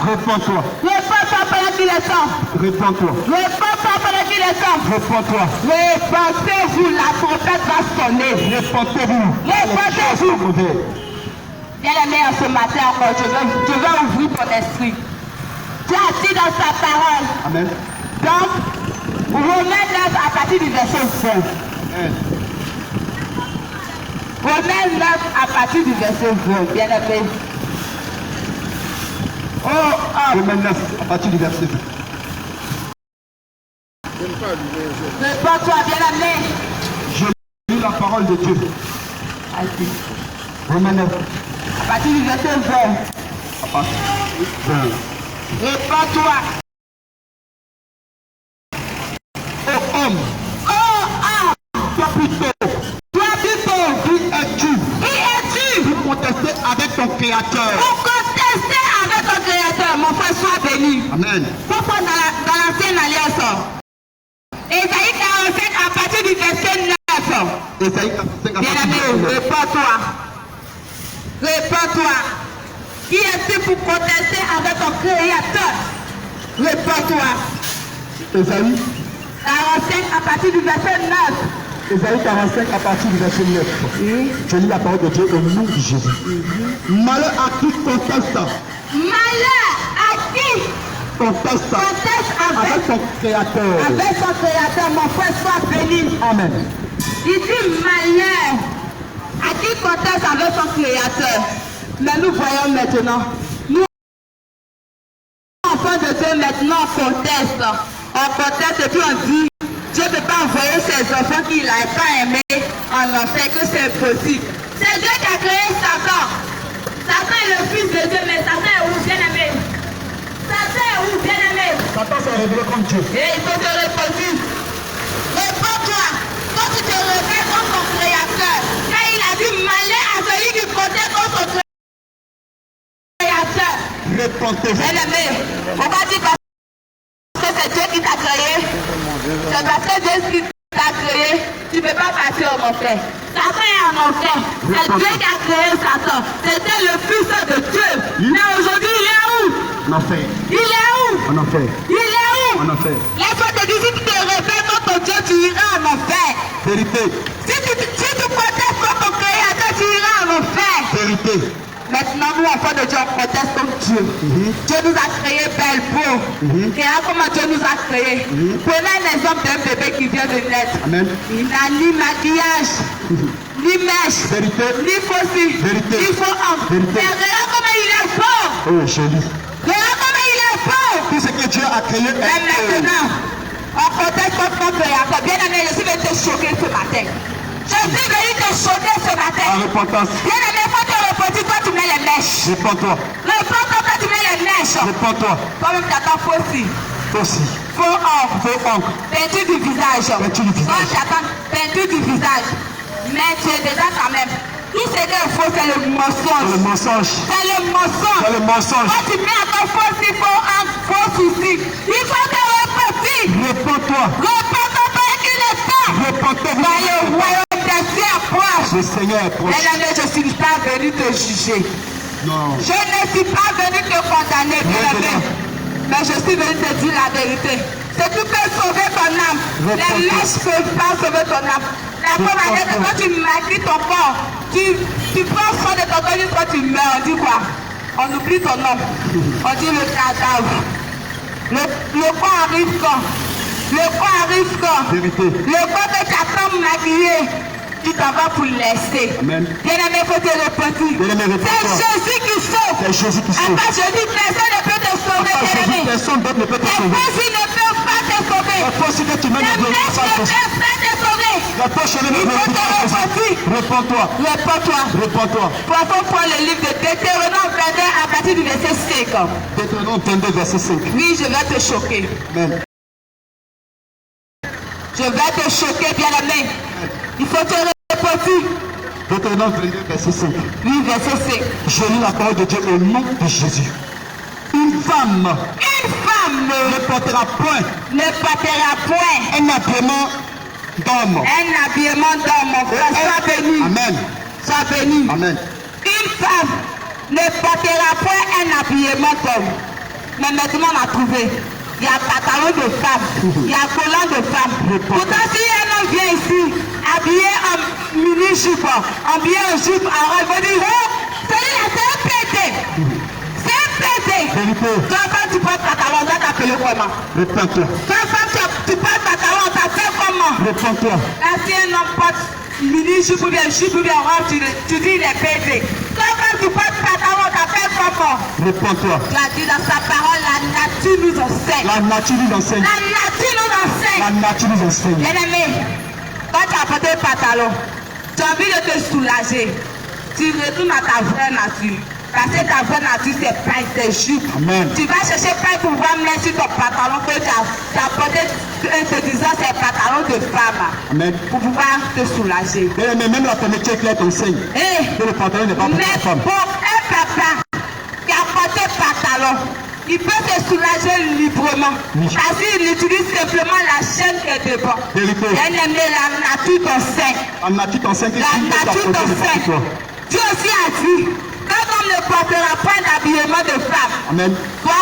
Réponds-toi. Réponds-toi pendant qu'il est temps. Réponds-toi. Réponds-toi pendant qu'il est temps. Réponds-toi. Répondez-vous, la trompette va sonner. Répondez-vous. Répondez-vous. Bien-aimé, ce matin encore, je veux ouvrir ton esprit. Tu as dit dans sa parole. Amen. Donc, Romains 9 à partir du verset 20. Amen. Romains 9 à partir du verset 20, bien-aimé. Romains 9 à partir du verset 20. Réponds-toi, bien-aimé. Je lis la parole de Dieu. Allez. Romains 9 À partir du verset 20. à partir du 20. Réponds-toi. Oh homme, toi plutôt, qui es-tu Qui es-tu pour contester avec ton Créateur? pour contester avec ton Créateur? Mon frère, sois béni. Amen. Pourquoi dans l'ancienne alliance? Ésaïe 45 à partir du verset 9. Ésaïe 45 à Bien partir du aimé, verset 9. réponds-toi. Réponds-toi. Qui es-tu pour contester avec ton Créateur? Réponds-toi. Ésaïe 45 à partir du verset 9. Ésaïe 45 à partir du verset 9. Je lis la parole de Dieu au nom de Jésus. Malheur à qui conteste. Malheur à qui Conteste avec ton Créateur. avec son Créateur, mon frère, soit béni. Amen. Il dit malheur à qui conteste avec son Créateur. Mais nous voyons maintenant, nous enfants de Dieu maintenant on conteste et puis on dit Dieu ne peut pas envoyer ses enfants qu'il n'a pas aimés en enfer, que c'est impossible. C'est Dieu qui a créé Satan. Satan est le fils de Dieu, mais Satan est où, bien aimé? Satan est où, bien aimé? Satan s'est révélé comme Dieu. Et il faut te répondre. Réponds-toi. Quand tu te réveilles contre ton Créateur, car il a dit malheur à celui qui conteste contre son Créateur. Répondez-vous. Bien aimé, pourquoi tu penses que c'est Dieu qui t'a créé? C'est parce que Dieu qui t'a créé, tu ne peux pas partir en enfer. Satan est en enfer. C'est Dieu qui a créé Satan. C'était le fils de Dieu. Mais aujourd'hui, il est où? En enfer. Il est où? En enfer. Il est où? En enfer. Laisse-moi te dire, si tu te réveilles contre ton Dieu, tu iras en enfer. Vérité. Si tu protestes contre ton Créateur, tu iras en enfer. Vérité. Maintenant, nous, enfants de Dieu, on proteste comme Dieu. Dieu nous a créé belle peau. Regarde comment Dieu nous a créé. Prenez un exemple d'un bébé qui vient de naître. Amen. Il n'a ni maquillage, ni mèche, Vérité. ni faux cils, Vérité. ni faux ongles. Vérité. Mais regarde comment il est beau. Oh, joli. Regarde comment il est beau. Tout ce que Dieu a créé Mais est maintenant, on proteste contre notre Créateur. Bien aimé, je suis venu te choquer ce matin. Je suis venu te choquer ce matin. en repentance. Bien aimé, quand tu repentis, toi tu mets les mèches. Réponds-toi. Réponds-toi quand tu mets les mèches. Réponds-toi. Toi-même t'attends faux cils, Aussi. faux ongles, Faux oncle. peinture du visage. Peinture du visage. Toi t'attends peinture du visage. Mais tu es déjà quand même. Tout ce qu'il faut, c'est le C'est mensonge. le mensonge. C'est le mensonge. C'est le mensonge. Quand tu mets encore faux cils, faux ongles, faux soucis, il faut te repentir. Réponds-toi. Repentis pas qu'il est temps. Réponds-toi. Dans le royaume des cieux approche. Le Seigneur est proche. Bien aimé, je ne suis pas venu te juger. Non. Je ne suis pas venu te condamner, bien aimé. Mais je suis venu te dire la vérité. C'est tu peux sauver ton âme. Les lèches ne peuvent pas sauver ton âme. La première manière, c'est quand tu maquilles ton corps, tu prends soin de ton corps, une fois tu meurs, on dit quoi? On oublie ton nom. On dit le cadavre. Le corps arrive quand? Le corps arrive quand? Vérité. Le corps que tu attends maquillé, tu t'en vas pour le laisser. Amen. Bien aimé, il faut te repentir. Bien-aimé, C'est réponds-toi. Jésus qui sauve. C'est Jésus qui sauve. Après Jésus, personne ne peut te sauver, Par bien Jésus, aimé. personne d'autre ne peut te Les sauver. péchés ne peuvent pas te sauver. La force que tu mets Les dans le péchés ne peuvent pas te sauver. La force que tu mets Il faut te dans repentir. Réponds-toi. Réponds-toi. Réponds-toi. Poisson prend le livre de Deutéronome 21 à partir du verset 5. Deutéronome 22, verset 5. Oui, je vais te choquer. Amen. Je vais te choquer, bien aimé. Il faut te repentir. Deutéronome 22, verset 5. Oui, verset 5. Je lis la parole de Dieu au nom de Jésus. Une femme ne portera point Ne partira point un habillement d'homme. un habillement d'homme, mon frère. Sois béni. Amen. Sois béni. Amen. Une femme ne portera point un habillement d'homme. Mais maintenant, on a trouvé. Il y a pantalon de femme, il y a collant de femme. Pourtant, si un homme vient ici, habillé en mini-jupe, habillé en jupe, en robe, il va dire, oh, celui-là, c'est un pété. C'est un pété. Toi, quand tu portes pantalon, on va t'appeler comment? Réponds-toi. Toi, quand tu portes pantalon, on t'appelle comment? Réponds-toi. Là, si un homme porte mini-jupe ou bien robe, tu dis il est pété. Toi, quand tu portes pantalon, on t'appelle comment? Réponds-toi. Tu as dit dans sa parole, la nature nous enseigne. La nature nous enseigne. La nature nous enseigne. La nature nous enseigne. Bien-aimé, quand tu as porté le pantalon, tu as envie de te soulager. Tu retournes à ta vraie nature. Parce que ta vraie nature, c'est pain, c'est jupe. Amen. Tu vas chercher pain pour pouvoir mettre sur ton pantalon que tu as porté en te disant c'est un pantalon de femme. Amen. Pour pouvoir te soulager. Mais même la fermeture claire t'enseigne que le pantalon n'est pas pour la femme. Pour un papa qui a porté pantalon, il peut se soulager librement. Parce qu'il utilise simplement la chaîne qui est devant. Bien-aimé, la nature t'enseigne. La nature t'enseigne que la nature t'enseigne. Dieu aussi a dit, quand on ne portera pas d'habillement de femme, Amen. toi,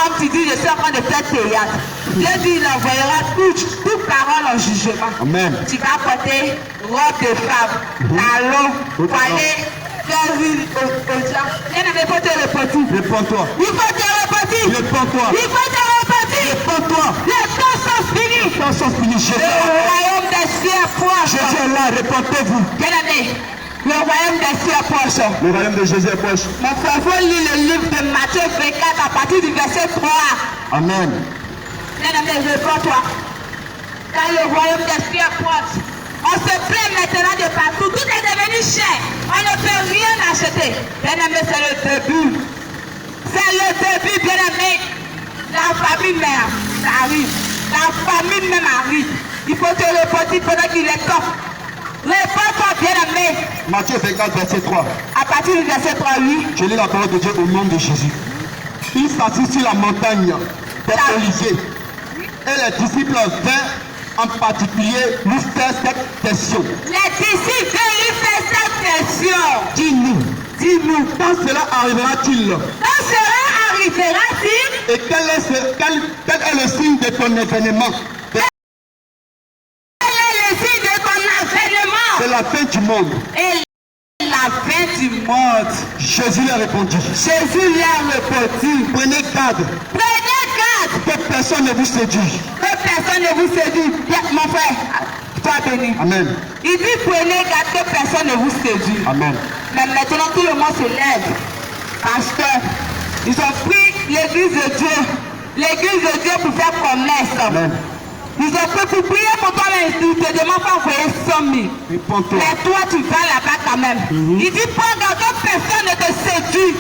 homme, tu dis, je suis en train de faire théâtre. Dieu dit, il envoyera toute parole en jugement. Amen. Tu vas porter robe de femme, talons, poignets, faire une audience. Il faut te répéter. Réponds-toi. Il faut te répéter. Réponds-toi. Il faut te répéter. Réponds-toi. Les temps sont finis. Les temps sont finis. Jésus Le royaume des cieux est proche. est là. Répondez-vous. Bien-aimé, le royaume des cieux est proche. Le royaume de Jésus est proche. Mon frère, il faut lire le livre de Matthieu 24 à partir du verset 3. Amen. Bien-aimé, réponds-toi. Quand le royaume des cieux est proche, on se plaint maintenant de partout. Tout est devenu cher. On ne peut rien acheter. Bien-aimé, c'est le début. C'est le début, bien-aimé. La famille mère, ça arrive. La famille même arrive. Il faut te répéter pendant qu'il est temps. Réponds-toi, bien-aimé. Matthieu 24, verset 3. À partir du verset 3, oui. Je lis la parole de Dieu au nom de Jésus. Il s'assit sur la montagne des Oliviers. Et les disciples vinrent en particulier lui faire cette question. Les disciples lui faire cette question. Dis-nous, Dis-nous, quand cela arrivera-t-il? quand cela arrivera-t-il? Et quel est le signe de ton événement? Quel est le signe de ton avènement? C'est la fin du monde. Et la fin du monde. Jésus lui a répondu. Jésus lui a répondu. Prenez garde Prenez garde que personne ne vous séduise. que personne ne vous séduise. Bien, mon frère, toi béni. Amen. Il dit prenez garde que personne ne vous séduise. Amen. Mais maintenant tout le monde se lève. Parce que ils ont pris l'église de Dieu. L'église de Dieu pour faire promesse. Amen. Ils ont pris pour prier pour toi, mais ils te demandent pas envoyer 100 000. Réponds-toi. Mais toi, tu vas là-bas quand même. Il dit prends garde que personne ne te séduit.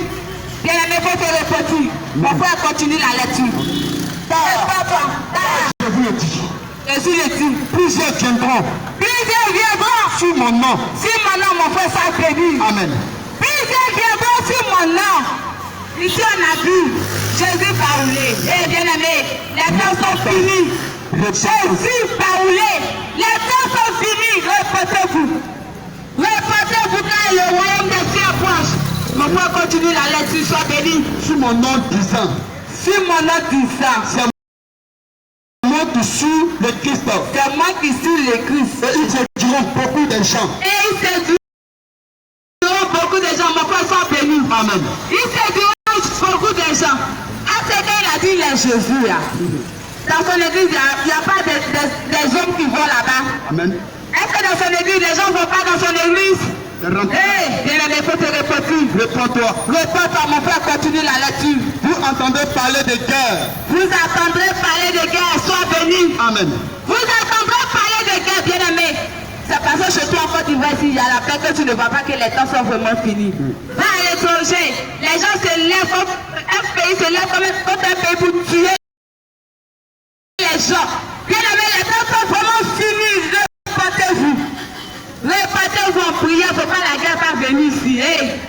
Bien aimé, il faut te répéter. Mon frère continue la lecture. Je vous le dis. Jésus le dit. Plusieurs viendront Plusieurs viendront. sur mon nom. Si mon nom, mon frère, ça béni. Amen. Plusieurs viendront sur mon nom. Ici, on a vu Jésus parler. Eh bien aimé, les temps sont finis. Jésus parlait. Les temps sont finis. Répétez-vous. Répétez-vous car le royaume des cieux approche. Mon frère continue la lecture, sois béni. Sur mon nom disant. Sur mon nom disant. C'est moi qui suis le Christ. C'est moi qui suis le Christ. Et ils séduiront beaucoup de gens. Et ils séduiront beaucoup de gens. Mon frère, sois béni. Amen. Ils séduiront beaucoup de gens. À ce qu'il a dit, il est Jésus là. Dans son église, il n'y a pas des hommes qui vont là-bas. Amen. Est-ce que dans son église, les gens ne vont pas dans son église? Hé, bien aimé, il faut te répéter. Réponds-toi. Réponds-toi, mon frère, continue la lecture. Vous entendez parler de guerre. Vous entendrez parler de guerre, sois béni. Amen. Vous entendrez parler de guerre, bien aimé. C'est parce que chez toi en Côte d'Ivoire, il y a la paix que tu ne vois pas que les temps sont vraiment finis. Va à l'étranger, les gens se lèvent, un pays se lève contre un pays pour tuer les gens. Bien aimé, les temps sont vraiment finis. Répétez-vous. Répétez-vous en prière, il ne faut pas la guerre pas venir ici. Hey.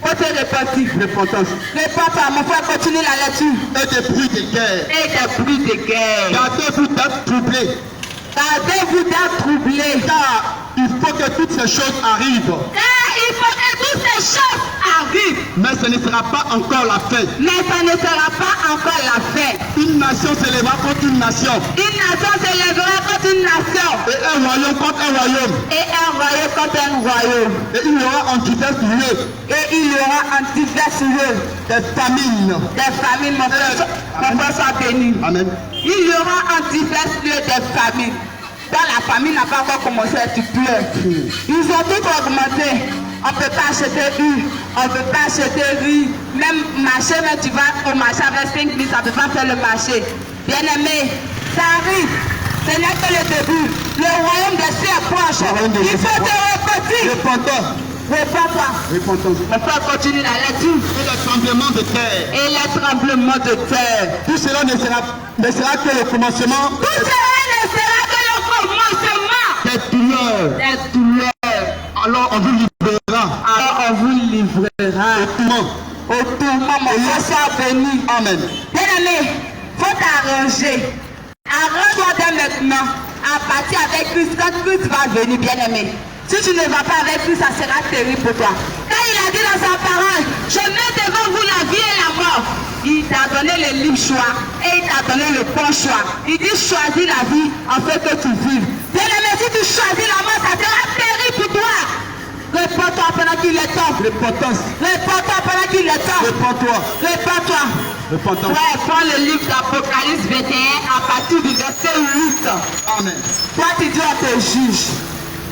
Faut te répéter. Repentance. Répète, mon frère, continue la lecture. Et des bruits de guerre. Et des bruits de guerre. Gardez-vous d'être troublés. Gardez-vous d'être troublés. Car il faut que toutes ces choses arrivent. Car il faut que toutes ces choses arrivent. Mais ce ne sera pas encore la fin. Mais ça ne sera pas encore nation s'élèvera contre une nation. Une nation s'élèvera contre une nation. Et un royaume contre un royaume. Et un royaume contre un royaume. Et il y aura en divers lieux. Et il y aura en divers lieux. Des famines. Des famines, mon frère soit béni. Amen. Il y aura en divers lieux des famines. Dans la famine n'a pas encore commencé, tu pleures. Ils ont tout augmenté. On ne peut pas acheter une, on ne peut pas acheter riz. Même marché, mais tu vas au marché avec 5 000, ça ne peut pas faire le marché. Bien aimé, ça arrive. Ce n'est que le début. Le royaume des cieux est proche. Il faut te repentir. Repentance. Réponds-toi. Repentance. On peut continuer la lecture. Et les tremblements de terre. Et les tremblements de terre. Tout cela ne sera que le commencement. Tout cela ne sera que le commencement. Des douleurs. Des douleurs. Alors on vous livrera. Alors on vous livrera. Au tourment, mon frère soit béni. Amen. Bien aimé, faut t'arranger. Arrange-toi dès maintenant. À partir avec Christ, quand Christ va venir, bien aimé. Si tu ne vas pas avec Christ, ça sera terrible pour toi. Quand il a dit dans sa parole, je mets devant vous la vie et la mort. Il t'a donné le libre choix et il t'a donné le bon choix. Il dit choisis la vie en fait que tu vives. Bien aimé, si tu choisis la mort, ça sera terrible pour toi. Réponds-toi pendant qu'il est temps. Repentance. Réponds-toi pendant qu'il est temps. Réponds-toi. Réponds-toi. Repentance. Ouais, prends le livre d'Apocalypse 21 à partir du verset 8. Amen. Toi, tu dis on te juge.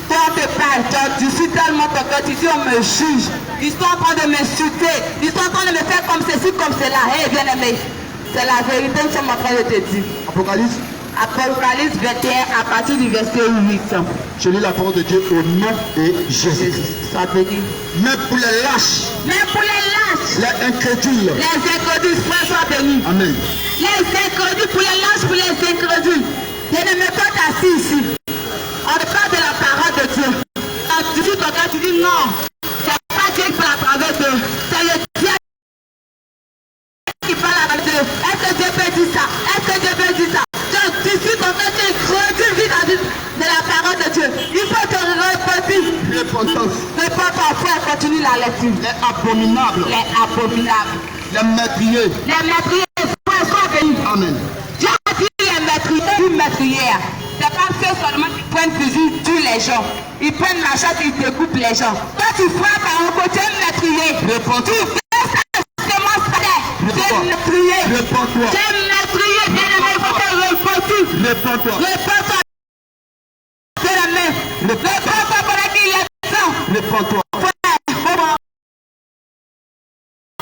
Toi, on te parle. Tu suis tellement ton cœur, tu dis on me juge. Ils sont en train de m'insulter. Ils sont en train de me faire comme ceci, comme cela. Hé, bien aimé, c'est la vérité que je suis en train de te dire. Apocalypse. Apocalypse 21 à partir du verset 8. Je lis la parole de Dieu au nom de Jésus. Ça veut dire. Mais pour les lâches, Mais pour les lâches, les incrédules, les incrédules, frère, sois béni. Amen. Les incrédules, pour les lâches, pour les incrédules. Je ne me pas assis ici. On parle de la parole de Dieu. Quand tu dis ton cœur, tu dis non. C'est pas Dieu qui parle à travers d'eux. C'est le Dieu qui parle à travers d'eux. Est-ce que Dieu peut dire ça? Est-ce que Dieu peut dire ça? Donc, tu suis ton cœur, tu incrédule vis-à-vis de la parole de Dieu. Il faut te repentir. Repentance. Réponds-toi, frère, continue la lecture. Les abominables, Les abominables. les meurtriers. Les meurtriers, frère, sois béni. Amen. Dieu a dit les meurtriers, une meurtrière. C'est pas ceux seulement qui prennent fusil, tuent les gens. Ils prennent machette, ils découpent les gens. Toi, tu frappes à un côté meurtrier. Réponds-toi. Tu fais ça, c'est mon frère. C'est meurtrier. Réponds-toi. C'est meurtrier. Bien aimé, il faut te repentir. Réponds-toi. Réponds-toi. Bien aimé. Réponds-toi pendant qu'il est temps. Réponds-toi.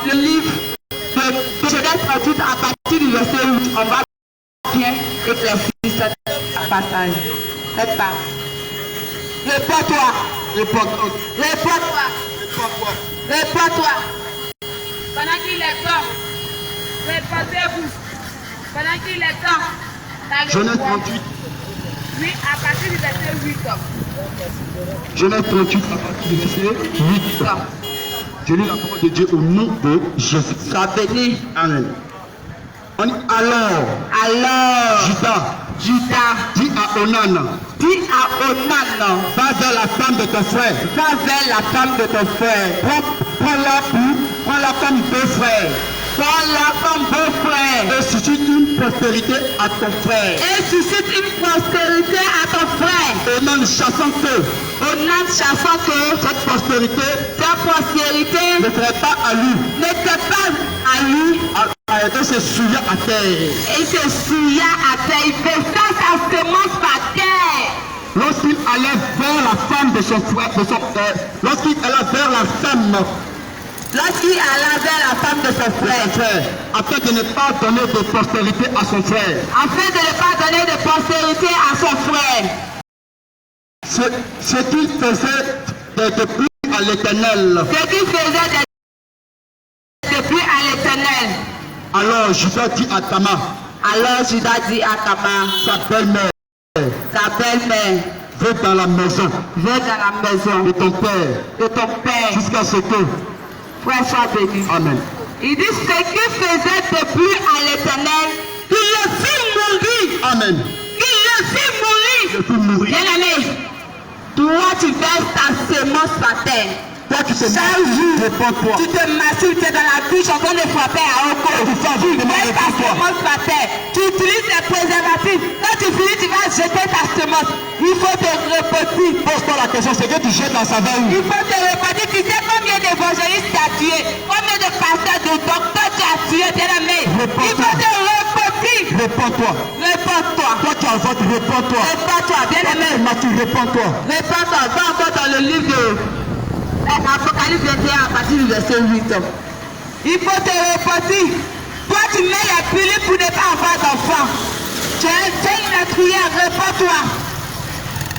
Le livre de Genèse 38 à partir du verset 8, on va bien éclaircir ce passage. Cette part. Réponds-toi. Réponds-toi. Réponds-toi. Réponds-toi. Réponds-toi. Pendant qu'il est temps, répondez-vous. Pendant qu'il est temps. Genèse 38. Oui, à partir du verset 8. Genèse 38 à partir du verset 8. Je lis la parole de Dieu au nom de Jésus. Sois béni. Amen. On dit Alors, Judas dit à Onan, va vers la femme de ton frère. va vers la femme de ton frère. Prends-la comme beau-frère. Prends-la comme beau-frère. Et suscite une prospérité à ton frère. Et suscite une prospérité à ton frère. Onan chassant que Onan chassant que cette prospérité ta prospérité ne serait pas à lui. n'était pas à lui. Et se souilla à terre. Et il se souilla à terre. Il fait ça, sa semence par terre. Lorsqu'il allait vers la femme de son frère, lorsqu'il allait vers la femme, Lorsqu'il alla vers la femme de son frère, afin de ne pas donner de prospérité à son frère, afin de ne pas donner de prospérité à son frère, ce qu'il faisait de plus à l'Éternel. ce qu'il faisait de plus à l'Éternel. Alors Judas dit à Tamar, sa belle-mère, va dans la maison de ton père, jusqu'à ce que, frère soit béni. Amen. Il dit ce qu'il faisait de plus à l'Éternel, il le fit mourir. Amen. Il le fit mourir. Je peux mourir. Bien aimé, toi tu verses ta semence par terre. Toi qui te Chaque jour, réponds-toi. tu te masturbes, tu es dans la douche en train de frapper à Oko. Tu mets ta semence par terre. Tu utilises les préservatifs. Quand tu finis, tu vas jeter ta semence. Il faut te reposer. Pose-toi la question, c'est que tu jettes la saveur où? Il faut te reposer. Tu sais combien d'évangélistes tu as tué? Combien de pasteurs, de docteurs tu as tué, bien-aimé? Il faut te reposer. Réponds-toi. Réponds-toi. Toi qui as voté, réponds-toi. Réponds-toi, bien-aimé. Mathieu, réponds-toi. Réponds-toi. Va encore dans le livre de Apocalypse 21 à partir du verset 8. Il faut te reposer. Toi, tu mets les pilules pour ne pas avoir d'enfant. Tu es une meurtrière, réponds-toi.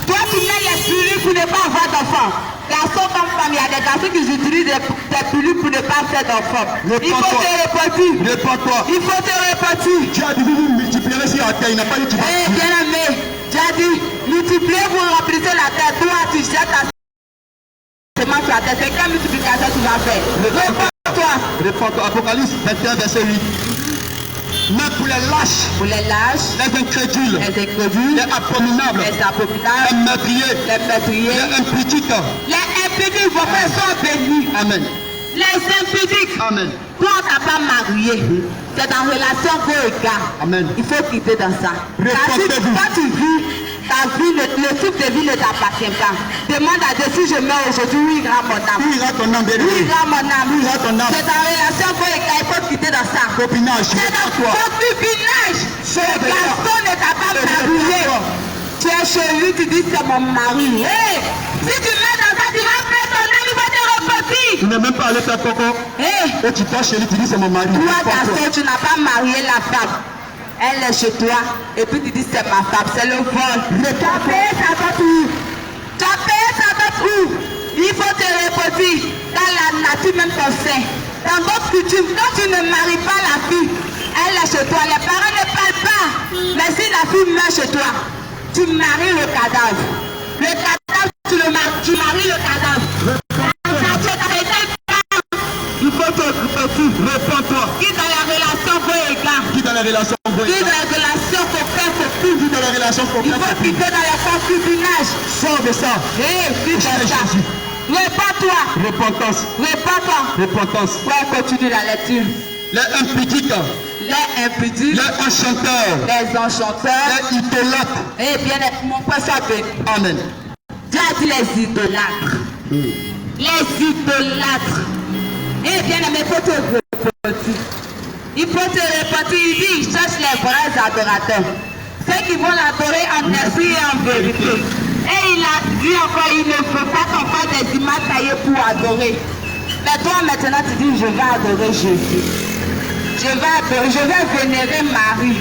Toi, tu mets les pilules pour ne pas avoir d'enfant. Garçons comme femme, il y a des garçons qui utilisent des pilules pour ne pas faire d'enfant. Il faut te reposer. Réponds-toi. Il faut te reposer. Tu as dit vous multiplierez sur la terre, il n'a pas dit tu vas. Eh bien aimé, tu as dit multipliez, vous remplissez la terre. Toi, tu jettes ta semence sur la terre. C'est quelle multiplication tu vas faire? Réponds-toi. Réponds-toi. Apocalypse 21, verset 8. Mais pour les lâches, les incrédules, les abominables, les meurtriers, les impudiques, vos frères sont bénis. Amen. Les impudiques, Amen. toi on t'a pas marié, c'est en relation go et gars. Amen. Il faut quitter dans ça. Répondez-vous. Quand tu vis, ta vie, le type de vie ne t'appartient pas. Demande à Dieu, si je meurs aujourd'hui, où ira mon âme? Où ira ton âme, bien Où ira mon âme? Où ira ton âme? C'est en relation go et gars, il faut quitter dans ça. Copinage, C'est dans toi. concubinage. Sors Le de là. garçon ne t'a pas marié. Tu es chez lui, tu dis c'est mon mari. Hey, si tu mets dans ça, tu vas faire ton âme, il va te reposer. Tu n'es même pas allé faire coco. Hey, Et tu passes chez lui, tu dis c'est mon mari. toi Réponds-toi. garçon, tu n'as pas marié la femme. Elle est chez toi. Et puis tu dis c'est ma femme, c'est le vol. Tu as payé sa dot où? Tu as payé sa dot où? Il faut te reposer dans la nature, même ton sein. Dans votre coutume, quand tu ne maries pas la fille, elle est chez toi. Les parents ne parlent pas. Mais si la fille meurt chez toi, tu maries le cadavre. Le cadavre, tu maries le cadavre. Il faut te reposer. Réponds-toi. Qui dans la relation go et gars. Qui dans la relation Qui dans la relation copain-copine. Qui dans la relation Il faut quitter dans le concubinage. Sors de ça. Hé, quitte Cher ça. Jésus. Réponds-toi. Repentance. Réponds-toi. Repentance. Ouais, continue la lecture. Les impudiques, Les impudiques, les enchanteurs, les enchanteurs. les idolâtres. Eh bien, mon père soit béni. Amen. Dieu a dit les idolâtres. Les idolâtres. Eh bien, mais il faut te repentir. Il faut te repentir. Il dit, il cherche les vrais adorateurs. Ceux qui vont l'adorer en esprit et en vérité. Et il a dit encore, il ne faut pas qu'on fasse des images taillées pour adorer. Mais toi maintenant tu dis, je vais adorer Jésus. Je vais vénérer Marie.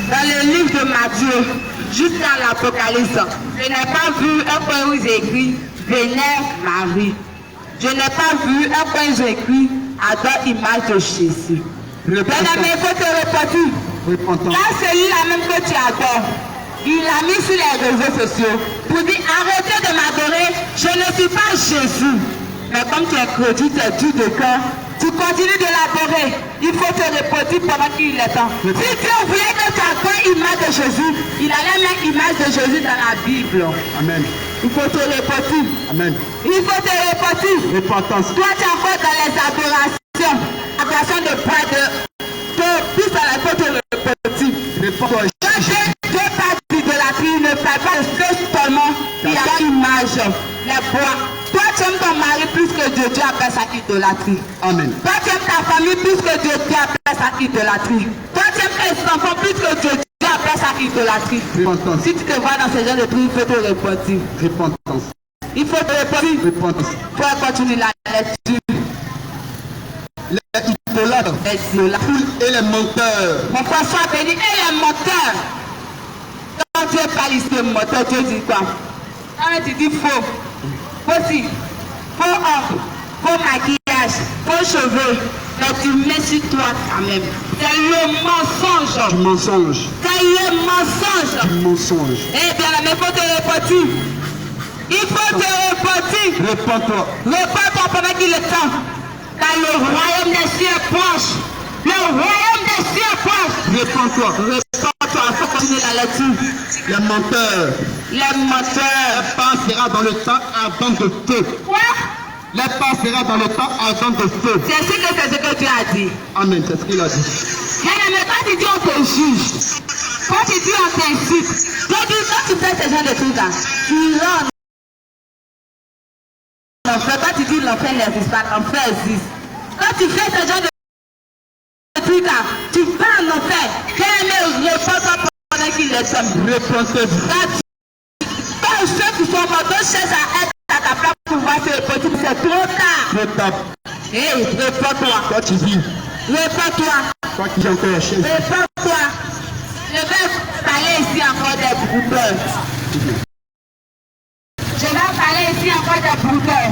Dans le livre de Matthieu, jusqu'à l'Apocalypse, je n'ai pas vu un point où j'ai écrit, vénère Marie. Je n'ai pas vu un point où j'ai écrit, adore image de Jésus. Mais il faut te repentir. Repentance. Là, celui-là même que tu adores, il l'a mis sur les réseaux sociaux pour dire arrêtez de m'adorer, je ne suis pas Jésus. Mais comme tu es crédit, tu es dur de cœur, tu continues de l'adorer. Il faut te repentir pendant qu'il est temps. Si Dieu voulait que tu adores l'image de Jésus, il allait mettre l'image de Jésus dans la Bible. Amen. Il faut te repentir. Amen. Il faut te repentir. Repentance. Toi, tu es encore dans les adorations. Adoration de près plus à la faute de repentir. Repentance. Quand Dieu parle d'idolâtrie, ne parle pas de feu seulement. Il y a l'image, les bois. Toi, tu aimes ton mari plus que Dieu, Dieu appelle ça idolâtrie. Amen. Toi, tu aimes ta famille plus que Dieu, Dieu appelle ça idolâtrie. Toi, tu aimes tes enfants plus que Dieu, Dieu appelle ça idolâtrie. Repentance. Si tu te vois dans ce genre de trucs, il faut te repentir. Repentance. Il faut te repentir. Repentance. Il faut continuer la lecture. Les idolâtres. Les idolâtres. Et les menteurs. Mon frère soit béni. Et les menteurs. Quand Dieu parle ici de menteur, Dieu dit quoi? Quand tu dis faux, faux si, faux homme, faux maquillage, faux cheveux, mais tu mets sur toi quand même. C'est le mensonge. Du mensonge. C'est le mensonge. Du mensonge. Eh bien, mais il faut te repentir. Il faut te repentir. Repends-toi. Repends-toi pendant qu'il est temps. Car le royaume des cieux est proche. Le royaume des cieux est proche. Repends-toi. Repends-toi. Il faut continuer la lecture. Les menteurs. Les menteurs. Un pas sera dans le temps avant de feu. Quoi? Les pas sera dans le temps ardent de feu. C'est ce que Dieu a dit. Amen, c'est ce qu'il a dit. Mais quand tu dis on te juge, quand tu dis on t'insulte, quand tu fais ce genre de trucs là, tu iras en enfer. Quand tu dis l'enfer n'existe pas, l'enfer existe. Quand tu fais ce genre de trucs là, tu vas en enfer. Bien-aimé, réponds-toi pendant qu'il est temps. Répondez-vous. Quand ceux qui sont morts, ceux cherchent à être à ta place pour voir ce petit, c'est trop tard. Trop tard. Hé, réponds-toi. Toi tu vis. Réponds-toi. Toi qui as encore la chaise. Réponds-toi. Je vais parler ici encore des brouteurs. Je vais parler ici encore des brouteurs.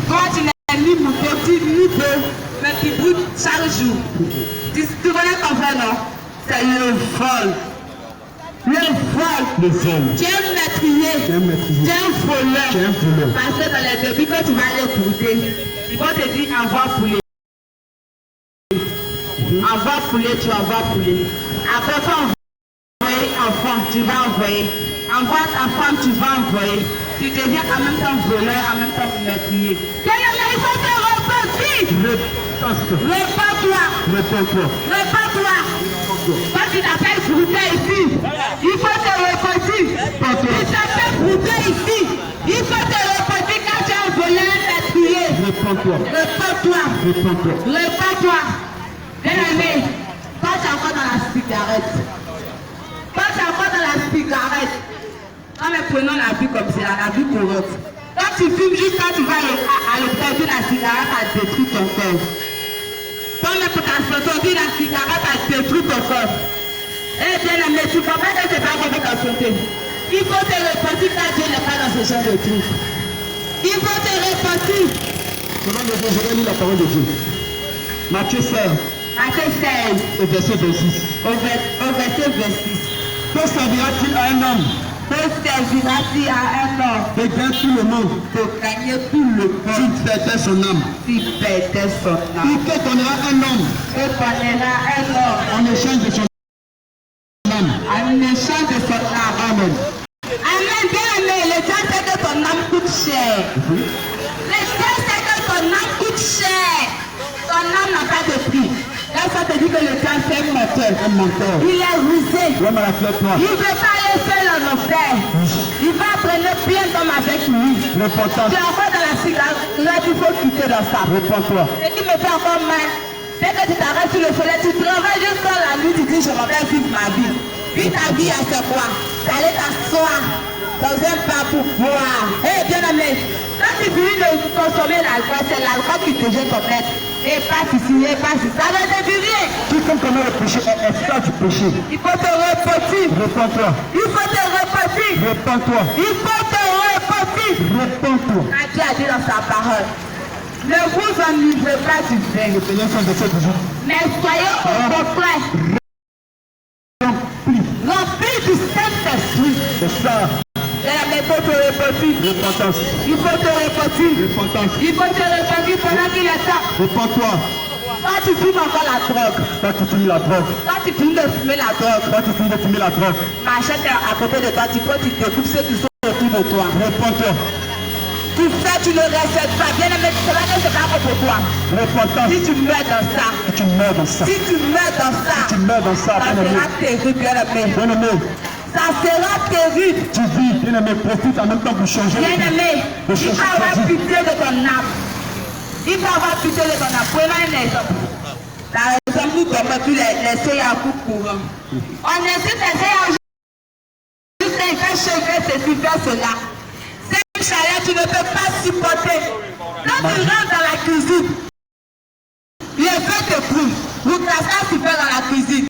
Quand tu n'es ni petit ni peu, mais tu broutes chaque jour. Tu connais ton frère, non? C'est le vol. Le vol. Le vol. Tu es un meurtrier. Tu es un meurtrier. Tu es un voleur. Tu es un voleur. Parce que dans les débuts, quand tu vas aller brouter, ils vont te dire envoie poulet. Envoie poulet, tu envoies poulet. Après, quand envoyer enfant, tu vas envoyer. Envoie ta femme, tu vas envoyer. Tu deviens en même temps voleur, en même temps meurtrier. Il faut te repentir. Réponds-toi. Réponds-toi. Réponds-toi. Quand tu t'appelles brouter ici, il faut te repentir. Tu t'appelles brouter ici, il faut te repentir quand tu es un voleur meurtrier. Réponds-toi. Réponds-toi. Réponds-toi. Réponds-toi. Bien-aimé, quand tu es encore dans la cigarette, quand tu es encore dans la cigarette, quand nous prenons la vie comme c'est la vie correcte. Quand tu fumes, juste quand tu vas à l'hôpital, la cigarette a détruit ton corps. Quand même pour ta santé, la cigarette a détruit ton corps. Eh bien, aimé, tu ne comprends pas que c'est pas bon pour ta santé. Il faut te repentir quand Dieu n'est pas dans ce genre de trucs. Il faut te repentir. Selon le Dieu, je vais lire la parole de Dieu. Matthieu 16. Matthieu 16. Au verset 26. Au verset 26. Que servira-t-il à un homme Que servira-t-il à un homme de gagner tout le monde de gagner tout le monde s'il perdait son âme? s'il perdait son âme? Ou que donnera un homme Que donnera un homme en échange de son âme? en échange de son âme? Amen. Amen, bien aimé, le Dieu sait que ton âme coûte cher. Le Dieu sait que ton âme coûte cher. Ton âme n'a pas de prix. Là, ça te dit que le Dieu fait un menteur. Il est rusé. Il ne veut pas aller seul en enfer. Il va prendre bien d'hommes avec lui. Tu es encore dans la cigarette. Là, il faut quitter dans ça. Et qui me fait encore mal. Dès que tu t'arrêtes sur le soleil, tu travailles jusqu'à la nuit, tu dis je m'en vais vivre ma vie. Puis ta vie, c'est quoi? D'aller t'asseoir dans un bar pour boire. Eh bien aimé, quand tu finis de consommer l'alcool, c'est l'alcool qui te jette ton tête. Et passe ici, et passe ici. Ça va te durer. Quiconque commet le péché est esclave du péché. Il faut te repentir. Réponds-toi. Il faut te repentir. Réponds-toi. Il faut te repentir. Réponds-toi. Dieu a dit dans sa parole, ne vous enivrez pas du vin, Le Seigneur s'en verset 18. mais soyez au contraire remplis du Saint-Esprit. C'est ça. Il faut te repentir. Repentance. Il faut te repentir. Repentance. Il faut te repentir pendant qu'il est temps. Réponds-toi. Quand tu fumes encore la drogue, Quand tu finis la drogue. quand tu finis de fumer la drogue, Quand tu finis de fumer la drogue. machette est à côté de toi, tu peux, tu découpes ceux qui sont autour de toi. Réponds-toi. Tu fais, tu ne respectes pas. Bien aimé, c'est vrai que c'est pas bon pour toi. Repentance. Si tu meurs dans ça, Si tu meurs dans ça. si tu meurs dans ça, Tu meurs dans ça, ça bien-aimé. sera terrible, bien aimé. Bien-aimé, Ça sera terrible. tu vis, bien-aimé, profite en même temps pour changer. Bien aimé, Le il faut changer avoir ta vie. pitié de ton âme. Il faut avoir pitié de ton âme. Prenons un exemple. Par exemple, nous tombons tous les seuils à coups courants. On incite les seuils à juste il fait chauffer ceci, faire cela. Cette chaleur, tu ne peux pas supporter. Quand tu rentres dans la cuisine, le feu te brûle. Vous placez tu fais dans la cuisine.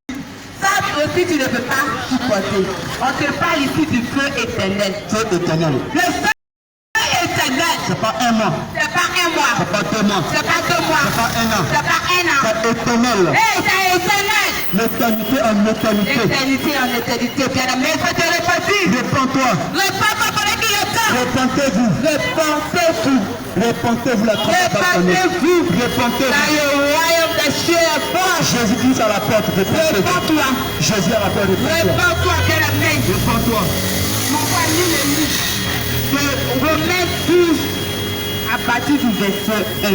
Ça aussi, tu ne peux pas supporter. On te parle ici du feu éternel. Feu éternel. Le feu éternel, C'est pas un mois. c'est pas un mois, C'est pas 2 mois. c'est pas 2 mois, C'est pas un an. c'est pas un an. C'est éternel. Hey, c'est éternel. L'éternité en éternité. L'éternité en éternité, bien aimé, il faut te repentir. Réponds-toi. Réponds-toi pendant qu'il est temps. Repentez-vous. Repentez-vous. Repentez-vous la trompette va sonner. Repentez-vous. Repentez-vous. Car le royaume des cieux est proche. Jésus-Christ à la porte. Repentez-vous. Réponds-toi. Jésus à la porte. Repentez-vous. Réponds-toi, bien aimé. Repends-toi. Mon frère, lis le livre de Romains 12 à À partir du verset 1.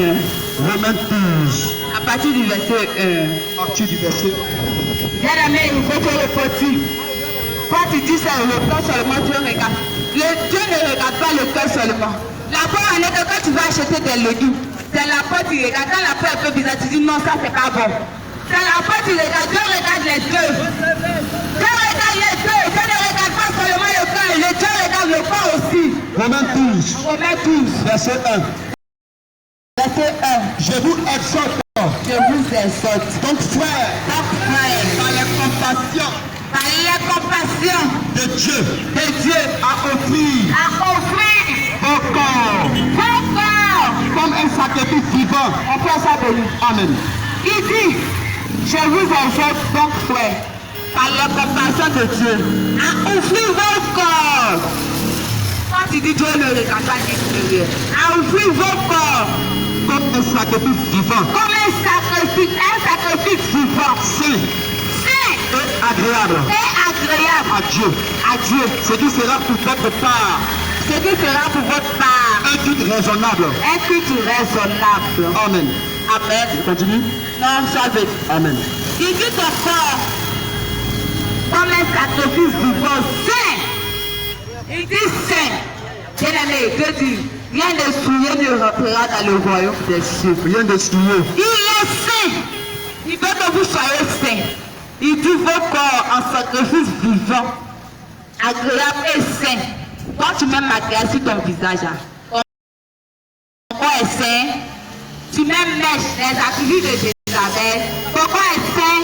Romains 12. À partir du verset 1. À partir du verset. Bien aimé, il faut que le petit. Quand tu dis ça, le cœur seulement, Dieu regarde. Dieu ne regarde pas le cœur seulement. La bonne année que quand tu vas acheter des légumes, c'est la porte qui regarde. Quand la porte est un peu bizarre, tu dis non, ça c'est pas bon. C'est la porte qui regarde. Dieu regarde les deux. Dieu regarde les deux. Dieu ne regarde pas seulement le cœur. Dieu regarde le corps aussi. Romains 12. Romains 12. Verset 1. Verset 1. Je vous exhorte. Je vous exhorte. Donc frère, Donc frère, par la compassion par la compassion de Dieu, à offrir vos corps comme un sacrifice vivant. On fait ça de lui. Amen. Il dit, je vous exhorte donc frère, par la compassion de Dieu, à offrir vos corps. Quand tu dis Dieu ne regarde pas l'extérieur, à offrir vos corps Comme un sacrifice vivant. comme un sacrifice vivant, Saint saint et agréable et agréable à Dieu. à Dieu. Ce qui sera pour votre part Ce qui sera pour votre part un culte raisonnable. un culte raisonnable. Amen. Amen. Continue. Non, savez. Amen. Il dit ton corps comme un sacrifice vivant saint. Il dit saint. Bien aimé, que dit rien de souillé ne rentrera dans le royaume des cieux. Rien de souillé. Il est saint. Il veut que vous soyez saints. Il dit vos corps en sacrifice vivant, agréable et saint. Quand tu mets maquillage sur ton visage, ton corps est saint. Tu mets mèche, les attributs de Jézabel. Ton corps est saint.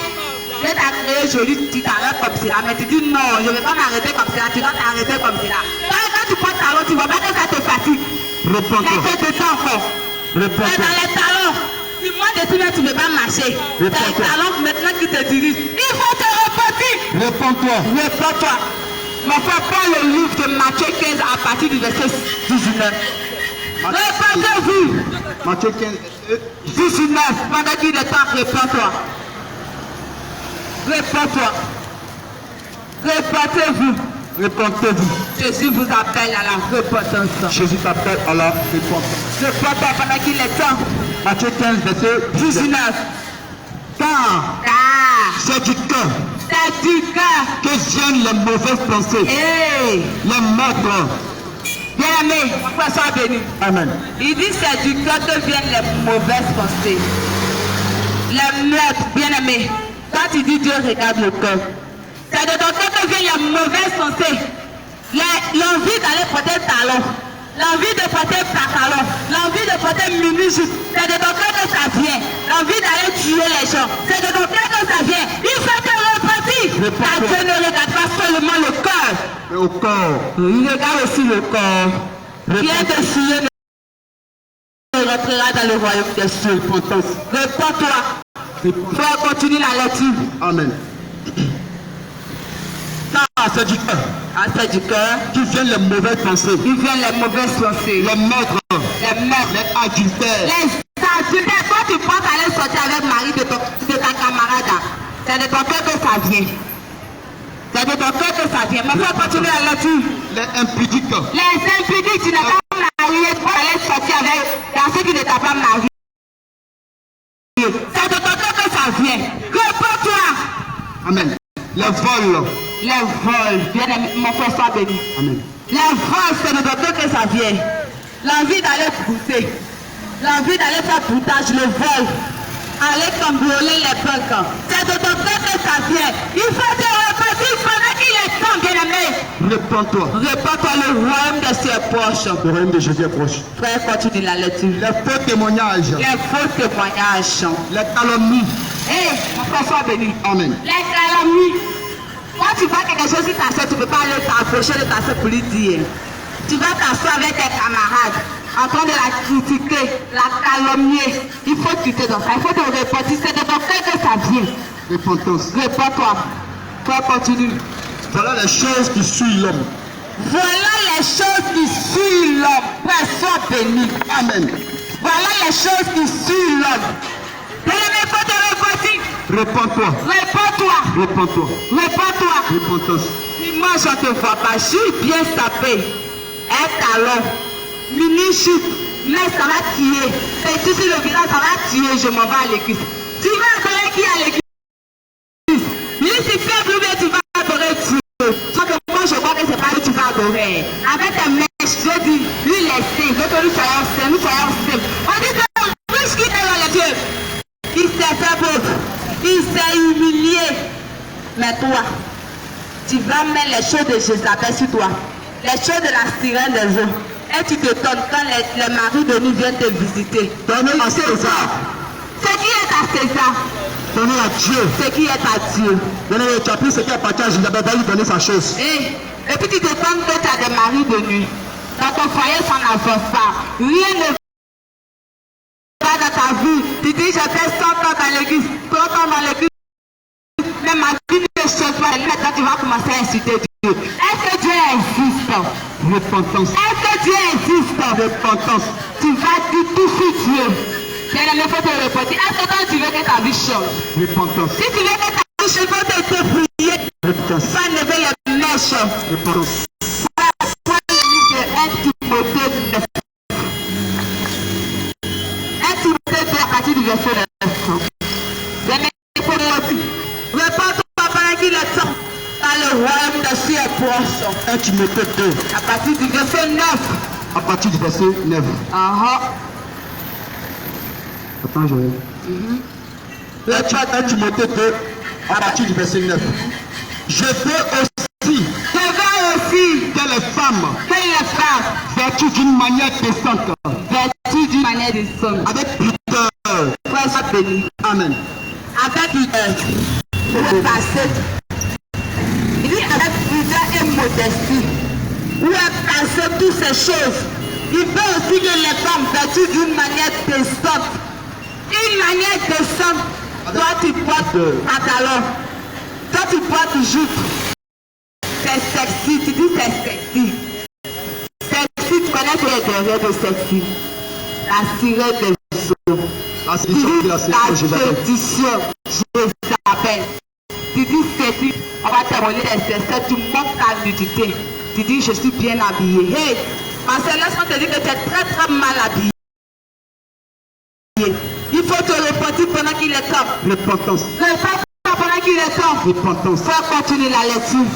Je t'ai créé joli, tu t'arrêtes comme cela. Mais tu dis non, je ne vais pas m'arrêter comme cela. Tu dois t'arrêter comme cela. Quand tu portes talons, tu ne vois pas que ça te fatigue. Réponds-toi. Laisse de temps encore. Mais Réponds-toi. dans les talons, si moi de tout tu ne peux pas marcher. Dans les talons maintenant qui te dirigent. Il faut te repentir. Réponds-toi. Réponds-toi. Mon frère, prends le livre de Matthieu 15 à partir du verset 19. Répondez-vous. Matthieu 15. 19. Pendant qu'il est temps, réponds-toi. Réponds-toi. Répondez-vous. Répondez-vous. Jésus vous appelle à la repentance. Jésus t'appelle à la réponse. Réponds-toi pendant qu'il est temps. Matthieu 15, verset 19. Car Car c'est du cœur c'est du cœur. que viennent les mauvaises pensées, Hey, les meurtres. bien aimé, mon frère soit béni. Amen. Il dit c'est du cœur que viennent les mauvaises pensées. Les meurtres, bien aimé. Quand il dit Dieu regarde le cœur, c'est de ton cœur que viennent les mauvaises pensées. L'envie d'aller porter talon, l'envie de porter pantalon, l'envie de porter mini-jupe, c'est de ton cœur que ça vient. L'envie d'aller tuer les gens, c'est de ton cœur que ça vient. Il faut te repentir. Car Dieu ne regarde pas seulement le cœur, Et au corps. il regarde aussi le corps. Rien de souillé ne rentrera dans le royaume des cieux. Réponds-toi. Frère, continue la lecture. Amen. Car c'est du cœur Ah, c'est du cœur. qui viennent les mauvaises pensées, Il vient les mauvaises pensées, les meurtres, les meurtres, les adultères, les adultères. Quand tu penses aller sortir avec Marie de ta camarade, c'est de ton cœur que ça vient. C'est de ton cœur que ça vient. Mais faut continuer la lecture. les impudiques, Les impudiques, tu n'es pas marié pour aller sortir avec ceux qui ne t'a pas marié. C'est de ton cœur que ça vient. Réponds-toi. amen, les vols, Les vols, bien aimé, mon frère soit béni. amen, Les vols, c'est de ton cœur que ça vient. L'envie d'aller brouter, l'envie d'aller faire broutage, le vol, aller cambrioler les banques. C'est de ton cœur que ça vient. Il faut te repentir pendant qu'il est temps, bien aimé. réponds-toi. Réponds-toi, le royaume de ses proches. Le royaume de Jésus est proche. Frère, continue la lecture. Les faux témoignages, Les faux témoignages. les calomnies, Hé, mon frère soit béni. amen, Les calomnies. Quand tu vois quelque chose sur ta soeur, tu ne peux pas aller t'approcher de ta soeur pour lui dire. Tu vas t'asseoir avec tes camarades, en train de la critiquer, la calomnier. Il faut quitter dans ça. Il faut te repentir. C'est de ton cœur que ça vient. repentance. Réponds-toi. Toi, continue. Voilà les choses qui suivent l'homme. Voilà les choses qui suivent l'homme. Frère, sois béni. Amen. Voilà les choses qui suivent l'homme. Bien-aimé, il faut te repentir. Réponds-toi. Réponds-toi. Réponds-toi. Réponds-toi. Repentance. Si moi je ne te vois pas, je suis bien sapé. Un talon, mini-jupe, mais ça va tuer. Et tu sais, le village, ça va tuer, je m'en vais à l'église. Tu vas adorer qui à l'église? Lui, si faible, mais tu vas adorer Dieu. Sauf que moi, je crois que c'est pas lui que tu vas adorer. Avec tes mèches, je dis, lui, laissez. Je veux que nous soyons saints, nous soyons saints. On dit que le riche qui est dans les dieux, il s'est fait pauvre, il s'est humilié. Mais toi, tu vas mettre les choses de Jézabel sur toi, les choses de la sirène des eaux. Et tu te donnes quand les maris de nous viennent te visiter. Donnez à César. Ce qui est à César. Donnez à Dieu. Ce qui est à Dieu. Donnez, tu as pris ce qui appartient à Jézabel, va lui donner sa chose. Et puis tu te donnes que tu as des maris de nuit. Dans ton foyer, ça n'avance pas. Rien ne va dans ta vie. Tu dis, je fais 100 ans dans l'église, 30 ans dans l'église. Mais ma vie ne change pas. Maintenant, tu vas commencer à insulter Dieu. Est-ce que Dieu existe? Repentance. Est-ce que Dieu existe? Repentance. Tu vas dire tout sur Dieu. Bien-aimé, il faut te répéter. Est-ce que toi, tu veux que ta vie change? Repentance. Si tu veux que ta vie change, il faut te prier. Repentance. Tu vas lever les mèches. Repentance. Prends le livre de 1 Timothée 9. 1 Timothée 2 à partir du verset 9. Bien-aimé, il faut aussi. Réponds-toi pendant qu'il est temps. Dans le royaume de Dieu est proche. 1 Timothée 2. À partir du verset 9. À partir du verset 9. Attends, Joël. 1 Timothée 2, à partir du verset 9. Je veux aussi que les femmes vertuent d'une manière décente. Avec pudeur. Amen. Avec pudeur. Le passé. Il dit avec pudeur et modestie. Où est passé toutes ces choses. Il veut aussi que les femmes vertuent d'une manière décente. Une manière décente. Toi tu portes pantalon. Toi tu portes jupe. C'est sexy. Tu dis c'est sexy. Sexy, tu connais que les derrière de sexy. La sirène des eaux. La sédition, Jézabel. Tu dis sexy. On va te voler les cercles. Tu montres ta nudité. Tu dis je suis bien habillé. Hey, parce que laisse-moi te dire que tu es très très mal habillé. Il faut te repentir pendant qu'il est temps. Repentance. Repends-toi pendant qu'il est temps. Repentance. Faut continuer la lecture.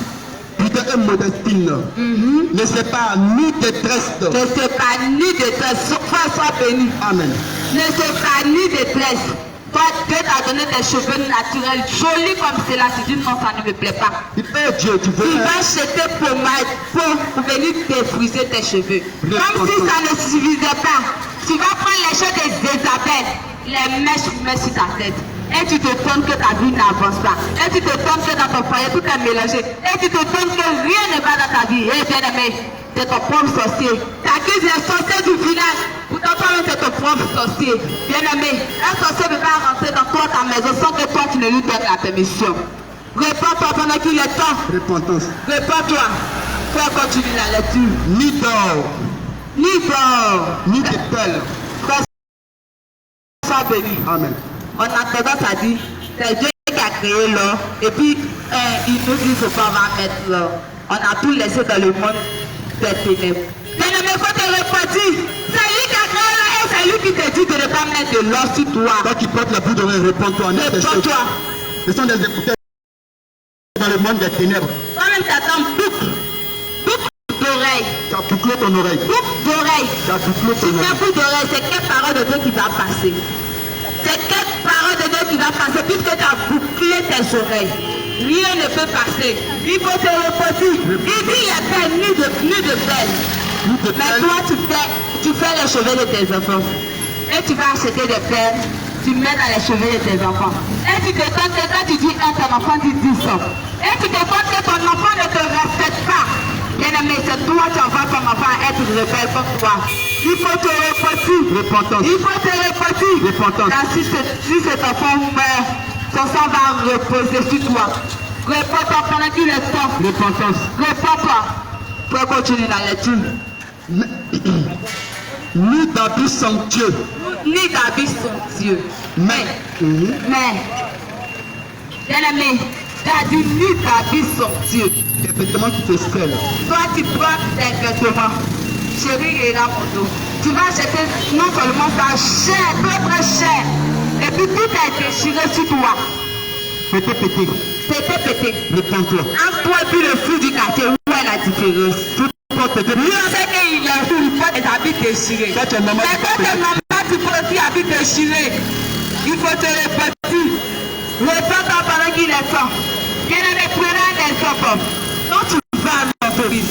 Pudeur et modestine. Ne sépare ni détresse. Ne sépare ni détresse. Sois béni. Amen. Ne sépare ni détresse. Toi, Dieu t'a donné des cheveux naturels, jolis comme cela. Tu dis non, ça ne me plaît pas. Dieu, tu veux. Tu vas acheter pour venir défriser tes cheveux. Comme si ça ne suffisait pas. Tu vas prendre les choses de Jézabel, les mèches, tu mets sur ta tête. Et tu te donnes que ta vie n'avance pas. Et tu te donnes que dans ton foyer, tout est mélangé. Et tu te donnes que rien ne va dans ta vie. Et bien aimé, c'est ton propre sorcier. Tu accuses les sorciers du village. Pourtant, toi-même, c'est ton propre sorcier. Bien aimé, un sorcier ne peut pas rentrer dans toi, ta maison sans que toi, tu ne lui donnes la permission. Réponds-toi pendant qu'il est temps. Repentance. Réponds-toi. Faut continuer la lecture. Ni d'or, Ni d'or, ni de perles. Sois béni. Amen. On a tendance à dire, c'est Dieu qui a créé l'or, et puis il nous dit ce qu'on va mettre l'or. On a tout laissé dans le monde des ténèbres. Mais il faut te repentir. C'est lui qui a créé l'or et c'est lui qui te dit de ne pas mettre de l'or sur toi. Toi qui portes la boue d'oreille, réponds-toi. Réponds-toi. Ce sont des écouteurs dans le monde des ténèbres. Toi-même, tu attends boucle d'oreille. Tu as bouclé ton oreille. Boucle d'oreille. Tu as bouclé ton Si tu oreille. as boucle d'oreille, c'est quelle parole de Dieu qui va passer? C'est quelle parole de Dieu qui va passer puisque tu as bouclé tes oreilles? Rien ne peut passer. Il faut te reposer. Il dit les belles, ni de belles. Mais toi, tu fais les cheveux de tes enfants. Et tu vas acheter des perles. Tu mets dans les cheveux de tes enfants. Et tu te comptes que quand tu dis un, ton enfant dit 10 ans. Et tu te comptes que ton enfant ne te respecte pas. Bien-aimé, c'est toi qui envoies ton enfant à être rebelle comme toi. Il faut te repentir. Repentance. Il faut te repentir. Repentance. Car si cet enfant meurt, son sang va reposer sur toi. Réponds-toi pendant qu'il est temps. Repentance. Réponds-toi. Pour continuer la lecture. Ni d'habits somptueux. Ni d'habits somptueux. Mais, bien-aimé, t'as dit ni d'habits somptueux. Des vêtements qui te scellent. Toi, tu prends tes vêtements. Chérie, il est là mon dos. tu vas acheter non seulement ça, cher, très cher. Et puis tout est déchiré sur toi. C'était pété. C'était pété. Repends-toi. Entre toi et puis le fou du quartier, où est la différence? Tout porte pété. Lui, on sait qu'il a fou, il porte des habits déchirés. Ça, tu es normal. Mais quand tu es normal, tu portes aussi habits déchirés. Il faut te répéter. Répète-toi pendant qu'il est temps. Bien aimé, prenez des hommes. Quand tu vas à l'entreprise,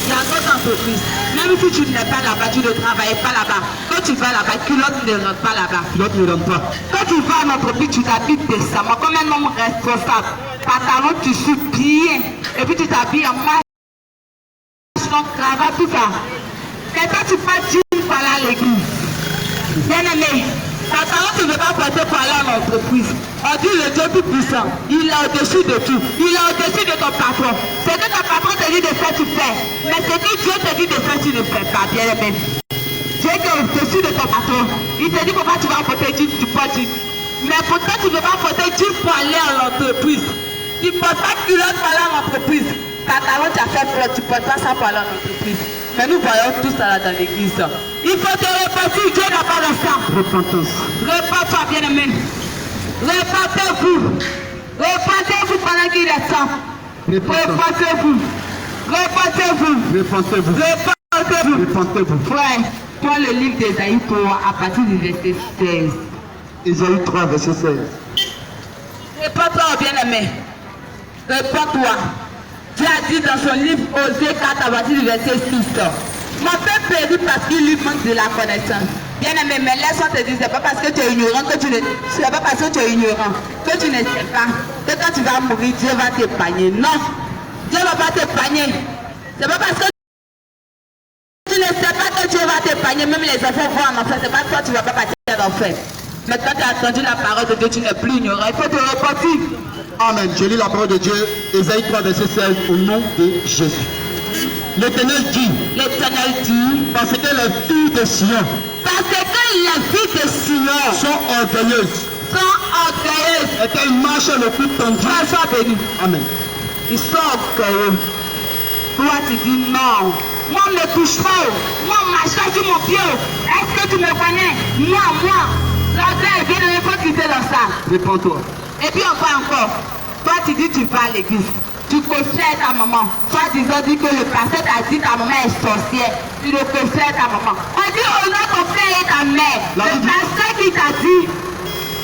il y a d'autres entreprises. Même si tu n'es pas là-bas, tu ne travailles pas là-bas. Quand tu vas là-bas, culotte ne rentre pas là-bas. L'autre ne rentre pas. Quand tu vas à l'entreprise, tu t'habilles décemment, comme un homme responsable. Pantalon, tu suis bien. Et puis tu t'habilles en marche, donc cravate, tout ça. Et toi, tu passes jean pour aller à l'église. Bien aimé, pantalon, tu ne veux pas porter pour aller à l'entreprise. On dit le Dieu tout puissant, il est au-dessus de tout. Il est au-dessus de ton patron. Ce que ton patron te dit de faire, tu fais. Mais ce que Dieu te dit de faire, tu ne fais pas, bien aimé. Dieu est au-dessus de ton patron. Il te dit pourquoi tu vas porter jean, tu portes jean. Mais pourtant, tu ne veux pas porter jean pour aller à l'entreprise. Tu ne portes pas culotte pour aller à l'entreprise. Pantalon, tu as fait flotte, tu ne portes pas ça pour aller à l'entreprise. Mais nous voyons tout ça là dans l'église. Il faut te repentir, Dieu n'a pas de ça. Repentance. Repends-toi, bien-aimé. Repentez-vous. Repentez-vous pendant qu'il est temps. Repentez-vous. Repentez-vous. Repentez-vous. Repentez-vous. Repentez-vous. Frère, prends le livre d'Ésaïe 3 à partir du verset 16. Ésaïe 3, verset 16. Repends-toi, bien-aimé. Repends-toi. Dieu a dit dans son livre Osée 4 à partir du verset 6. Mon peuple périt parce qu'il lui manque de la connaissance. Bien aimé, mais laisse-moi te dire, c'est pas parce que tu es ignorant que tu ne... C'est pas parce que tu es ignorant que tu ne sais pas que quand tu vas mourir, Dieu va t'épargner. Non, Dieu ne va pas t'épargner. C'est pas parce que tu ne sais pas que Dieu va t'épargner. Même les enfants vont en enfer. C'est pas toi, tu ne vas pas partir en enfer. Mais quand tu as entendu la parole de Dieu, tu n'es plus ignorant. Il faut te repentir. Amen. Je lis la parole de Dieu, Ésaïe 3, verset 16, au nom de Jésus. L'Éternel dit, parce que les filles de Sion sont orgueilleuses et qu'elles marchent le cou tendu. Amen. Ils sont orgueilleux. Toi, tu dis non. Moi, ne me touche pas. Moi, marche sur mon pied. Est-ce que tu me connais? Moi. L'orgueil, bien il faut quitter dans ça. Réponds-toi. Et puis encore. Toi, tu dis tu vas à l'église. Tu considères ta maman. Toi, disons dit que le pasteur t'a dit ta maman est sorcière. Tu le considères ta maman. On dit honore ton frère et ta mère. Le pasteur qui t'a dit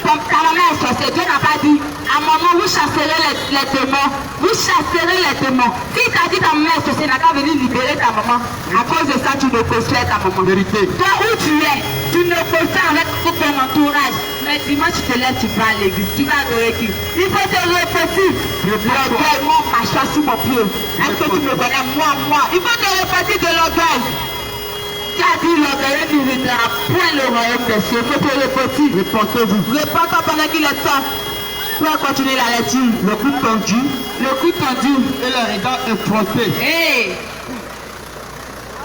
ta maman est sorcière, Dieu n'a pas dit à maman vous chasserez les démons. Vous chasserez les démons. Si t'a dit ta maman est sorcière, n'a qu'à venir libérer ta maman. À cause de ça, tu ne considères ta maman. Vérité. Toi où tu es, tu ne considères avec tout ton entourage. Mais dimanche, tu te lèves, tu vas à l'église, tu vas adorer qui? Il faut te répéter. L'orgueil, moi, m'assois sur mon pied. Est-ce que tu me connais? Moi. Il faut te répéter de l'orgueil. Tu as dit l'orgueil ne viendra point le royaume des cieux. Il faut te répéter. Repentez-vous. Réponds-toi pendant qu'il est temps. Pour continuer la lecture. Le cou tendu. Le cou tendu. Et les regards effrontés. Hey!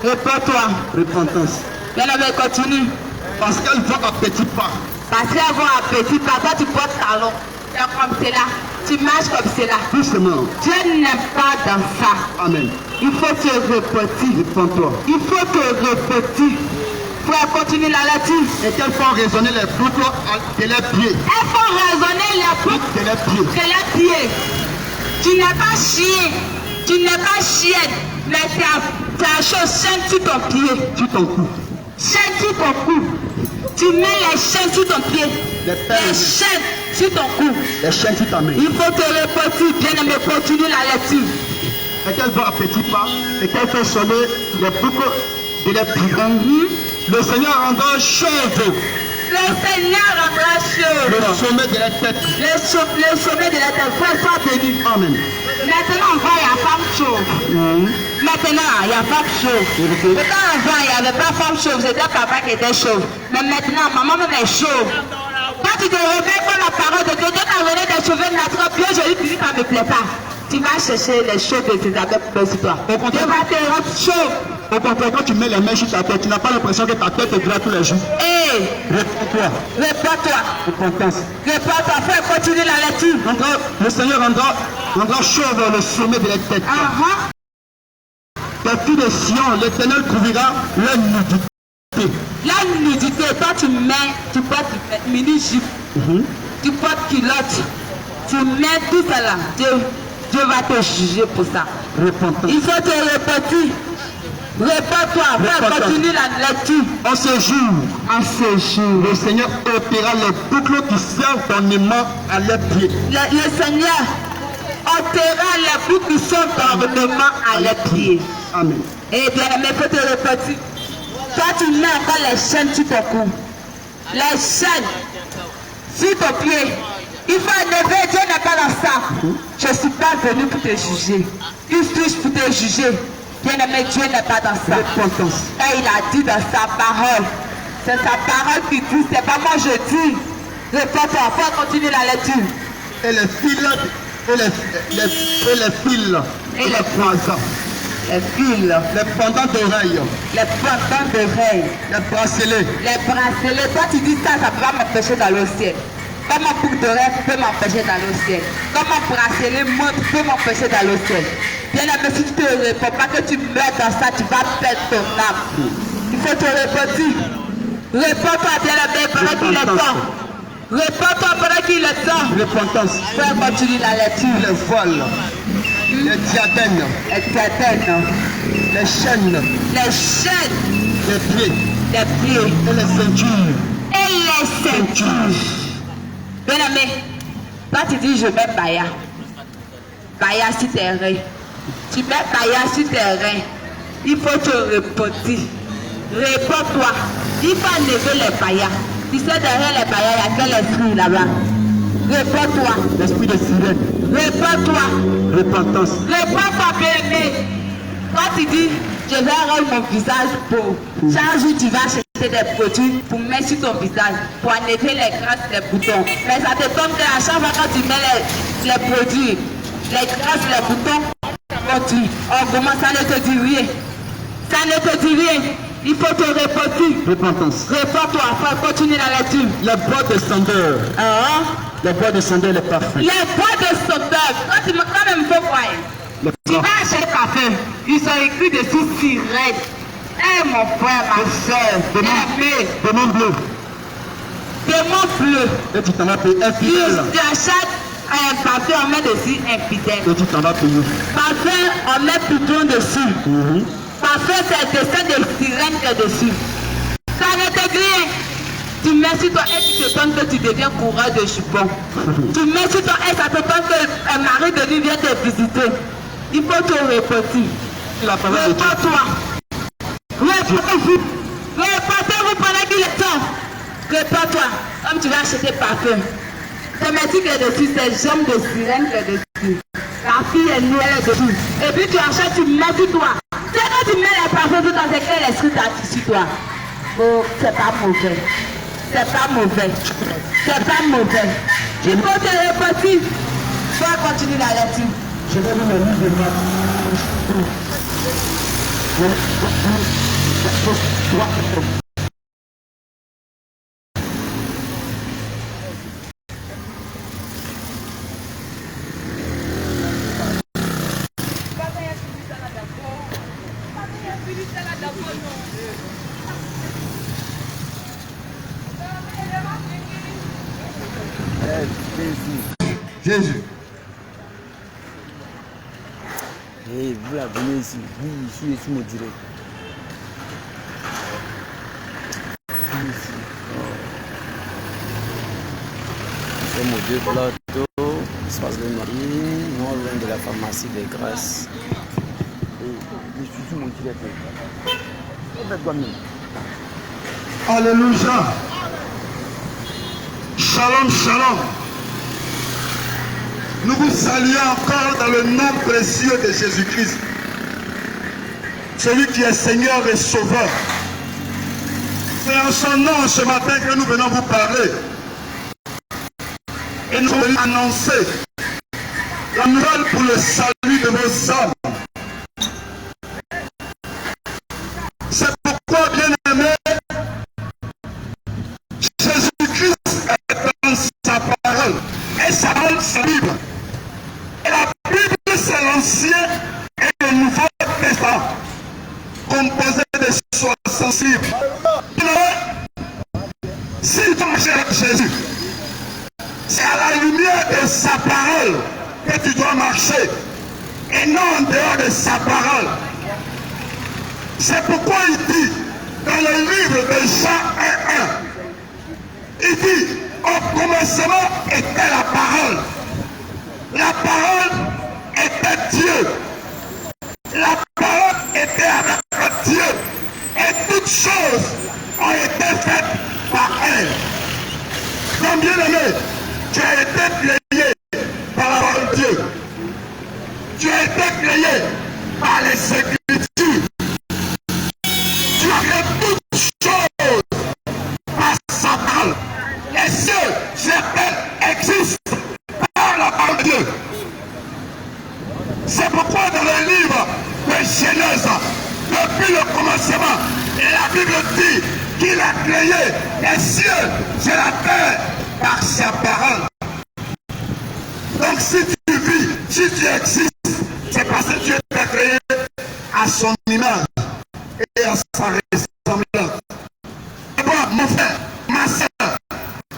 Réponds-toi. Repentance. Bien aimé, continue. Parce qu'elles vont à petits pas. Parce qu'elles vont à petit pas. Toi, tu portes talon. Tu es comme cela. Tu marches comme cela. Doucement. Dieu n'aime pas dans ça. Amen. Il faut te répéter. Repends-toi. Il faut te répéter. Frère, continue la lecture. Et qu'elles font résonner les boucles de leurs pieds. Elles font résonner les boucles De leurs pieds. de leurs pieds. Tu n'es pas chien. Tu n'es pas chienne. Mais ta chose chaîne sur ton pied. Sur ton cou. Chaîne sur ton cou. Tu mets les chaînes sur ton pied. Les chaînes sur ton cou. Les chaînes sur ta main. Il faut te répéter, bien aimé, continue la lecture. Et qu'elles vont à petits pas. Et qu'elles font sonner les boucles de leurs pieds. Le Seigneur rendra chauve. Le Seigneur rendra chauve. Le sommet de la tête. Le sommet de la tête. Frère, sois béni. Amen. Maintenant, on voit, il y a femme chauve. Maintenant, il y a femme chauve. Mais quand avant, il n'y avait pas femme chauve, c'était papa qui était chauve. Mais maintenant, maman même est chauve. Quand tu te réveilles pour la parole de Dieu, Dieu t'a donné des cheveux naturels, bien jolis, tu dis, ça ne me plaît pas. Tu vas chercher les cheveux de Isabelle pour faire sur toi. Dieu va te rendre chauve. Au contraire, quand tu mets les mains sur ta tête, tu n'as pas l'impression que ta tête est droite tous les jours. Hé! Réponds-toi. Réponds-toi. Repentance. Réponds-toi. Frère, continue la lecture. Le Seigneur rendra chauve le sommet de la tête. Les filles de Sion, l'Éternel couvrira leur nudité. nudité. La nudité, toi tu portes mini-jupe, tu portes culotte, tu mets tout ça là. Dieu va te juger pour ça. Repentance. Il faut te repentir. Réponds-toi, va continuer la lecture. En ce jour, le Seigneur ôtera les boucles qui servent d'ornement à leurs pieds. Le Seigneur ôtera les boucles qui sont d'ornement à leurs pieds. Amen. Et bien, mais il faut te repentir. Toi, tu mets encore les chaînes sur ton cou. Les chaînes sur ton pied. Il faut enlever, Dieu n'est pas dans ça. Je ne suis pas venu pour te juger. Il suis pour te juger. Bien-aimé, Dieu n'est pas dans ça. Repentance. Et il a dit dans sa parole. C'est sa parole qui dit, c'est pas moi je dis. Répète-toi, il faut continuer la lecture. Et les fils, et les croisants, Les fils, les pendants d'oreilles, les pendants d'oreilles, les bracelets. les bracelets. Toi tu dis ça, ça peut m'empêcher d'aller au ciel. Comme un boucle d'oreille peut m'empêcher d'aller au ciel. Comme un bracelet montre peut m'empêcher d'aller au ciel. Bien aimé, si tu te réponds pas que tu meurs dans ça, tu vas perdre ton âme. Il faut te répéter. Réponds-toi, bien aimé, pendant qu'il est temps. Réponds-toi pendant qu'il est temps. Repentance. Frère, continue la lecture. Les voiles, les diadèmes, les chaînes, les pieds, les pieds et les ceintures. et les ceintures. Bien aimé, toi tu dis je mets Baya. Baya sur tes reins. Tu mets Baya sur tes reins. Il faut te repentir. Réponds-toi. Il faut enlever les Bayas. Tu sais derrière les Bayas, il y a quel esprit là-bas? Réponds-toi. L'esprit de sirène. Réponds-toi. Repentance. Réponds-toi, bien aimé. Toi tu dis je vais rendre mon visage beau. Chaque jour tu vas acheter des produits pour mettre sur ton visage, pour enlever les grâces, les boutons. Mais ça te tombe à chaque fois quand tu mets les produits, les grâces, les boutons, on commence à ne te dire rien. Ça ne te dit rien. Il faut te répéter. Repentance. Réponds-toi, faut continuer la lecture. Les bois de sandeur. Les bois de sandeur, les parfums. Les bois de sandeur. Quand même, il faut croire. Tu vas acheter le parfum. Ils sont écrits dessus sirène. Eh mon frère, ma soeur, Démon bleu. démon bleu. Et tu t'en vas payer infidèle. Tu achètes un parfum, on met dessus infidèle. Et tu t'en vas payer. Parfum, on met plutôt dessus. Parfum, c'est le dessin de sirène qui est dessus. Ça ne te dit rien. Tu mets sur toi et tu te donnes que tu deviens coureur de jupons. Tu mets sur toi et ça te donne que un mari de lui vient te visiter. Il faut te répéter. Réponds-toi. Répétez-vous. Répétez-vous pendant qu'il est temps. Réponds-toi. Comme tu vas acheter parfum. C'est métier qui est dessus, c'est jambe de sirène qui est dessus. La fille est nue, elle est dessus. Et puis tu achètes, tu mets sur toi. C'est quand tu mets les parfums sur toi, c'est quel esprit t'a dit sur toi. Oh, c'est pas mauvais. C'est pas mauvais. C'est pas mauvais. Il faut te répéter. Il faut continuer la lecture. Je vais vous le livre de moi. Jésus. Et vous la venez ici, oui, ici me direz. C'est mon Dieu plateau, espace de Marie, non loin de la pharmacie des grâces. Et je suis sur mon directeur. Alléluia. Shalom, shalom. Nous vous saluons encore dans le nom précieux de Jésus-Christ. Celui qui est Seigneur et Sauveur. C'est en son nom ce matin que nous venons vous parler. Et nous venons annoncer la nouvelle pour le salut de vos âmes. C'est pourquoi, bien aimé, Jésus-Christ est dans sa parole. Et sa parole, c'est libre. Et la Bible, c'est l'Ancien et le Nouveau Testament, composé de 66 livres. Jésus. C'est à la lumière de sa parole que tu dois marcher et non en dehors de sa parole. C'est pourquoi il dit dans le livre de Jean 1:1, il dit au commencement était la parole. La parole était Dieu. La parole était avec Dieu. Et toutes choses ont été faites par elle. Donc bien aimé, tu as été créé par la parole de Dieu. Tu as été créé par les Écritures. Tu as fait toutes choses par sa parole. Les cieux sur terre existent par la parole de Dieu. C'est pourquoi dans le livre de Genèse, depuis le commencement, la Bible dit qu'il a créé les cieux sur la terre par sa parole. Donc si tu vis, si tu existes, c'est parce que Dieu t'a créé à son image et à sa ressemblance. Et moi, mon frère, ma soeur,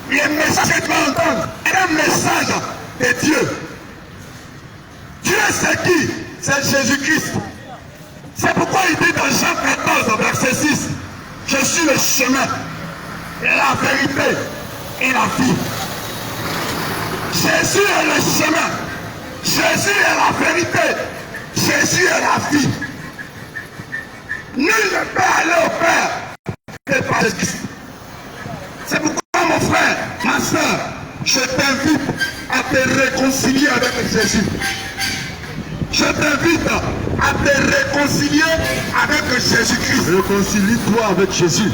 les messages que tu vas entendre est un message de Dieu. Dieu c'est qui? C'est Jésus-Christ. C'est pourquoi il dit dans Jean 14, verset 6, je suis le chemin, la vérité et la vie. Jésus est le chemin, Jésus est la vérité, Jésus est la vie. Nul ne peut aller au Père que par Jésus. C'est pourquoi mon frère, ma soeur, je t'invite à te réconcilier avec Jésus. Je t'invite à te réconcilier avec Jésus-Christ. Réconcilie-toi avec Jésus.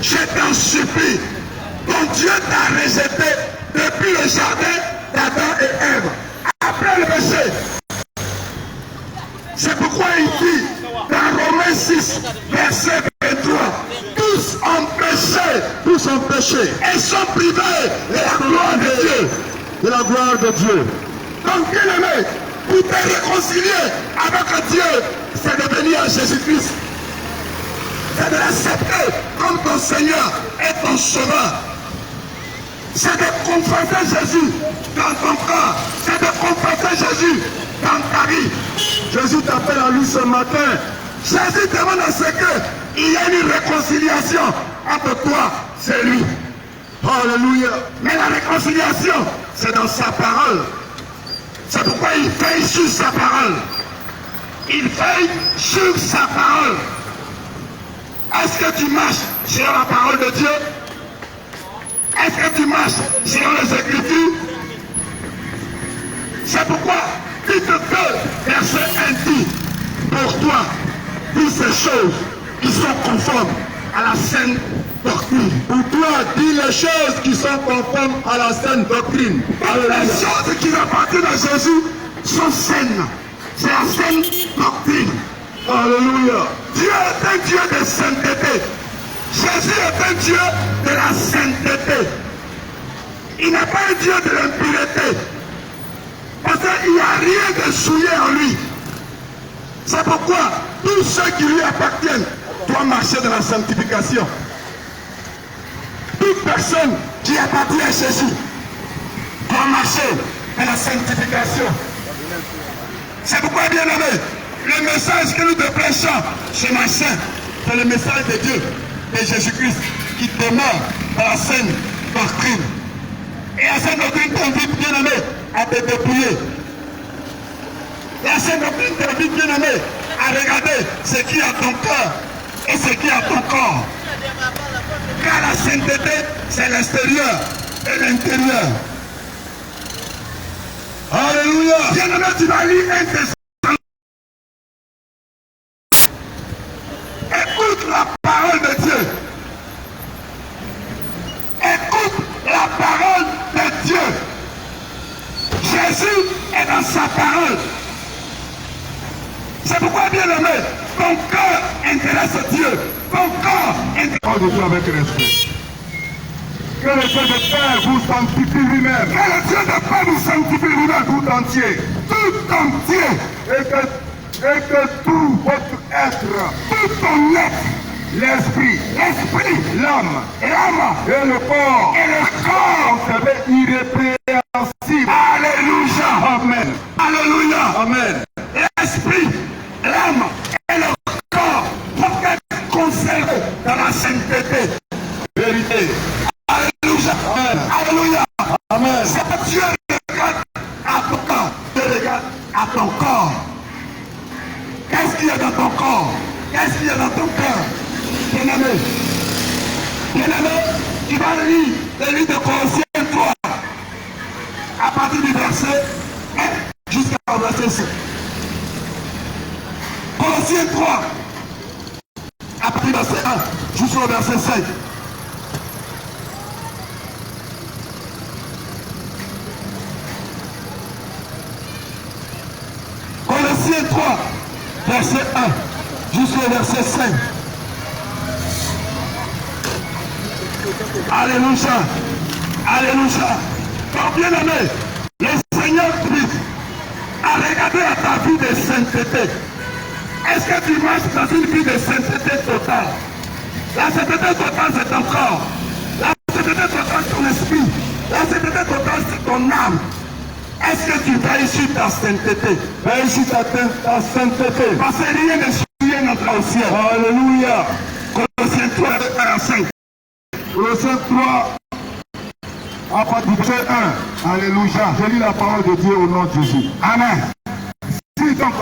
Je t'en supplie. Ton Dieu t'a rejeté depuis le jardin d'Adam et Ève. Après le péché. C'est pourquoi il dit dans Romains 6, verset 23, tous ont péché et sont privés de la gloire de Dieu. De la gloire de Dieu. Donc bien aimé, pour te réconcilier avec Dieu, c'est de venir à Jésus-Christ. C'est de l'accepter comme ton Seigneur et ton Sauveur. C'est de confesser Jésus dans ton corps. C'est de confesser Jésus dans ta vie. Jésus t'appelle à lui ce matin. Jésus demande à ce qu'il y ait une réconciliation entre toi, c'est lui. Alléluia. Mais la réconciliation, c'est dans sa parole. C'est pourquoi il veille sur sa parole. Il veille sur sa parole. Est-ce que tu marches sur la parole de Dieu? Est-ce que tu marches sur les Écritures? C'est pourquoi il te fait verset 1 dit, pour toi, dis ces choses qui sont conformes à la saine doctrine. Pour toi, dis les choses qui sont conformes à la saine doctrine. Les choses qui appartiennent à Jésus sont saines. C'est la saine doctrine. Alléluia. Dieu est un Dieu de sainteté. Jésus est un Dieu de la sainteté. Il n'est pas un Dieu de l'impureté. Parce qu'il n'y a rien de souillé en lui. C'est pourquoi tous ceux qui lui appartiennent doivent marcher dans la sanctification. Toute personne qui appartient à Jésus doit marcher dans la sanctification. C'est pourquoi, bien aimé, le message que nous te prêchons ce matin, c'est le message de Dieu, de Jésus-Christ, qui demeure dans la saine doctrine. Et la saine doctrine t'invite, bien aimé, à te dépouiller. La saine doctrine t'invite, bien aimé, à regarder ce qui est à ton cœur et ce qui est à ton corps. Car la sainteté, c'est l'extérieur et l'intérieur. Alléluia. Bien aimé, tu vas lire un Thessaloniciens. Écoute la parole de Dieu. Écoute la parole de Dieu. Jésus est dans sa parole. C'est pourquoi, bien aimé, ton cœur intéresse Dieu. Ton corps intéresse Dieu avec respect. Que le Dieu de Père vous sanctifie lui-même. Que le Dieu de Père vous sanctifie lui-même tout entier. Tout entier. Et que tout votre être, tout ton être l'esprit, l'âme, et le corps, est irrépréhensible. Alléluia. Amen. Alléluia. Amen. L'esprit, l'âme et le corps vont être conservés dans la sainteté. Vérité. Alléluia. Amen. Alléluia. Amen. C'est Dieu regarde à ton corps. Dieu regarde à ton corps. Qu'est-ce qu'il y a dans ton corps? Qu'est-ce qu'il y a dans ton cœur? Bien-aimé, tu vas lire le livre de Colossiens 3 à partir du verset 1 jusqu'au verset 5. Colossiens 3 à partir du verset 1 jusqu'au verset 5. Colossiens 3 verset 1 jusqu'au verset 5. Alléluia. Alléluia. Ton bien-aimé, le Seigneur Christ a regardé à ta vie de sainteté. Est-ce que tu marches dans une vie de sainteté totale? La sainteté totale, c'est ton corps. La sainteté totale, c'est ton esprit. La sainteté totale, c'est ton âme. Est-ce que tu réussis ta sainteté? Réussis ta sainteté. Parce que rien ne suit notre au ciel. Alléluia. Colossiens 3, 1 à 5. Colossiens 3, à partir du verset 1. Alléluia. Je lis la parole de Dieu au nom de Jésus. Amen. Si donc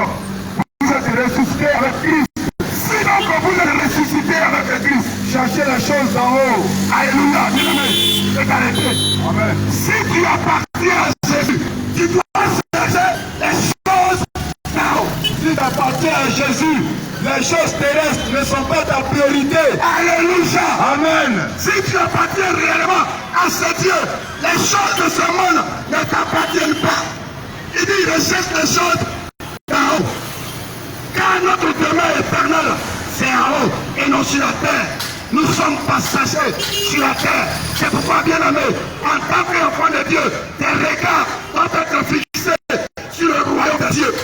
vous êtes ressuscité avec Christ, si donc vous êtes ressuscité avec Christ, cherchez les choses d'en haut. Alléluia. Bien-aimé, c'est arrêté. Amen. Si tu appartiens à Jésus, tu dois chercher les choses d'en haut. Si tu appartiens à Jésus, les choses terrestres ne sont pas ta priorité. Alléluia. Amen. Si tu appartiens réellement à ce Dieu, les choses de ce monde ne t'appartiennent pas. Il dit, recherche les choses d'en haut. Car notre demeure éternelle, c'est en haut et non sur la terre. Nous sommes passagers sur la terre. C'est pourquoi, bien-aimé, en tant qu'enfant de Dieu, tes regards doivent être fixés sur le royaume de Dieu.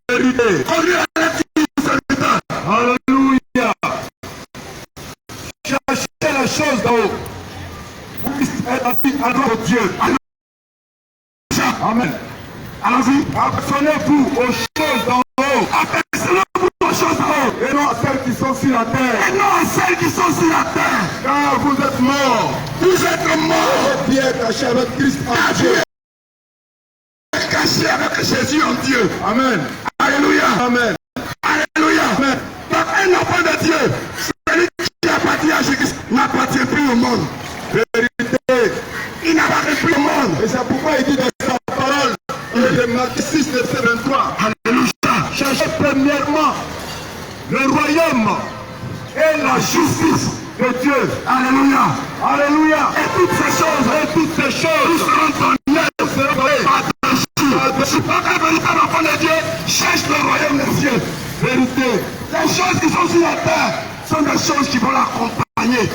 Vérité. Conduis à l'activité du serviteur. Alléluia. Cherchez les choses d'en haut. Christ est assis à droite de Dieu. Alléluia. Amen. Allons-y. Apprenez-vous aux choses d'en haut. Apprenez-vous aux choses d'en haut. Et non à celles qui sont sur la terre. Et non à celles qui sont sur la terre. Car vous êtes morts. Vous êtes morts. Votre vie est cachée avec Christ en Dieu. Caché avec Jésus en Dieu. Amen. Alléluia. Amen. Alléluia. Amen. Donc un enfant de Dieu, celui qui appartient à Jésus n'appartient plus au monde. Vérité. Il n'appartient plus au monde. Et c'est pourquoi il dit dans sa parole, de Matthieu 6, verset 23. Alléluia. Cherchez premièrement le royaume et la justice de Dieu. Alléluia. Alléluia. Et toutes ces choses, nous seront données. Je crois qu'un véritable enfant de Dieu cherche le royaume des cieux. Vérité. Les choses qui sont sur la terre sont des choses qui vont l'accompagner.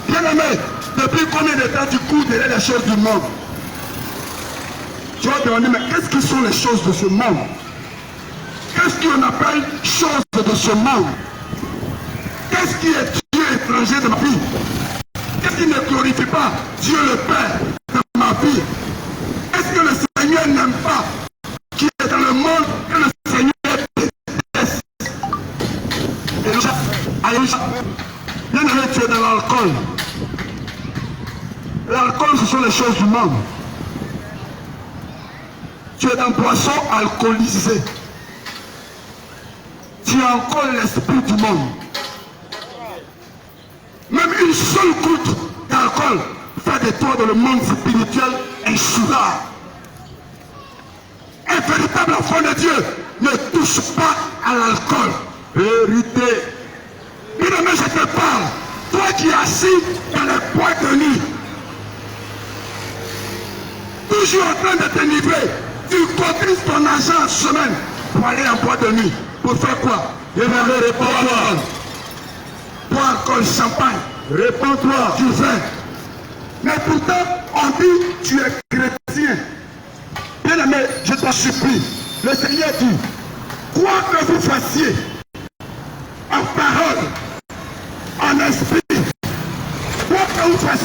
Bien-aimé, depuis combien de temps tu cours derrière les choses du monde? Tu vas te demander, mais qu'est-ce qui sont les choses de ce monde? Qu'est-ce qu'on appelle choses de ce monde? Qu'est-ce qui est Dieu étranger de ma vie? Qu'est-ce qui ne glorifie pas Dieu le Père de ma vie? Est-ce que le Seigneur n'aime pas qui est dans le monde que le Seigneur déteste? Alléluia. Bien-aimé, tu es dans l'alcool. L'alcool, ce sont les choses du monde. Tu es dans boisson alcoolisée. Tu as encore l'esprit du monde. Même une seule goutte d'alcool fait de toi dans le monde spirituel un souverain. Un véritable enfant de Dieu ne touche pas à l'alcool. Vérité. Bien-aimé, je te parle. Toi qui es assis dans les boîtes de nuit, toujours en train de t'enivrer, tu cotises ton argent en semaine pour aller en boîte de nuit. Pour faire quoi? Réponds-toi. Bois encore le champagne. Réponds-toi. Du vin. Mais pourtant, on dit tu es chrétien. Bien-aimé, je t'en supplie. Le Seigneur dit, quoi que vous fassiez, en parole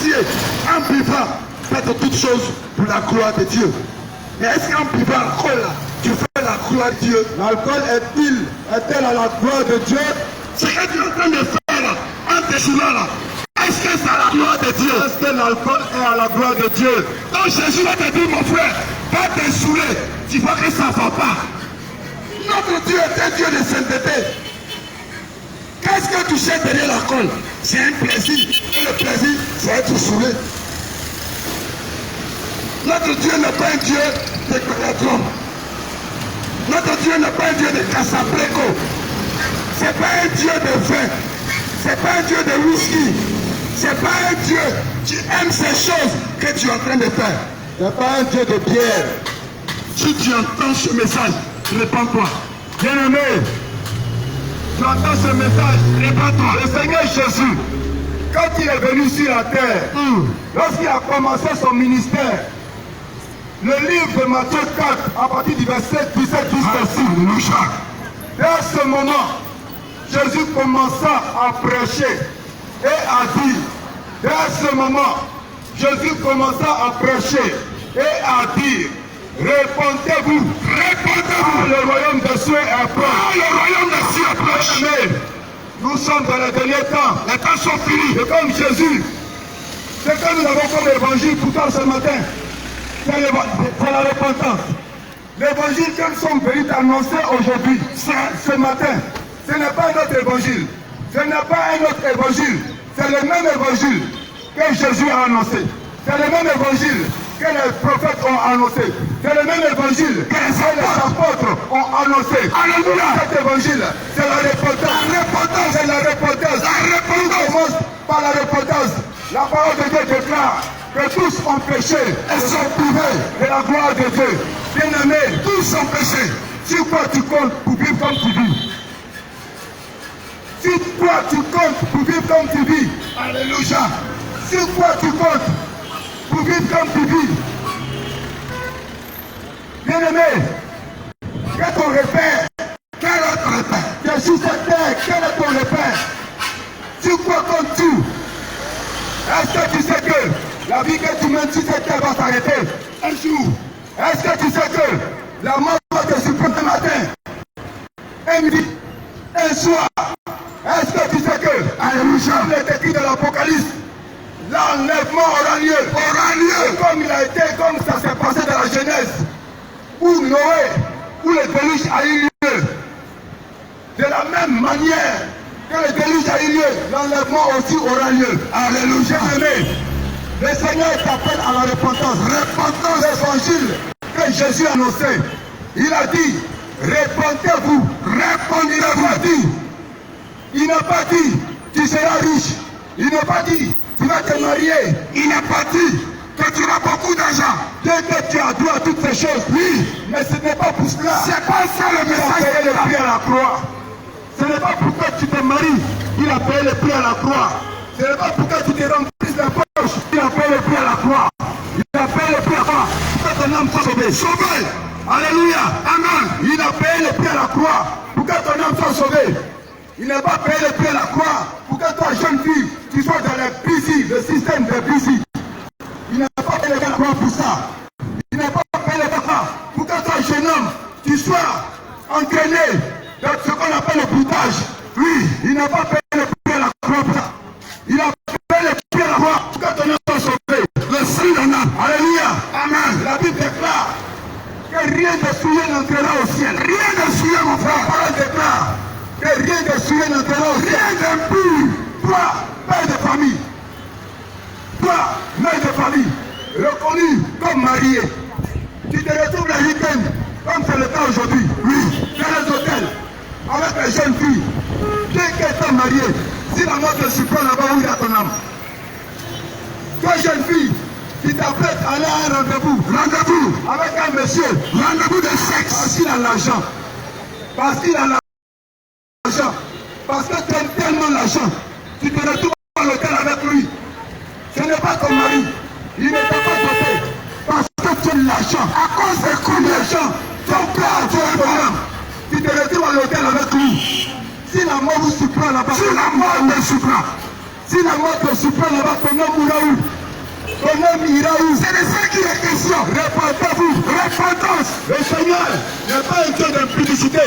entier, en buvant, faites toutes choses pour la gloire de Dieu. Mais est-ce qu'en buvant l'alcool, tu fais la gloire de Dieu? L'alcool est-elle à la gloire de Dieu? Ce que tu es en train de faire là, en te saoulant là, est-ce que c'est à la gloire de Dieu? Est-ce que l'alcool est à la gloire de Dieu? Donc Jésus va te dire, mon frère, va te saouler, tu vois que ça ne va pas. Notre Dieu est un Dieu de sainteté. Qu'est-ce que tu cherches derrière l'alcool? C'est un plaisir. Et le plaisir, c'est être saoulé. Notre Dieu n'est pas un Dieu de colédron. Notre Dieu n'est pas un Dieu de Casablanca. C'est pas un Dieu de vin. C'est pas un Dieu de whisky. C'est pas un Dieu qui aime ces choses que tu es en train de faire. C'est pas un Dieu de bière. Si tu entends ce message, répands-toi. Bien-aimé, tu entends ce message, répands-toi. Le Seigneur Jésus, quand il est venu sur la terre, lorsqu'il a commencé son ministère, le livre de Matthieu 4, à partir du verset 17 jusqu'à 6, dès ce moment, Jésus commença à prêcher et à dire, dès ce moment, Jésus commença à prêcher et à dire, répondez-vous, le royaume des cieux est proche. Le royaume des cieux est proche. Mais nous sommes dans les derniers temps. Les temps sont finis. Et comme Jésus, ce que nous avons comme évangile pour toi ce matin, c'est la repentance. L'évangile que nous sommes venus annoncer aujourd'hui, ce matin, ce n'est pas un autre évangile. Ce n'est pas un autre évangile. C'est le même évangile que Jésus a annoncé. C'est le même évangile que les prophètes ont annoncé. C'est le même évangile que les apôtres ont annoncé. Alléluia. Cet évangile, c'est la repentance. C'est la repentance. Tout commence par la repentance. La parole de Dieu déclare que tous ont péché et sont privés de la gloire de Dieu. Bien-aimés, tous ont péché. Sur quoi tu comptes pour vivre comme tu vis? Sur quoi tu comptes pour vivre comme tu vis? Alléluia. Sur quoi tu comptes pour vivre comme tu vis? Bien-aimé, quel est ton repère? Quel autre repère? Tu es sur cette terre, quel est ton repère? Sur quoi comptes-tu? Est-ce que tu sais que la vie que tu mènes sur cette terre va s'arrêter un jour? Est-ce que tu sais que la mort va te surprendre ce matin, un midi, un soir? Est-ce que tu sais que, alléluia, il est écrit dans l'Apocalypse, l'enlèvement aura lieu. Et comme il a été, comme ça s'est passé dans la Genèse, où Noé, où le déluge a eu lieu, de la même manière que le déluge a eu lieu, l'enlèvement aussi aura lieu. Alléluia. Amen. Le Seigneur t'appelle à la repentance. Repentance, l'évangile que Jésus a annoncé. Il a dit, répentez-vous. Répondez-vous. Il n'a pas dit, tu seras riche. Il n'a pas dit, tu vas te marier. Il n'a pas dit que tu auras beaucoup d'argent. Dieu que tu as droit à toutes ces choses. Oui, mais ce n'est pas pour cela. C'est pas ça le message. Il a payé le prix à la croix. Ce n'est pas pour que tu te maries. Il a payé le prix à la croix. Ce n'est pas pour que tu te remplisses la poche. Il a payé le prix à la croix. Il a payé le prix à la croix. Pour que ton âme soit sauvée. Sauvé. Alléluia. Amen. Il a payé le prix à la croix. Pour que ton âme soit sauvée. Il n'a pas payé le prix à la croix pour que toi, jeune fille, tu sois dans les busy, le système des busy. Il n'a pas payé le prix à la croix pour ça. Il n'a pas payé le prix à la croix pour que toi, jeune homme, tu sois entraîné dans ce qu'on appelle le boutage. Oui, il n'a pas payé le prix à la croix pour ça. Il a payé le prix à la croix pour que ton âme soit sauvée. Le salut d'un âme. Alléluia. Amen. La Bible déclare que rien de souillé n'entrera au ciel. Rien de souillé, mon frère. La parole déclare que rien de souillé n'entrera au ciel. Rien d'impur. Toi, père de famille, toi, mère de famille, reconnu comme marié, tu te retrouves le week-end, comme c'est le cas aujourd'hui, oui, dans les hôtels, avec les jeunes filles, dès qu'elles sont mariées, si la mort te surprend là-bas, où il y a ton âme? Toi, jeune fille, qui t'apprête à aller à un rendez-vous avec un monsieur, Rendez-vous de sexe. parce qu'il a l'argent, parce qu'il a l'argent, parce que tu aimes tellement l'argent, tu te retrouves à l'hôtel avec lui. Ce n'est pas ton mari, il ne t'a pas doté, parce que tu as l'argent. À cause de combien d'argent, ton père, ton âme, tu te retrouves à l'hôtel avec lui. Si la mort vous surprend là-bas, Si la mort me surprend, si la mort te surprend là-bas, ton homme mourra où? ton âme ira où? C'est de ça qu'il est question. Répentez-vous. Repentance. Le Seigneur n'est pas un Dieu d'impudicité.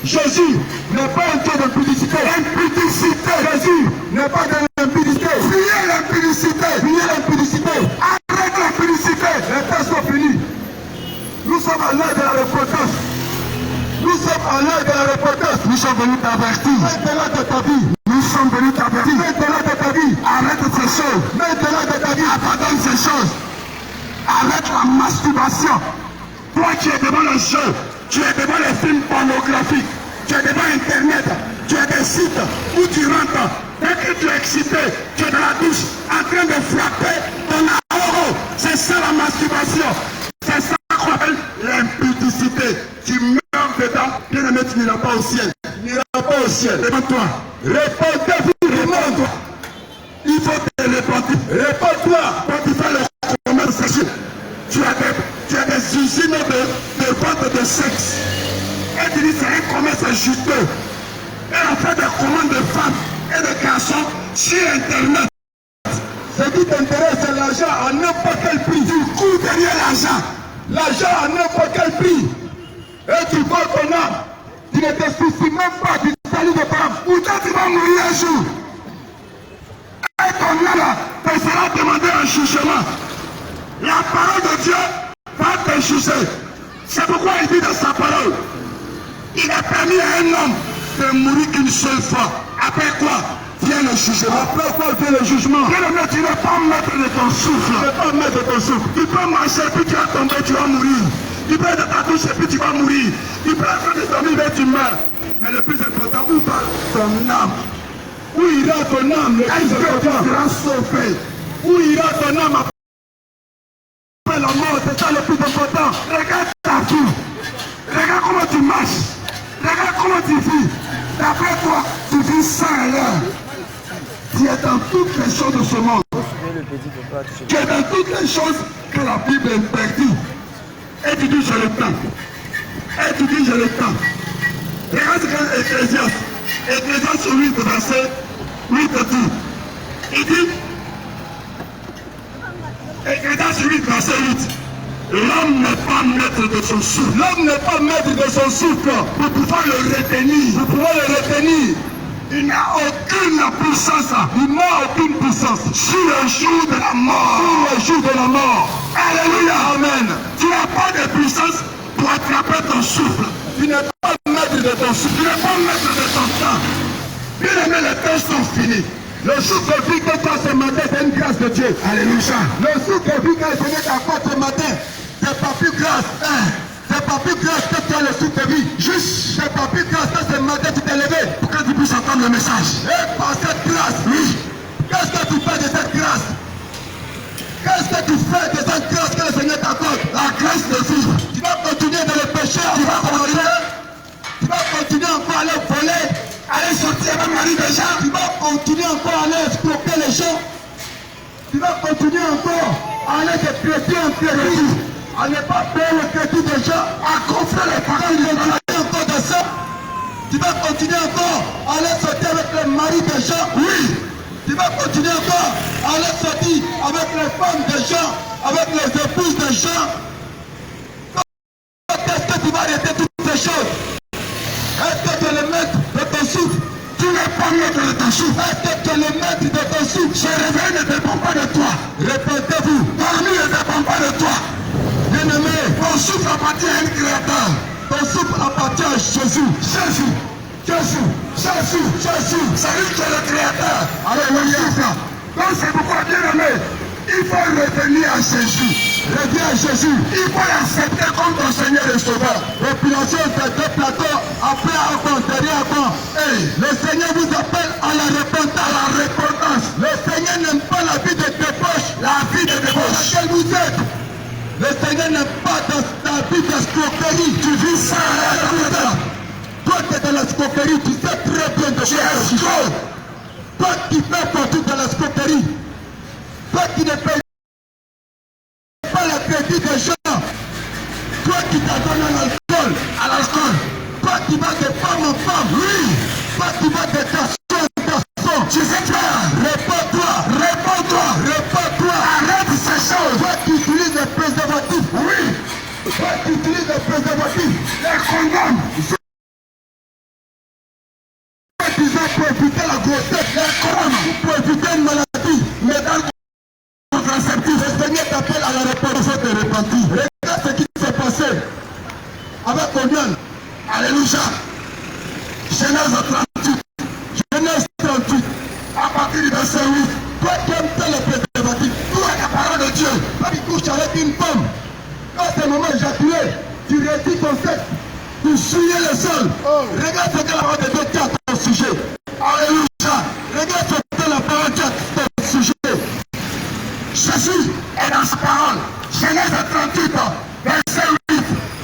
Jésus n'est pas un Dieu d'impudicité. Impudicité. Jésus n'est pas de l'impudicité. Fuyez l'impudicité. Fuyez l'impudicité. Arrête l'impudicité. Les temps sont finis. Nous sommes à l'heure de la repentance. Nous sommes à l'heure de la repentance. Nous sommes venus t'avertir. Maintenant de ta vie. Nous sommes venus t'avertir. Maintenant de ta vie. Arrête ces choses. Maintenant de ta vie. Abandonne ces choses. Arrête la masturbation. Toi qui es devant le jeu, tu es devant les films pornographiques, tu es devant Internet, tu as des sites où tu rentres. Dès que tu es excité, tu es dans la douche en train de frapper ton amoureux. C'est ça la masturbation. C'est ça qu'on appelle l'impudicité. Tu meurs dedans, bien aimé, tu n'iras pas au ciel. Tu n'iras pas au ciel. Réponds-toi. Répentez-vous. Réponds-toi. Il faut te répondre. Réponds-toi. Quand tu fais le commerce sexuel, tu as des usines de vente de sexe. Et tu dis c'est un commerce juteux. Et on fait des commandes de femmes et de garçons sur Internet. Ce qui t'intéresse, c'est l'argent à n'importe quel prix. Tu cours derrière l'argent. L'argent à n'importe quel prix. Et tu vois ton âme. Tu ne te soucies même pas du salut de ton âme. Pourtant tu vas mourir un jour. Et ton âme te sera demandé un jugement. La parole de Dieu va te juger. C'est pourquoi il dit dans sa parole, il a permis à un homme de mourir qu'une seule fois. Après quoi vient le jugement. Après quoi vient le jugement? Bien-aimé, tu ne vas pas mettre de ton souffle. Tu ne peux pas mettre ton souffle. Tu peux marcher puis tu vas tomber, tu vas mourir. Tu peux être dans ta douche et puis tu vas mourir. Tu peux être de dormir mais tu meurs. Mais le plus important, où va ton âme? Où ira ton âme? Le Est-ce plus que tu important. seras sauvé? Où ira ton âme après la mort? C'est ça le plus important. Regarde ta vie. Regarde comment tu marches. Regarde comment tu vis. D'après toi, tu vis sans erreur. Tu es dans toutes les choses de ce monde. Tu es dans toutes les choses que la Bible interdit. Et tu dis, j'ai le temps. Et tu dis, j'ai le temps. Regarde ce que Ecclésiaste. Ecclésiaste 8, verset 8 dit. Il dit, Ecclésiaste 8, verset 8. L'homme n'est pas maître de son souffle. L'homme n'est pas maître de son souffle. Pour pouvoir le retenir. Pour pouvoir le retenir. Il n'a aucune puissance. Il n'a aucune puissance. Sur le jour de la mort. Sur le jour de la mort. Alléluia. Amen. Tu n'as pas de puissance pour attraper ton souffle. Tu n'es pas maître de ton souffle. Tu n'es pas maître de ton temps. Bien aimé, les temps sont finis. Le souffle de vie que tu as ce matin, c'est une grâce de Dieu. Alléluia. Le souffle de vie que le Seigneur t'a fait ce matin, c'est pas plus grâce. C'est pas plus grâce que tu as le souffle de vie. Juste, c'est pas plus grâce que ce matin tu t'es levé. Pour que tu puisses entendre le message. Et par cette grâce, Oui. qu'est-ce que tu fais de cette grâce? Qu'est-ce que tu fais de cette grâce que le Seigneur t'accorde? La grâce de vivre. Tu vas continuer dans le péché, Tu vas continuer. Tu vas continuer encore à aller voler, Allez sortir avec Marie déjà. tu vas continuer encore à aller escroquer les gens, tu vas continuer encore à aller de crédit en crédit, à ne pas payer le crédit des gens, À gonfler les tu vas paroles de Dieu. continuer encore de ça, tu vas continuer encore à aller sortir avec les maris des gens, Oui. tu vas continuer encore à aller sortir avec les femmes des gens, avec les épouses des gens. Qu'est-ce que tu vas arrêter toutes ces choses? Est-ce que tu es le maître de ton souffle? Tu n'es pas maître de ton souffle. Est-ce que tu es le maître de ton souffle? Ce réveil ne dépend pas de toi. Répétez-vous. Dormir ne dépend pas de toi. Bien-aimé, Ton souffle appartient à un créateur. ton souffle appartient à Jésus. Jésus. Jésus. Jésus. Jésus. C'est lui qui est le créateur. Alléluia. Donc c'est pourquoi, bien aimé, il faut revenir à Jésus. Reviens à Jésus. Il faut l'accepter comme ton Seigneur et Sauveur. Population de deux plateaux, après Agon, derrière Agon. Le Seigneur vous appelle à la repentance. Le Seigneur n'aime pas la vie de débauche. La vie de Dans débauche. laquelle vous êtes. Le Seigneur n'aime pas la vie d'escroquerie. Tu vis sans la Toi qui es dans l'escroquerie, tu sais très bien de Tu quoi es il s'agit. escroc. Toi qui fais partie de l'escroquerie. Toi qui ne payes pas le crédit des gens. Toi qui t'adonnes à l'alcool. Toi qui vas de femme en femme. Oui. Toi qui vas de garçon en garçon. Tu sais quoi? Réponds-toi. Réponds-toi. Réponds-toi. Arrête la grossesse, les couronnes, pour éviter une maladie, médaille contraceptive. Le Seigneur t'appelle à la repentance et te repentir. Regarde ce qui s'est passé avec Onion. Alléluia. Genèse 38. Genèse 38. À partir du verset 8. Toi qui aimes tel le préservatif, toi la parole de Dieu, quand tu couches avec une femme, quand c'est le moment d'éjaculer, tu retires ton sexe, tu souilles le sol. Regarde ce que la parole de Dieu dit à ton sujet. Alléluia. Regarde ce que la parole dit à ton sujet. Jésus est dans sa parole. Genèse 38, verset 8.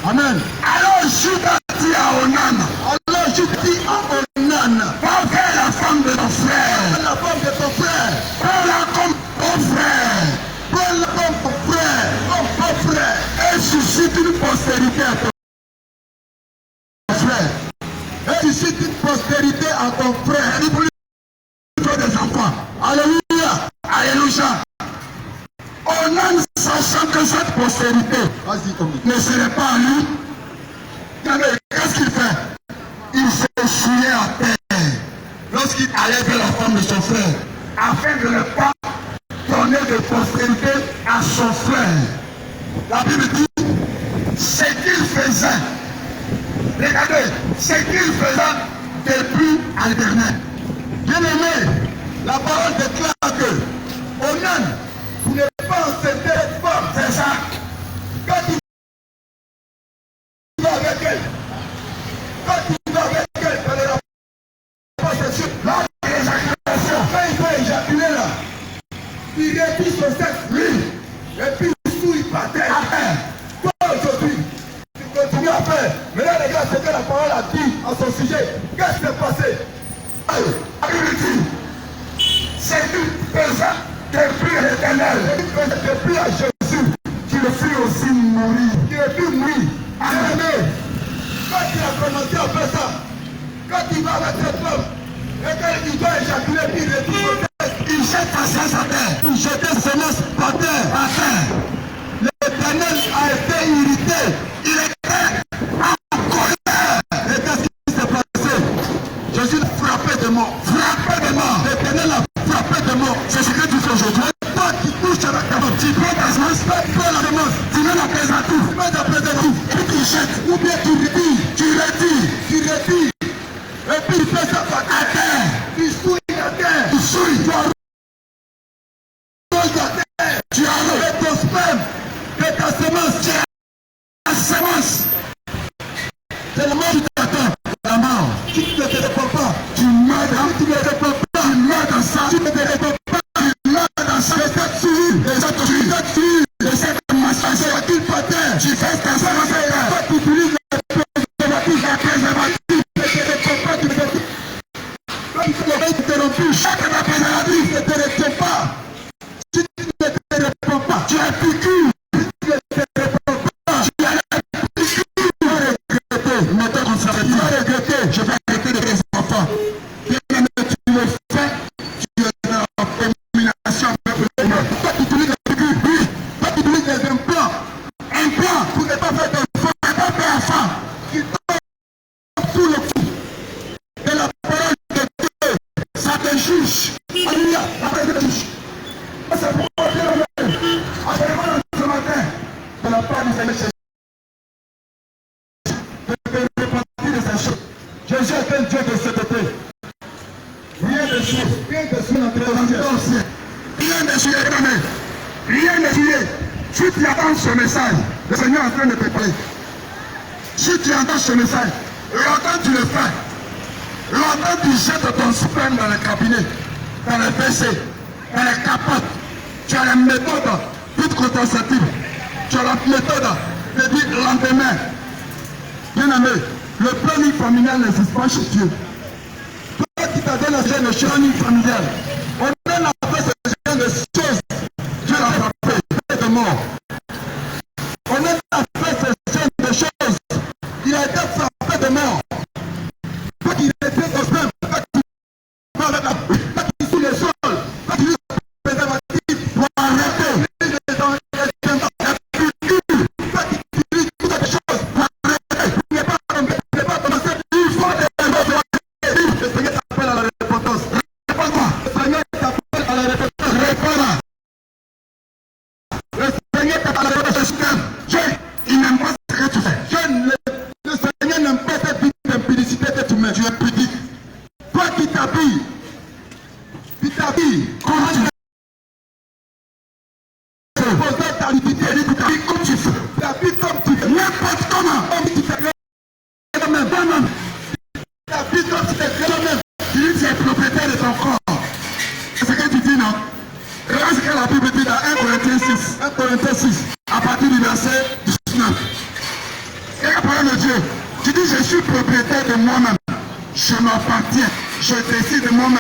Amen. Alors Judas dit à Onan. Alors Judas dit à Onan. Va vers la femme de ton frère. La femme de ton frère. Prends-la comme ton frère. Prends-la comme ton frère. Comme ton frère. Et suscite une postérité à ton frère. Et suscite une postérité à ton frère. Il faut lui faire des enfants. Alléluia. Alléluia. Onan, sachant que cette postérité ne serait pas à lui, qu'est-ce qu'il fait? Il s'est souillé à terre lorsqu'il allait vers la femme de son frère, afin de ne pas donner de postérité à son frère. La Bible dit, ce qu'il faisait, regardez, ce qu'il faisait depuis à l'éternel. Bien aimé, la parole déclare que Onan, vous n'êtes pas enceinte cette femme, c'est ça. Quand tu vas avec elle, dans les possessions, lors de l'éjaculation, quand il va éjaculer là, il retire son sexe, lui, et puis il souille par terre. Toi aujourd'hui, tu continues à faire. Mais là, regarde ce que la parole a dit à son sujet. Qu'est-ce qui s'est passé? La Bible dit, c'est une personne. Depuis l'éternel, depuis à Jésus, tu le fais aussi mourir. Tu le fais mourir. Amen. Quand il a commencé à faire ça, quand il va avec cette femme, et quand il doit éjaculer, puis il retrouve le test, il jette sa sémence à terre. Il jette sa sémence par terre. L'éternel a été irrité. Il était en colère. Et qu'est-ce qui s'est passé? Jésus l'a frappé de mort. L'éternel a frappé de mort. C'est ce que tu fais aujourd'hui. Toi qui couches avec ta femme, tu prends ta semence, tu prends la semence, tu mets la préservative, tu mets la préservative, et puis tu jettes, ou bien tu retires. Et puis tu fais ça par à terre. Tu souilles la terre. Tu arroses la terre. Tu arroses ton sperme de ta semence. Tu as la semence. C'est la mort qui t'attend. La mort. Si tu ne te réponds pas, tu meurs dans ça. Tu ne te réponds pas, tu meurs dans ça. Les sept massacres, tu par terre. Tu fais ta semence. Toi tu utilises le préservatif, la préservative. Tu ne te réponds pas, tu ne te réponds pas. Comme tu l'aurais interrompu, chaque préservatif ne te répond pas. Si tu ne te réponds pas, tu es piqûre. Si tu ne te réponds pas, tu es piqûre. Tu vas regretter, mettez comme ça. Tu vas regretter, je vais arrêter de tes enfants. Bien aimé, tu le fais, tu es en combination avec le Seigneur. Toi tu utilises les piqûres, oui. Toi tu utilises les implants. Implants pour ne pas faire d'enfants, ne pas faire enfant. Tu tombes sous le coup de la parole de Dieu. Ça te juge. Alléluia, la parole te juge. C'est pour Dieu le même. Appelez-moi ce matin de la part du Seigneur Jésus. De te repentir de ces choses. Jésus est un Dieu de sainteté. Rien de choses, rien de choses dans tes anciens. Rien de souillé, rien de souillé. Si tu entends ce message, le Seigneur est en train de te parler. Si tu entends ce message, longtemps tu le fais. Longtemps tu jettes ton sperme dans le cabinet, dans le PC, dans les capotes. Tu as la méthode toute contraceptive. Tu as la méthode de dire lendemain. Bien aimé, le planning familial n'existe pas chez Dieu. Toi qui t'as donné le planning familial, on a fait ce genre de choses. Dieu l'a frappé, il est de mort. On a fait ce genre de choses. Il a été frappé de mort. Toi qui étais au sperme, toi qui parles avec la toi qui sous le sol, toi qui le préservatif, pour arrêter. Toi qui utilises toutes ces choses, pour arrêter. Il n'est pas commencé. Il faut des le Seigneur t'appelle à la repentance. dit comme tu es toi-même, tu dis que tu es propriétaire de ton corps. C'est ce que tu dis, non? Regarde ce que la Bible dit dans 1 Corinthiens 6, à partir du verset 19. Et la parole de Dieu, tu dis je suis propriétaire de moi-même. Je m'appartiens, je décide de moi-même.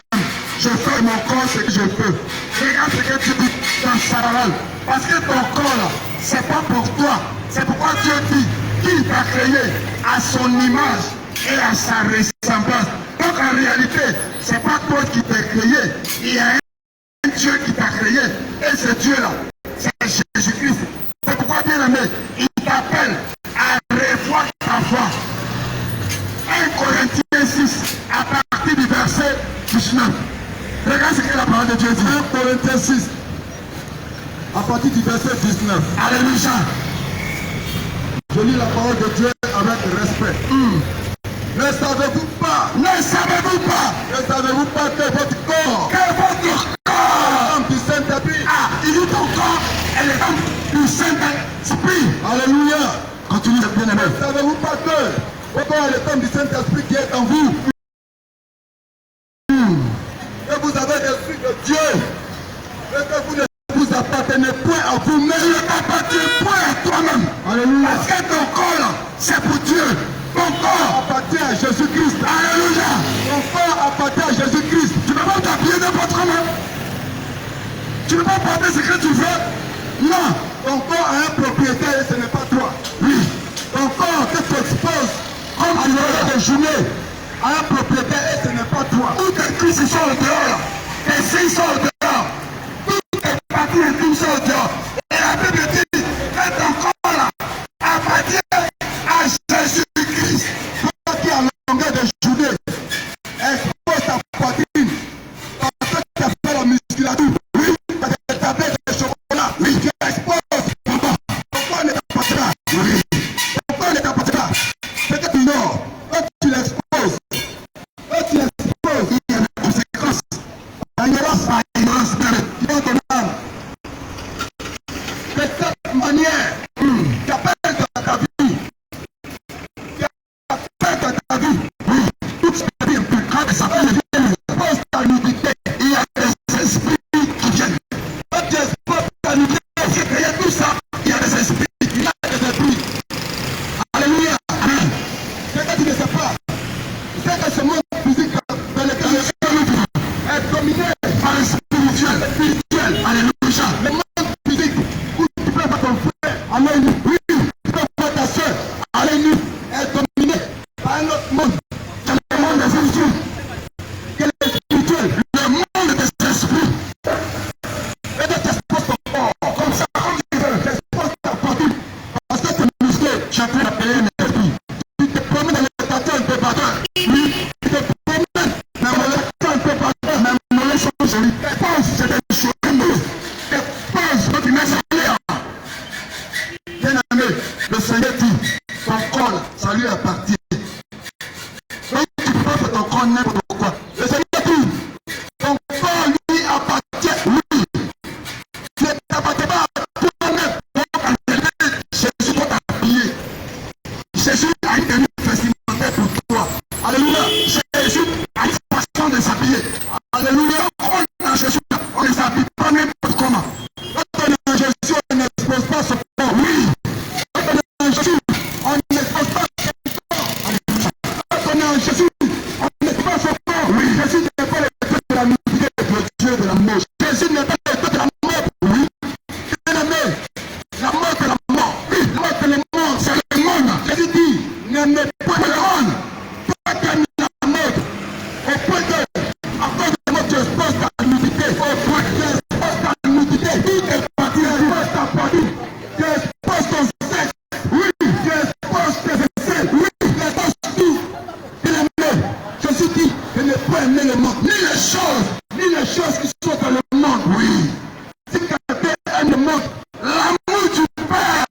Je fais mon corps ce que je peux. Regarde ce que tu dis dans sa parole. Parce que ton corps là, c'est pas pour toi. C'est pourquoi Dieu dit qu'il t'a créé à son image et à sa ressemblance. Donc en réalité, c'est pas toi qui t'es créé. Il y a un Dieu qui t'a créé. Et ce Dieu-là, c'est Jésus-Christ. C'est pourquoi, bien aimé, il t'appelle à revoir ta foi. 1 Corinthiens 6, à partir du verset 19. Regarde ce que la parole de Dieu dit. 1 Corinthiens 6, à partir du verset 19. Alléluia. Je lis la parole de Dieu avec respect. Ne savez-vous pas que votre corps, l'âme du Saint-Esprit, il dit ton corps est l'âme du Saint-Esprit. Alléluia. Continue de bien aimer. Ne savez-vous pas que votre corps est l'âme du Saint-Esprit qui est en vous? Que vous avez l'Esprit de Dieu. Et que vous ne vous appartenez point à vous-même. Tu ne t'appartiens point à toi-même. Alléluia. Parce que ton corps là, c'est pour Dieu. Ton corps appartient à Jésus-Christ. Alléluia. Ton corps appartient à Jésus-Christ. Tu ne peux pas t'habiller n'importe comment. Tu ne peux pas porter ce que tu veux. Non. Ton corps a un propriétaire et ce n'est pas toi. Oui. Ton corps que tu exposes comme tu veux des journées a un propriétaire et ce n'est pas toi. Tous tes cuisses sont au dehors. Tes seins sont au dehors. Toutes tes parties intimes sont au dehors. Et la Bible dit que ton corps là appartient à Jésus-Christ. Toi qui à longueur de journée expose ta poitrine parce que tu as fait la musculature. Oui, tu as des tablettes de chocolat. Oui, tu exposes ton corps. Ton corps ne t'appartient pas. Oui, ton corps ne t'appartient pas. C'est que tu ignores. Quand tu l'exposes, il y a des conséquences. L'ignorance, qui est ton âme. De cette manière, tu appelles dans ta vie. Oui, toute cette vie impliquante, ça fait le bien. Expose ta nudité. Il y a des esprits qui viennent. Quand tu exposes ta nudité, c'est qu'il y a tout ça. Il y a des esprits. Il y a des esprits. Alléluia. Amen. C'est que tu ne sais pas. C'est que ce monde physique dans lequel je suis est dominé par le spirituel. Alléluia. Le monde physique où tu peux voir ton frère à l'œil nu. Oui, tu peux voir ta soeur à l'œil nu. Est dominé par un autre monde. C'est le monde des esprits. Quel est le spirituel? Le monde des esprits. Et tu t'exposes ton corps comme ça, comme tu veux. Tu exposes ta poitrine. Parce que tu es musclé, tu as pu appeler un esprit. Tu te promènes dans le bâton un peu bâton. Oui, tu te promènes dans le bâton un peu bâton. Même dans les choses jolies. Tu penses que c'est des choses amoureuses. Tu penses que tu mets ça l'air. Bien aimé, le Seigneur dit, ton corps, ça lui appartient. Donc tu peux faire ton corps n'importe quoi. Le Seigneur dit, ton corps lui appartient. Oui. Tu ne t'appartiens pas à toi-même. Donc en réalité, Jésus doit t'habiller. Jésus a une tenue vestimentaire pour toi. Alléluia. Jésus a une façon de s'habiller. Alléluia. On a Jésus, on ne s'habille pas n'importe comment. Quand on a Jésus, on n'expose pas son corps. Oui. Quand on a Jésus, on n'expose pas son corps. Alléluia. Quand on a Jésus, on n'expose pas son corps. Oui. Jésus n'est pas le Dieu de la nudité, le Dieu de la mort. Jésus n'est pas le Dieu de la mort. Oui. Bien aimé, la mort de la mort. Oui, la mort de la mort, c'est le monde. Jésus dit, n'aimez pas le monde. Toi qui aimes la mort. Au point que, à cause de la mort, tu exposes ta nudité. Au point que tu exposes ta nudité. Tu exposes ta poitrine. Tu exposes ton sexe. Oui, tu exposes tes aisselles. Oui, tu exposes tout. Bien aimé, Jésus dit, je ne peux aimer le monde. Ni les choses qui sont dans le monde. Oui. Si quelqu'un aime le monde, l'amour du Père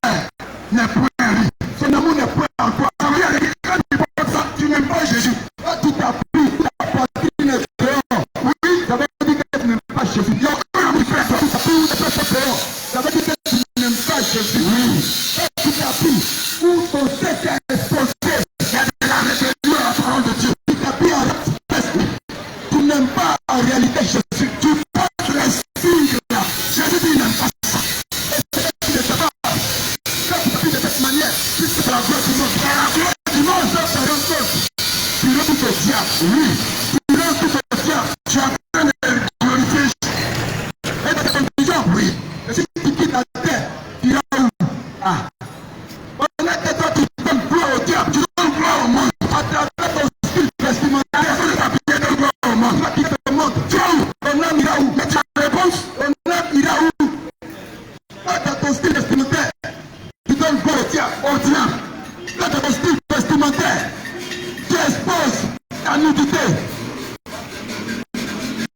n'est point en lui. Son amour n'est point en toi. Ça veut dire que quand tu penses ça, tu n'aimes pas Jésus. Quand tu t'appuies, ta poitrine est dehors. Oui, ça veut dire que tu n'aimes pas Jésus. Il y a aucun amour frère. Quand tu t'appuies, tu n'aimes pas dehors. Ça veut dire que tu n'aimes pas Jésus. Oui. Quand tu t'appuies, où ton sexe est exposé, il y a de la rébellion à la parole de Dieu. Tu t'appuies à diable. Oui. Tu lances tout le diable. Tu es en train de glorifier. Et dans cette condition, oui. Et si tu quittes la terre, tu iras où? Ah. Pendant que toi, tu donnes gloire au diable, tu donnes gloire au monde. À travers ton style vestimentaire, tu donnes gloire au monde. Tu vas quitter le monde. Tu vas où? Ton âme ira où? Mais tu as la réponse. Ton âme ira où? Dans ton style vestimentaire, tu donnes gloire au diable. Dans ton style vestimentaire, tu exposes ta nudité.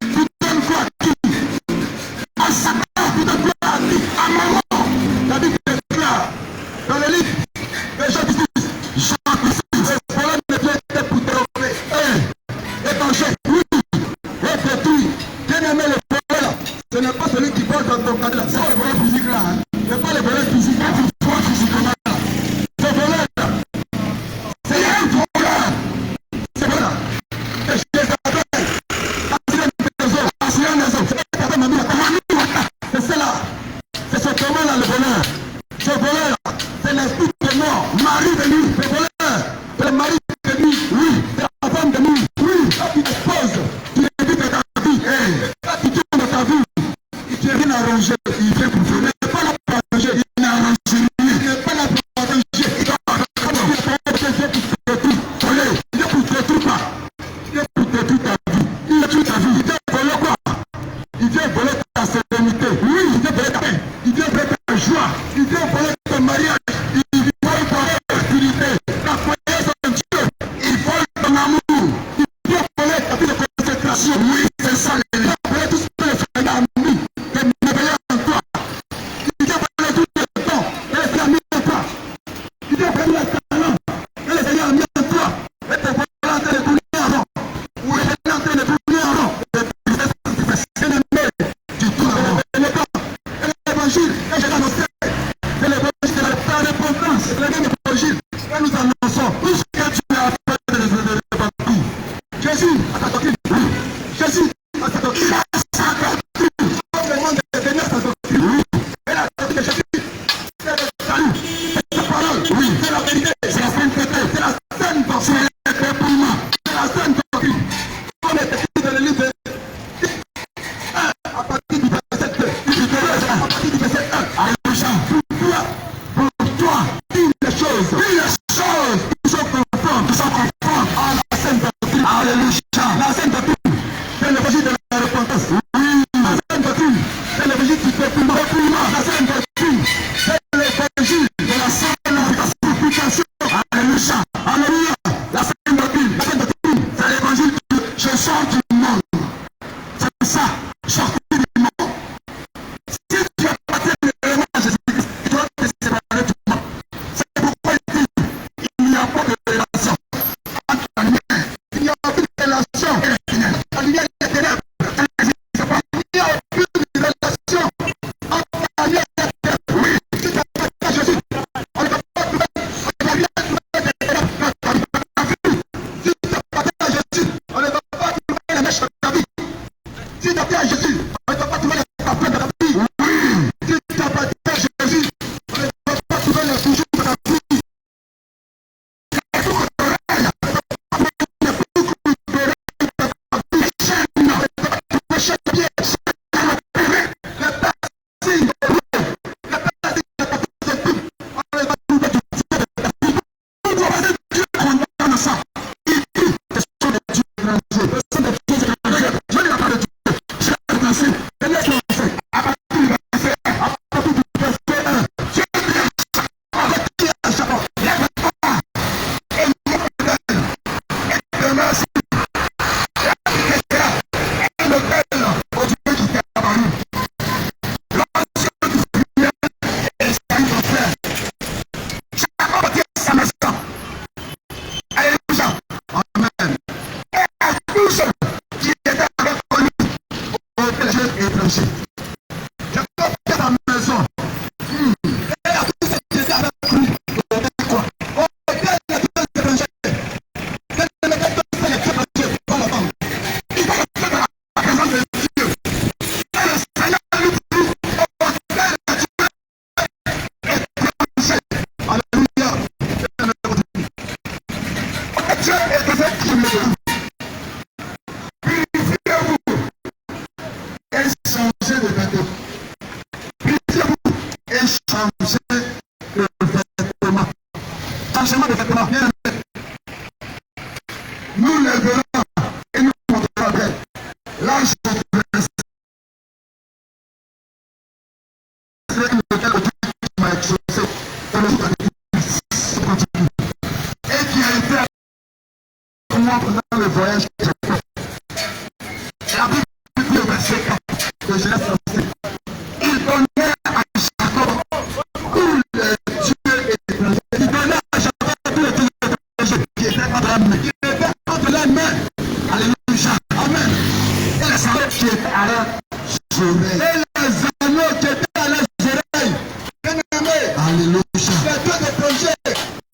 Tu donnes gloire à qui? À Satan, tu donnes gloire à qui? À maman. La Bible déclare dans le livre de Jean 18, Jean 18, le problème ne vient que pour dérober, étanger, oui, et détruire. Bien aimé, le problème, ce n'est pas celui qui vole dans ton cadre, c'est pas le voleur physique là. Ce n'est pas le voleur physique, tu vois physiquement là. Ce voleur là, c'est un voleur. C'est voleur. Et je les appelle, ancien des eaux, c'est cela. C'est ce commun là le voleur. Ce voleur là, c'est l'esprit de mort, mari de nuit, le voleur, c'est le mari de nuit, oui, c'est la femme de nuit, oui, quand tu t'exposes, tu évites ta vie, quand tu tournes ta vie, tu es bien arrangé, il vient pour venir, il n'est pas là pour arranger, il n'est arrangé, il n'est pas là pour arranger, il vient pour détruire pas, il vient pour détruire ta vie, il détruit ta vie, il vient voler quoi? Il vient voler ta sérénité, oui, il vient voler ta paix, il vient voler ta joie, il vient voler ton mariage, il vole ta activité, ta croyance en Dieu, il vole ton amour, il vient voler ta vie de consécration, oui, c'est ça, il vient voler tout ce que le Seigneur a mis, de merveilleux en toi, il vient voler tout le temps, et le Seigneur a mis en toi, il vient voler le talent, et le Seigneur a mis en toi, et te voilà en train de tourner en rond, ou il est en train de tourner en rond, c'est l'ennemi, tu tournes en rond, et l'évangile, et je l'annonçais, c'est l'évangile de la repentance, c'est le même évangile que nous annonçons, tout ce que tu as fait de repentir. Jésus a sa doctrine, oui. Jésus a sa doctrine, sa doctrine, comme le monde est venu à sa doctrine, oui. Et la doctrine de Jésus, c'est le salut, c'est sa parole, oui, c'est la vérité, c'est la sainteté, c'est la sainte doctrine, c'est le dépouillement, c'est la sainte doctrine. Comme est écrit dans le livre de à partir du verset 2, à partir du verset 1, alléluia, pour toi, dis les choses qui sont conformes à la sainte doctrine, alléluia, la sainte doctrine, c'est l'évangile de la repentance, oui, la sainte doctrine, c'est l'évangile du dépouillement, la sainte doctrine, c'est l'évangile de la sanctification, alléluia, alléluia, la sainte doctrine, c'est l'évangile de je sors du monde, c'est ça, sortir du monde. Si tu as parti de l'élément de Jésus-Christ, tu dois te séparer du monde. C'est pourquoi il dit il n'y a pas de relation entre la lumière, il n'y a aucune relation et la lumière. La lumière et les ténèbres, ça n'existe pas. Il n'y a aucune relation entre la lumière et les ténèbres. Oui, si tu as parti de Jésus, on ne va pas trouver la lumière et les ténèbres. Si tu as parti de Jésus, on ne va pas trouver la lumière. nous lèverons et nous monterons avec. Là, je et qui a été pour moi pendant le voyage que j'ai fait. La Bible dit au verset 4 de Genèse 36. Il donnait à Jacob tous les dieux étrangers. Il donnait à Jacob tous les dieux étrangers qui étaient entre la main. Qui étaient entre la main. Alléluia. Amen. Et les salauds qui étaient à leur oreille. Et les anneaux qui étaient à leurs oreilles. Bien-aimés. Alléluia. Les dieux étrangers.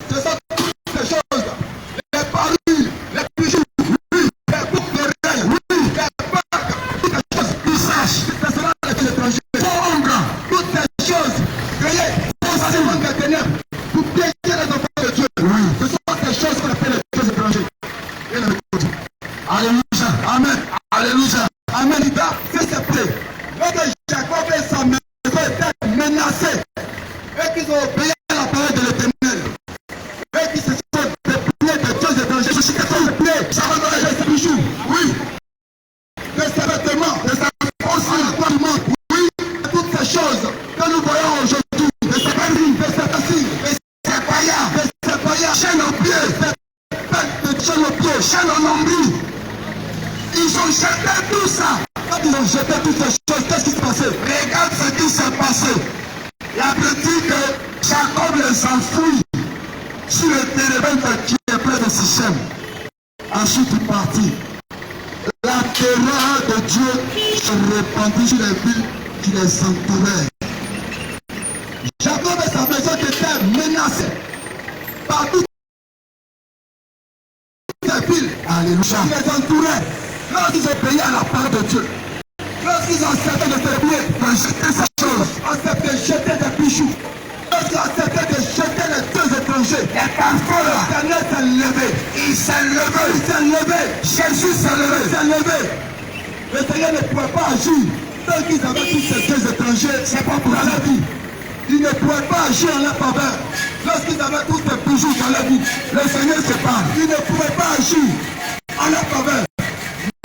Ce sont toutes ces choses. Les parures, les bijoux, oui, les boucles d'oreilles, oui, les bagues, toutes les choses, ils sachent, ce sera les dieux étrangers. Faux ombre, toutes ces choses, créées, forcément des ténèbres, pour piéger les enfants de Dieu. Oui, ce sont des choses qu'on appelle les dieux étrangers. Et les écoute. Alléluia, amen, alléluia, amen. Il va faire ses prêts. Lorsque Jacob et sa maison étaient menacés, et qu'ils ont obéi à la parole de l'Éternel, et qui se sont dépliés de dieux étrangers, je suis dépliés, ça va dans les bijoux, oui, de ses vêtements, de sa aussi, du monde, oui, de toutes ces choses que nous voyons aujourd'hui, de ses barils, de ses tassines, de ses paillas, chaînes aux pieds, de chaînes aux pieds, chaînes au nombril. Ils ont jeté tout ça. Quand ils ont jeté toutes ces choses, qu'est-ce qui s'est passé? Regarde ce qui s'est passé. La Bible dit que Jacob les enfouit sur le térébinthe qui est près de Sichem. Ensuite il partit. La terreur de Dieu se répandit sur les villes qui les entouraient. Jacob et sa maison étaient menacés par toutes ces villes. Alléluia. Qui les entouraient. Lorsqu'ils ont payé à la part de Dieu, lorsqu'ils ont accepté de se plier, de jeter ces choses, accepté de jeter des bijoux, lorsqu'ils ont accepté de jeter les deux étrangers, et parfois l'Éternel s'est levé, il s'est levé, Jésus s'est levé. Le Seigneur ne pouvait pas agir tant qu'ils avaient tous ces deux étrangers, c'est pas pour la vie. Ils ne pouvaient pas agir en leur faveur. Lorsqu'ils avaient tous ces bijoux dans la vie, le Seigneur se parle. Ils ne pouvaient pas agir en leur faveur.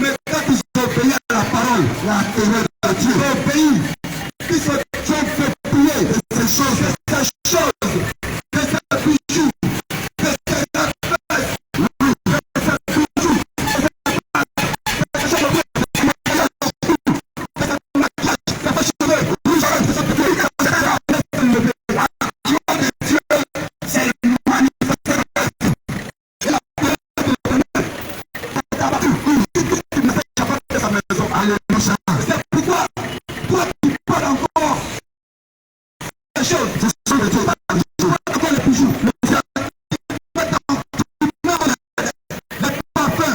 Mais quand ils ont obéi à la parole, la terreur de Dieu, ils ont obéi, ils se sont fait plier de ces choses, de ces bijoux, de ces affaires, de ces bijoux, c'est pourquoi tu parles encore des choses, ce sont des choses, encore les bijoux, les parfums,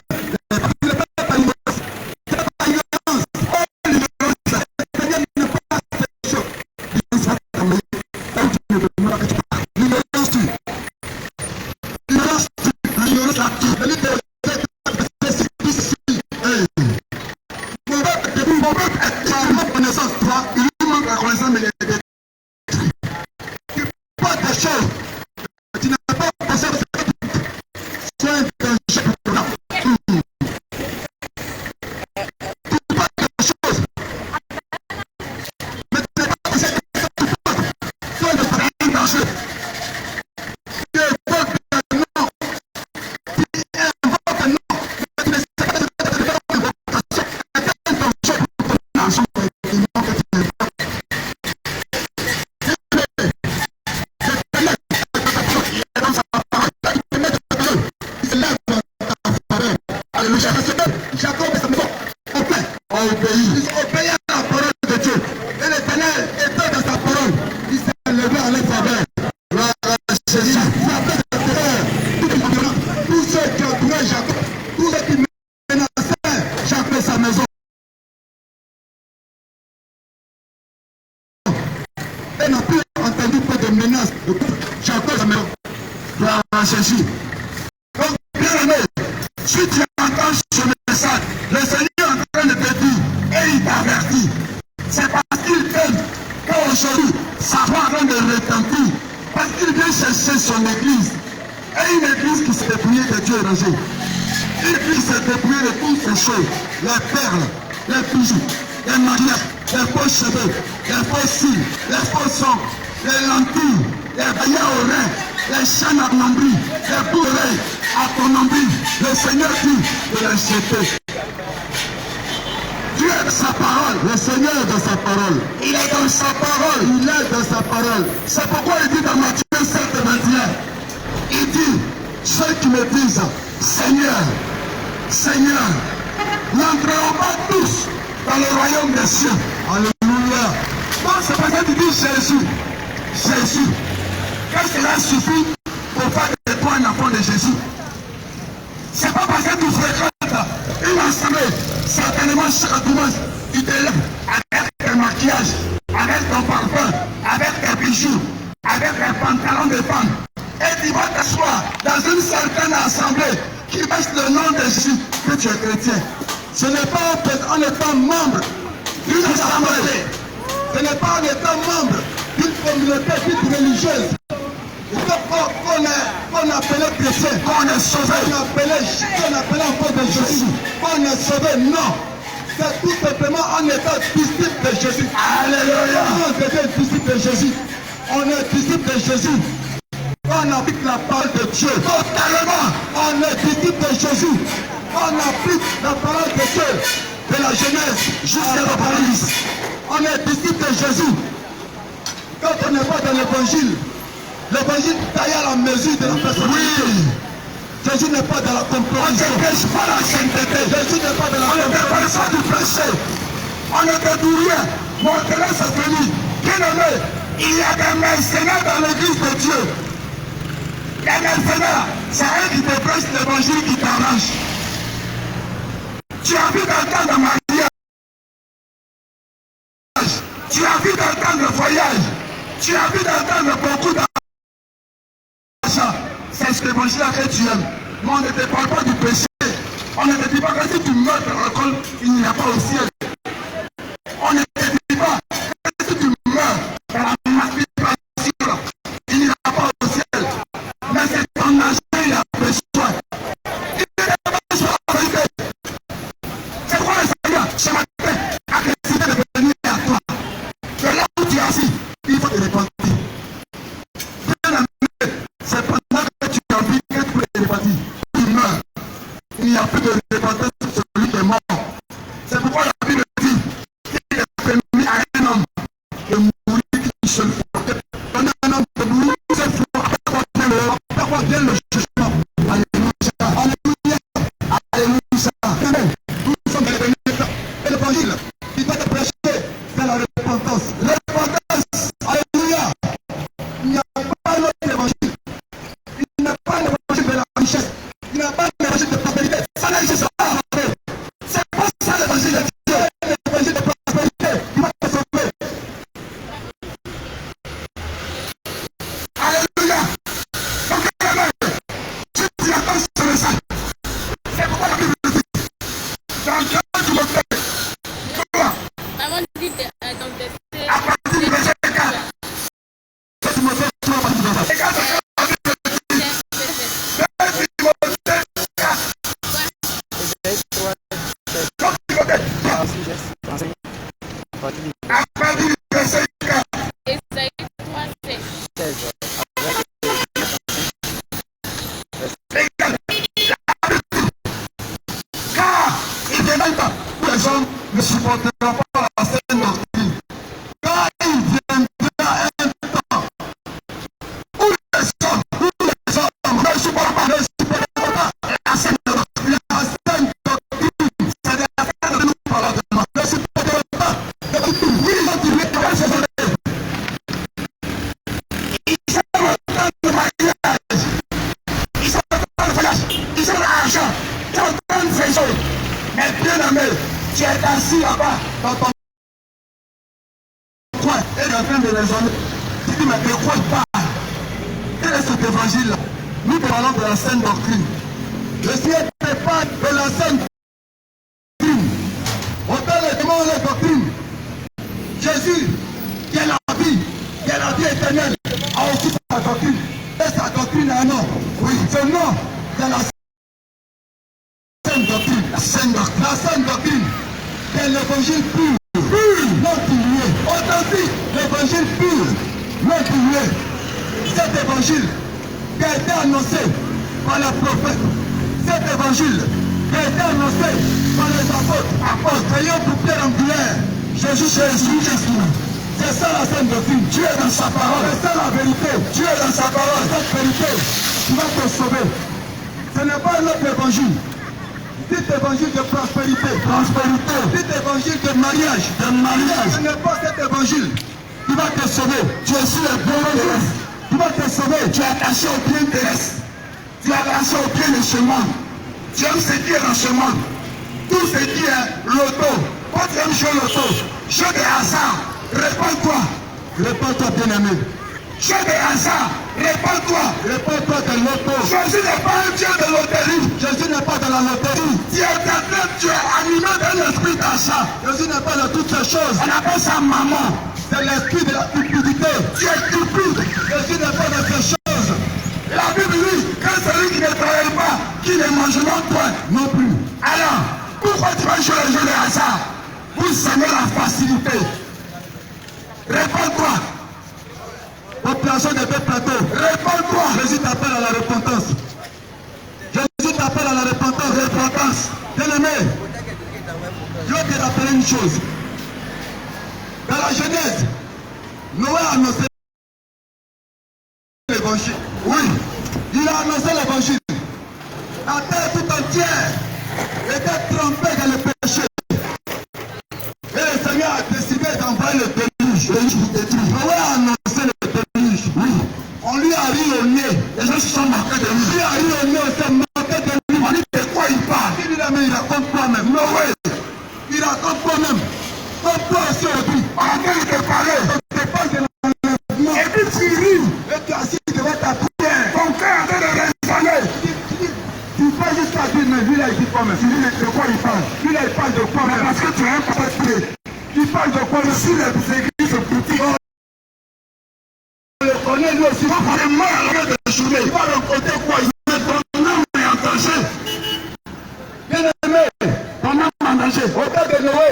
Jacob et sa maison ont obéi. Ils ont obéi à la parole de Dieu. Et l'Éternel, étant dans sa parole, il s'est levé en leur faveur. Jésus, tous ceux qui entouraient Jacob, tous ceux qui menaçaient Jacob et sa maison, et n'ont plus entendu pas de menaces de Jacob et sa maison. Gloire à Jésus. Donc, bien aimé, si tu entends ce message, le Seigneur est en train de te dire, et il t'avertit. C'est parce qu'il t'aime qu'aujourd'hui, sa voix est en train de retentir. Parce qu'il vient chercher son église. Et une église qui s'est dépouillée de Dieu étranger. Une église se dépouiller de toutes ces choses, les perles, les bijoux, les maquillettes, les faux cheveux, les faux cils, les faux sons, les lentilles, les baillards aux reins, les chaînes à nombril, les boules à ton nombril. Le Seigneur dit de les jeter. Dieu est de sa parole. Le Seigneur est de sa parole. Il est dans sa parole. Il est dans sa parole. C'est pourquoi il dit dans Matthieu 7:21, il dit, ceux qui me disent, Seigneur, Seigneur, n'entreront pas tous dans le royaume des cieux. Alléluia. Donc c'est pour ça qu'il dit Jésus. Jésus. Qu'est-ce que cela suffit pour faire de toi un enfant de Jésus? C'est pas parce que tu fréquentes une assemblée, certainement chaque dimanche, tu te lèves avec tes maquillages, avec ton parfum, avec tes bijoux, avec tes pantalons de femme, et tu vas t'asseoir dans une certaine assemblée qui baisse le nom de Jésus, que tu es chrétien. Ce n'est pas en étant membre d'une assemblée, ce n'est pas en étant membre d'une communauté dite religieuse qu'on appelait chrétien, qu'on est sauvé, qu'on appelait enfant de Jésus, qu'on est sauvé. Non, c'est tout simplement en étant disciple de Jésus. Alléluia. On est disciple de Jésus. On est disciple de Jésus. On applique la parole de Dieu totalement. On est disciple de Jésus. On applique la parole de Dieu de la Genèse jusqu'à l'Apocalypse. On est disciple de Jésus. Quand on n'est pas dans l'évangile, l'évangile taille à la mesure de la personnalité. Oui. Jésus n'est pas dans la compréhension. On ne pêche pas la sainteté. Jésus n'est pas dans la compréhension. On ne pêche pas du péché. On ne fait du rien. Mon terrain s'est fini. Bien aimé, il y a des mercenaires dans l'église de Dieu. Les mercenaires, c'est eux qui te prêchent l'évangile qui t'arrange. Tu as vu d'entendre mariage. Tu as vu d'entendre voyage. Tu as vu d'entendre beaucoup d'argent. C'est ce que l'évangile que tu aimes. Mais on ne te parle pas du péché. On ne te dit pas que si tu meurs de l'alcool, il n'y a pas au ciel. On ne te dit pas que si tu meurs de la masturbation, il n'y a pas au ciel. Mais c'est ton argent, il a besoin. Il n'a pas besoin de la vérité. C'est quoi le Seigneur? Ce matin a décidé de venir à toi. De là où tu es assis, il faut te repentir. C'est pendant que tu as envie que tu peux te repentir. Tu meurs. Il n'y a plus de repentance sur celui qui est mort. C'est pourquoi la Bible dit qu'il est permis à un homme de mourir une seule fois. Quand un homme de mourir une seule fois, parfois vient le jugement. Alléluia. Alléluia. Alléluia. Amen. Nous sommes devenus et l'évangile, il doit te prêcher, c'est la repentance. Repentance. Alléluia. Il n'y a pas d'autre évangile. Il n'y a pas l'évangile de la richesse. Il n'y a pas l'évangile de prospérité. Ça n'existe pas. C'est pas ça l'évangile de Dieu. L'évangile de prospérité. Il va te sauver. Alléluia. Donc, si tu attends sur le sang, c'est pourquoi la Bible dit dans Jean du Montée, Avant de dire dans le verset, à partir du verset 4, c'est Timothée 3, à partir du verset 4. Ésaïe 3:16. Car il viendra où les hommes ne supporteront pas la saine doctrine. Car il viendra un temps où les hommes ne supporteront pas la saine doctrine. La saine doctrine, c'est de la saine de nous parlons de moi. Ne supporteront pas la doctrine. Oui, ils ont dit, mais comment c'est ça? Ils sont en train de mariage. Ils sont en train de voyage. Ils sont l'argent. Ils sont en train de faire choses. Mais bien aimé, tu es assis là-bas dans ton coin et tu es en train de raisonner. Tu dis, mais de quoi il parle? Quel est cet évangile-là? Nous parlons de la saine doctrine. Le Seigneur ne parle de la saine doctrine. On donne les démons la doctrine. Jésus, qui est la vie éternelle, a aussi sa doctrine. Et sa doctrine a un nom. Oui, ce nom de la saine doctrine. La sainte doctrine de l'évangile pur, non dilué, authentique, l'évangile pur, non dilué. Cet évangile qui a été annoncé par les prophètes, cet évangile qui a été annoncé par les apôtres, ayant pour pierre angulaire Jésus. C'est ça la sainte doctrine. Dieu est dans sa parole. C'est ça la vérité. Dieu est dans sa parole. Cette vérité qui va te sauver. Ce n'est pas notre évangile. Dit évangile de prospérité. Dit évangile de mariage. Ce n'est pas cet évangile qui va te sauver. Tu es sur le bon chemin. Qui va te sauver. Tu es attaché au bien terrestre. Tu es attaché au bien de ce monde. Tu aimes ce qui est dans ce monde. Tout ce qui est loto. Quand tu aimes jouer loto, jeu de hasard. Réponds-toi. Réponds-toi, bien-aimé. Jeu de hasard. Réponds-toi. Réponds-toi de loto. Jésus n'est pas un Dieu de loterie. Jésus n'est pas de la loterie. Tu es quelqu'un, tu es animé d'un esprit d'achat. Jésus n'est pas de toutes ces choses. On appelle ça maman. C'est l'esprit de la cupidité. Tu es stupide. Jésus n'est pas de ces choses. La Bible dit que celui qui ne travaille pas, qui ne mangera point non plus. Alors, pourquoi tu vas jouer le jeu de hasard? Vous savez la facilité. Réponds-toi. Population de deux plateaux. Réponds-toi. Jésus t'appelle à la repentance. Jésus t'appelle à la repentance. Bien-aimé, je vais te rappeler une chose. Dans la Genèse, Noé a annoncé l'évangile. Oui, il a annoncé l'évangile. La terre tout entière était trempée dans le péché. Et le Seigneur a décidé d'envoyer le déluge. Noé a annoncé le déluge. Oui. On lui a ri au nez. Les gens se sont marqués de lui. Il a ri au nez, on s'est marqué de lui. On dit de quoi il parle. Il dit mais il raconte toi-même. Noé, il raconte toi-même. Comme toi aussi aujourd'hui. En train de te parler. On te parle de l'enlèvement. Et puis tu ris. Et tu es assis devant ta prière. Ton cœur est en train de résonner. Tu vas jusqu'à dire, mais lui là il dit quoi même. Tu dis de quoi il parle. Lui là il parle de quoi même. Parce que tu es un papa. Il parle de quoi même. Si les églises boutiques. On le connaît lui aussi. Il va parler mal à l'heure de la journée. Il va rencontrer quoi. Il dit ton âme est en danger. Bien aimé, ton âme est en danger. Au temps de Noé,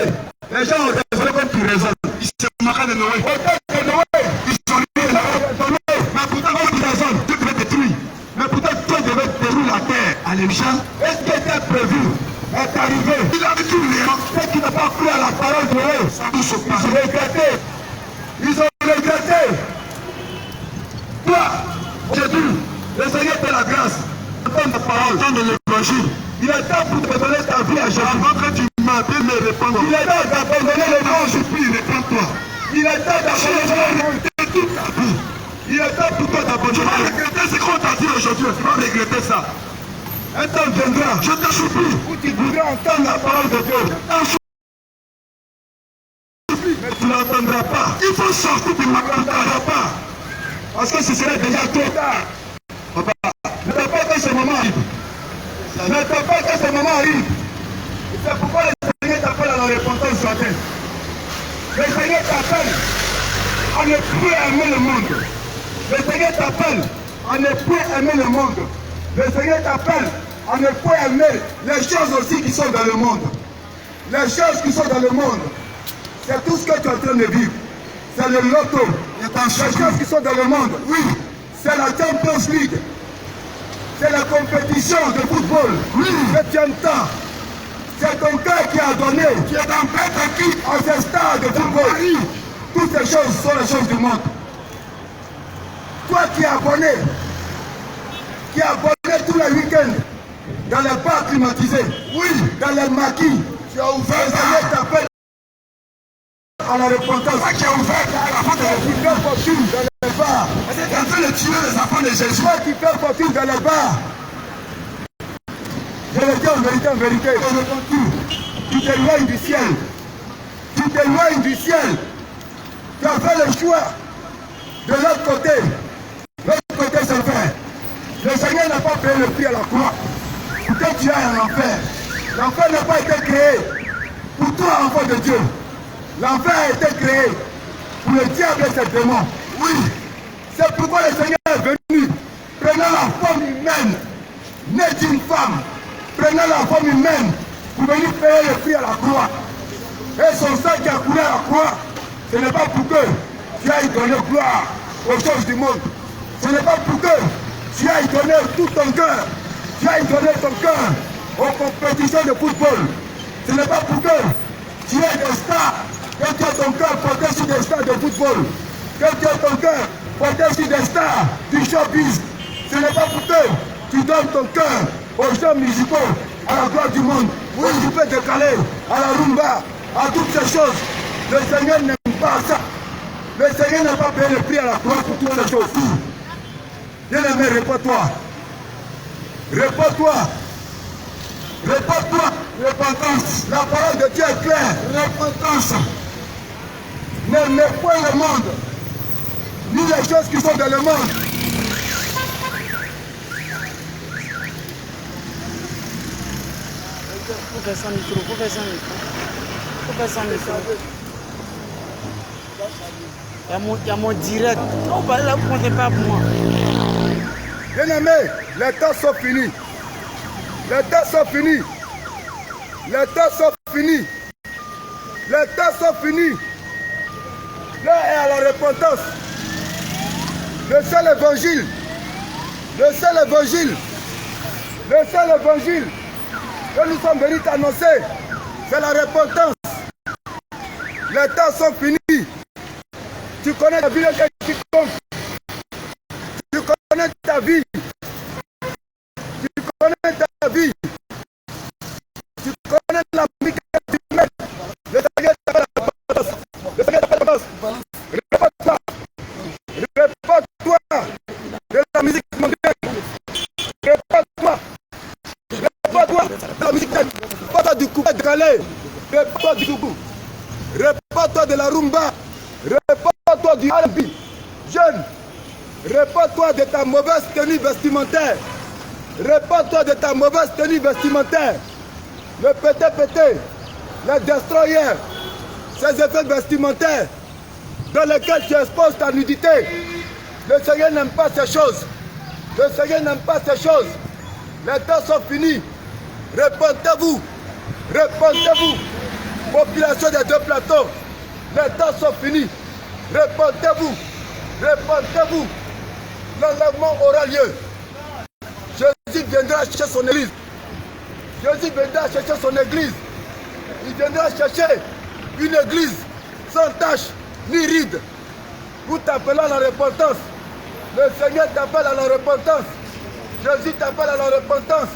les gens ont raisonné comme tu raisonnes. Ils se marquent de Noé. Au temps de Noé, ils sont liés là. Mais pourtant, quand tu raisonnes, tu peux détruire. Mais pourtant, toi, tu devais détruire la terre. Alléluia. Est-ce qui était prévu est arrivé? Il a dit tout le monde. Ceux qui n'ont pas cru à la parole de Noé, ça nous se passe. Ils ont regretté. Ils ont regretté. Toi, aujourd'hui, le Seigneur te la grâce. Entends ta parole, entends de l'évangile. Il est temps pour te donner ta vie à Jésus. Avant que tu m'appelles, me répondre. Il est temps d'abandonner le nom, je prie, réponds-toi. Il est temps d'abandonner toute ta vie. Il est temps pour toi d'abandonner. Tu vas regretter ce qu'on t'a dit aujourd'hui. Tu vas regretter ça. Un temps viendra, je te supplie, où tu voudras entendre la parole de Dieu. Mais tu ne l'entendras pas. Il faut sortir, tu ne m'entendras pas. Parce que ce serait déjà trop tard. Papa, ne t'attends pas que ce moment arrive. Ne t'attends pas que ce moment arrive. C'est pourquoi le Seigneur t'appelle à la repentance sur la terre. Le Seigneur t'appelle à ne plus aimer le monde. Le Seigneur t'appelle à ne plus aimer le monde. Le Seigneur t'appelle à ne plus aimer les choses aussi qui sont dans le monde. Les choses qui sont dans le monde, c'est tout ce que tu es en train de vivre. C'est le loto. Les choses qui sont dans le monde, oui. C'est la Champions League. C'est la compétition de football. Oui. Que tu entends. C'est ton cœur qui a donné. Tu es dans cette équipe à ce stade de football. Toutes ces choses sont les choses du monde. Toi qui es abonné tous les week-ends dans les bars climatisés, oui, dans les maquis, tu as ouvert, le Seigneur t'appelle à la repentance. Toi qui as ouvert la porte de qui fait fortune dans les bars. Tu es en train de tuer les enfants de Jésus. Toi qui fais fortune dans les bars. Je le dis en vérité, tu t'éloignes du ciel. Tu t'éloignes du ciel. Tu as fait le choix de l'autre côté. L'autre côté, c'est le fait. Le Seigneur n'a pas payé le prix à la croix pour que tu ailles en enfer. L'enfer n'a pas été créé pour toi, enfant de Dieu. L'enfer a été créé pour le diable et ses démons. Oui, c'est pourquoi le Seigneur est venu, prenant la forme humaine, née d'une femme, prenant la forme humaine, pour venir payer le prix à la croix. Et son sang qui a coulé à la croix, ce n'est pas pour que tu ailles donner gloire aux choses du monde. Ce n'est pas pour que tu ailles donner tout ton cœur. Tu ailles donner ton cœur aux compétitions de football. Ce n'est pas pour que tu aies des stars, que tu aies ton cœur porté sur des stars de football. Que tu aies ton cœur porté sur des stars du showbiz. Ce n'est pas pour que tu donnes ton cœur aux gens musicaux, à la gloire du monde, où tu peux décaler, à la rumba, à toutes ces choses. Le Seigneur n'aime pas ça. Le Seigneur n'a pas payé le prix à la croix pour toutes ces choses. Bien-aimé, réponds-toi. Réponds-toi. Réponds-toi. Repentance. La parole de Dieu est claire. Repentance. N'aimez point le monde, ni les choses qui sont dans le monde. Faut faire sans micro, faut faire sans micro. Faut faire sans micro. Il y a mon direct. Non, bah là, vous comptez pas pour moi. Bien-aimés, les temps sont finis. Les temps sont finis. Les temps sont finis. Les temps sont finis. L'heure est à la repentance. Le seul évangile. Le seul évangile. Le seul évangile que nous sommes venus t'annoncer, c'est la repentance. Les temps sont finis. Tu connais la vie de quiconque. Tu connais ta vie. Tu connais ta vie. Tu connais la vie que tu mets. Le Seigneur t'appelle à la repentance. Le Seigneur t'appelle à la repentance. Réponds-toi. Réponds-toi de la musique mondiale. Réponds-toi. Réponds-toi de la musique mondiale. Réponds-toi du coupé de Calais. Réponds-toi du coupé. Réponds-toi de la rumba. Réponds-toi du R&B. Jeune. Réponds-toi de ta mauvaise tenue vestimentaire. Réponds-toi de ta mauvaise tenue vestimentaire. Le pété-pété, les destroyers, ces effets vestimentaires dans lesquels tu exposes ta nudité. Le Seigneur n'aime pas ces choses. Le Seigneur n'aime pas ces choses. Les temps sont finis. Répentez-vous. Répentez-vous. Population des deux plateaux. Les temps sont finis. Répentez-vous. Répentez-vous. L'enlèvement aura lieu. Jésus viendra chercher son église. Jésus viendra chercher son église. Il viendra chercher une église sans tache ni ride. Nous t'appelons à la repentance. Le Seigneur t'appelle à la repentance. Jésus t'appelle à la repentance.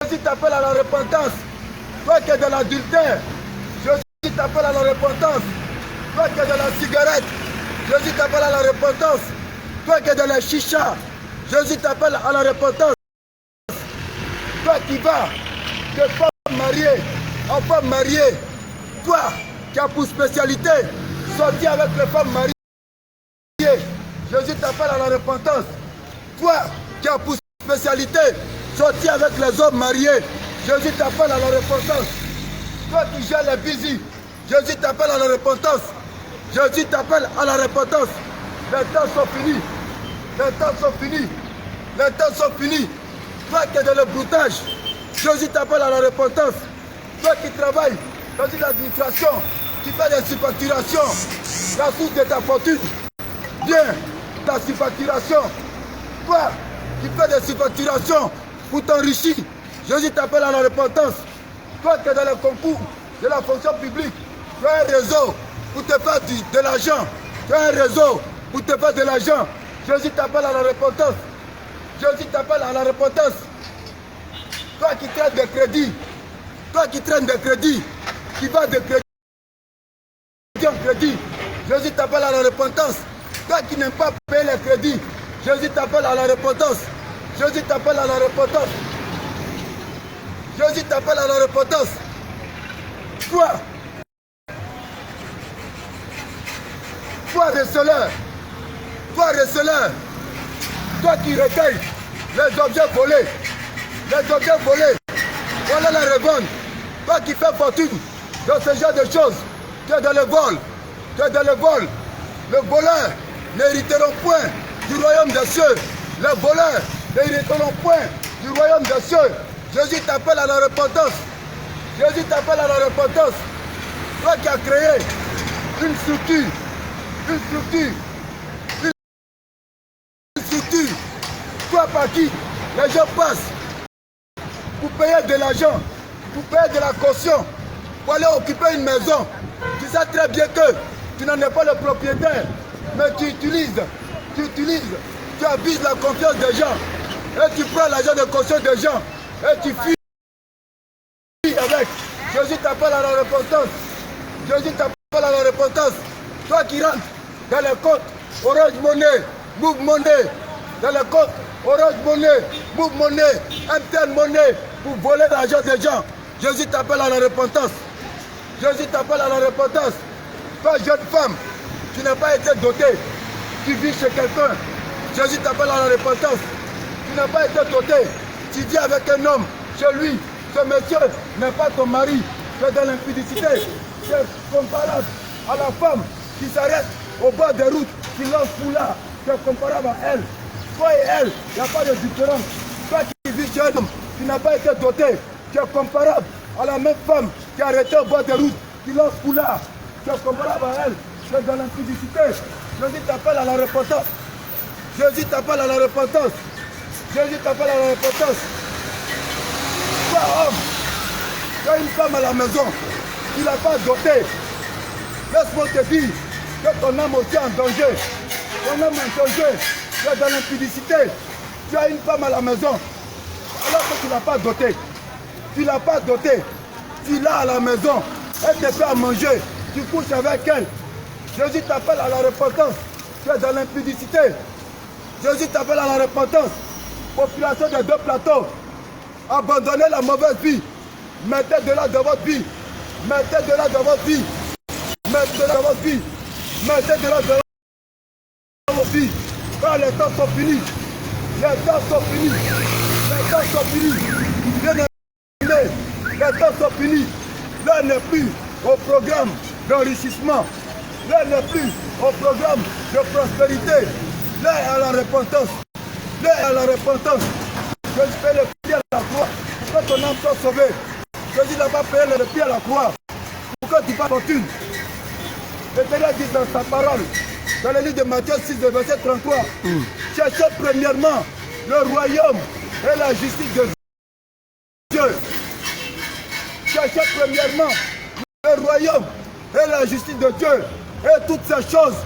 Jésus t'appelle à la repentance. Toi qui es de l'adultère, Jésus t'appelle à la repentance. Toi qui es de la cigarette, Jésus t'appelle à la repentance. Toi qui es de la chicha, Jésus t'appelle à la repentance. Toi qui vas de femme mariée en femme mariée, toi qui as pour spécialité sortir avec les femmes mariées, Jésus t'appelle à la repentance. Toi qui as pour spécialité sortir avec les hommes mariés, Jésus t'appelle à la repentance. Toi qui gères les busy, Jésus t'appelle à la repentance. Jésus t'appelle à la repentance. Les temps sont finis. Les temps sont finis. Les temps sont finis. Toi qui es dans le broutage, Jésus t'appelle à la repentance. Toi qui travailles dans une administration, qui fait des surfacturations, la source de ta fortune, bien, ta surfacturation. Toi qui fais des surfacturations pour t'enrichir, Jésus t'appelle à la repentance. Toi qui es dans le concours de la fonction publique, tu as un réseau pour te faire de l'argent. Tu as un réseau pour te faire de l'argent. Jésus t'appelle à la repentance. Jésus t'appelle à la repentance. Toi qui traînes des crédits, toi qui traînes des crédits, qui vas de crédit en crédit, Jésus t'appelle à la repentance. Toi qui n'aimes pas payer les crédits, Jésus t'appelle à la repentance. Jésus t'appelle à la repentance. Jésus t'appelle à la repentance. Toi receleur, toi qui recueilles les objets volés, voilà la revente. Toi qui fais fortune dans ce genre de choses, tu es dans le vol, Le voleur n'hériteront point du royaume des cieux. Les voleurs n'hériteront point du royaume des cieux. Jésus t'appelle à la repentance. Jésus t'appelle à la repentance. Toi qui as créé une structure, toi par qui les gens passent pour payer de l'argent, pour payer de la caution, pour aller occuper une maison. Tu sais très bien que tu n'en es pas le propriétaire, mais tu utilises, tu abuses la confiance des gens, et tu prends l'argent de caution des gens, et tu fuis avec. Jésus t'appelle à la repentance. Jésus t'appelle à la repentance. Toi qui rentres dans les comptes Orange Money, Move Money, dans les comptes Orange Money, Move Money, MTN Money, pour voler l'argent des gens. Jésus t'appelle à la repentance. Jésus t'appelle à la repentance. Toi, jeune femme, tu n'as pas été dotée. Tu vis chez quelqu'un. Jésus t'appelle à la repentance. Tu n'as pas été doté. Tu vis avec un homme chez lui. Ce monsieur n'est pas ton mari. Tu es dans l'impudicité. C'est comparable à la femme qui s'arrête au bord des routes, qui lance foulard. C'est comparable à elle. Toi et elle, il n'y a pas de différence. Toi qui vis chez un homme qui n'a pas été doté, tu es comparable à la même femme qui est arrêtée au bord des routes, qui lance foulard. Tu es comparable à elle. Tu es dans l'impudicité. Jésus t'appelle à la repentance. Jésus t'appelle à la repentance. Jésus t'appelle à la repentance. Toi, homme, tu as une femme à la maison, tu ne l'as pas dotée. Laisse-moi te dire que ton âme aussi est en danger. Ton âme est en danger. Tu es dans l'impudicité. Tu as une femme à la maison, alors que tu ne l'as pas dotée. Tu ne l'as pas dotée. Tu l'as à la maison. Elle te fait à manger. Tu couches avec elle. Jésus t'appelle à la repentance. Tu es dans l'impudicité. Jésus t'appelle à la repentance. Population des deux plateaux. Abandonnez la mauvaise vie. Mettez de là dans votre vie. Mettez de là dans votre vie. Mettez de là dans votre vie. Mettez de là dans votre vie. Quand les temps sont finis. Les temps sont finis. Les temps sont finis. Bien aimé. Les temps sont finis. L'heure n'est plus au programme d'enrichissement. L'heure n'est plus au programme de prospérité. L'heure est à la repentance. L'heure est à la repentance. Je fais le pied à la croix pour que ton âme soit sauvée. Jésus n'a pas payé le pied à la croix pour que tu fasses fortune. L'Éternel dit dans sa parole, dans le livre de Matthieu 6, verset 33, cherchez premièrement le royaume et la justice de Dieu. Cherchez premièrement le royaume et la justice de Dieu. Et toutes ces choses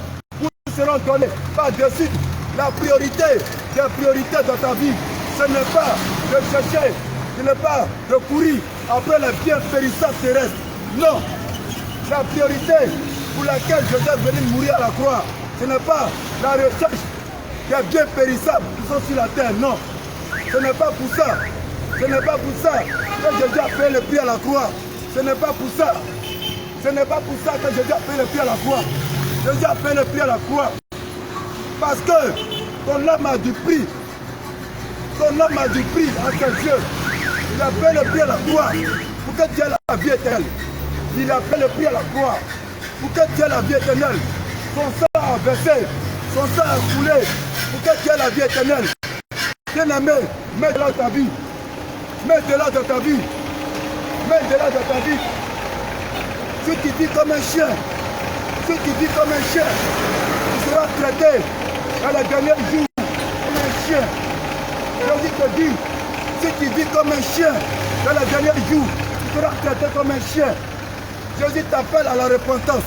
vous seront données par-dessus. La priorité des priorités dans ta vie, ce n'est pas de chercher, ce n'est pas de courir après les biens périssables terrestres. Non. La priorité pour laquelle Jésus est venu mourir à la croix, ce n'est pas la recherche des biens périssables qui sont sur la terre. Non. Ce n'est pas pour ça. Ce n'est pas pour ça que Jésus a payé le prix à la croix. Ce n'est pas pour ça. Ce n'est pas pour ça que Jésus a payé le prix à la croix. Jésus a payé le prix à la croix. Parce que ton âme a du prix. Ton âme a du prix à ses yeux. Il a payé le prix à la croix pour que tu aies la vie éternelle. Il a payé le prix à la croix pour que tu aies la vie éternelle. Son sang a versé, son sang a coulé pour que tu aies la vie éternelle. Bien-aimé, mets de là dans ta vie. Mets de là dans ta vie. Mets de là dans ta vie. Ceux qui vivent comme un chien, ceux qui vivent comme un chien, tu seras traité dans les derniers jours comme un chien. Jésus te dit, ceux qui vivent comme un chien dans les derniers jours, tu seras traité comme un chien. Jésus t'appelle à la repentance.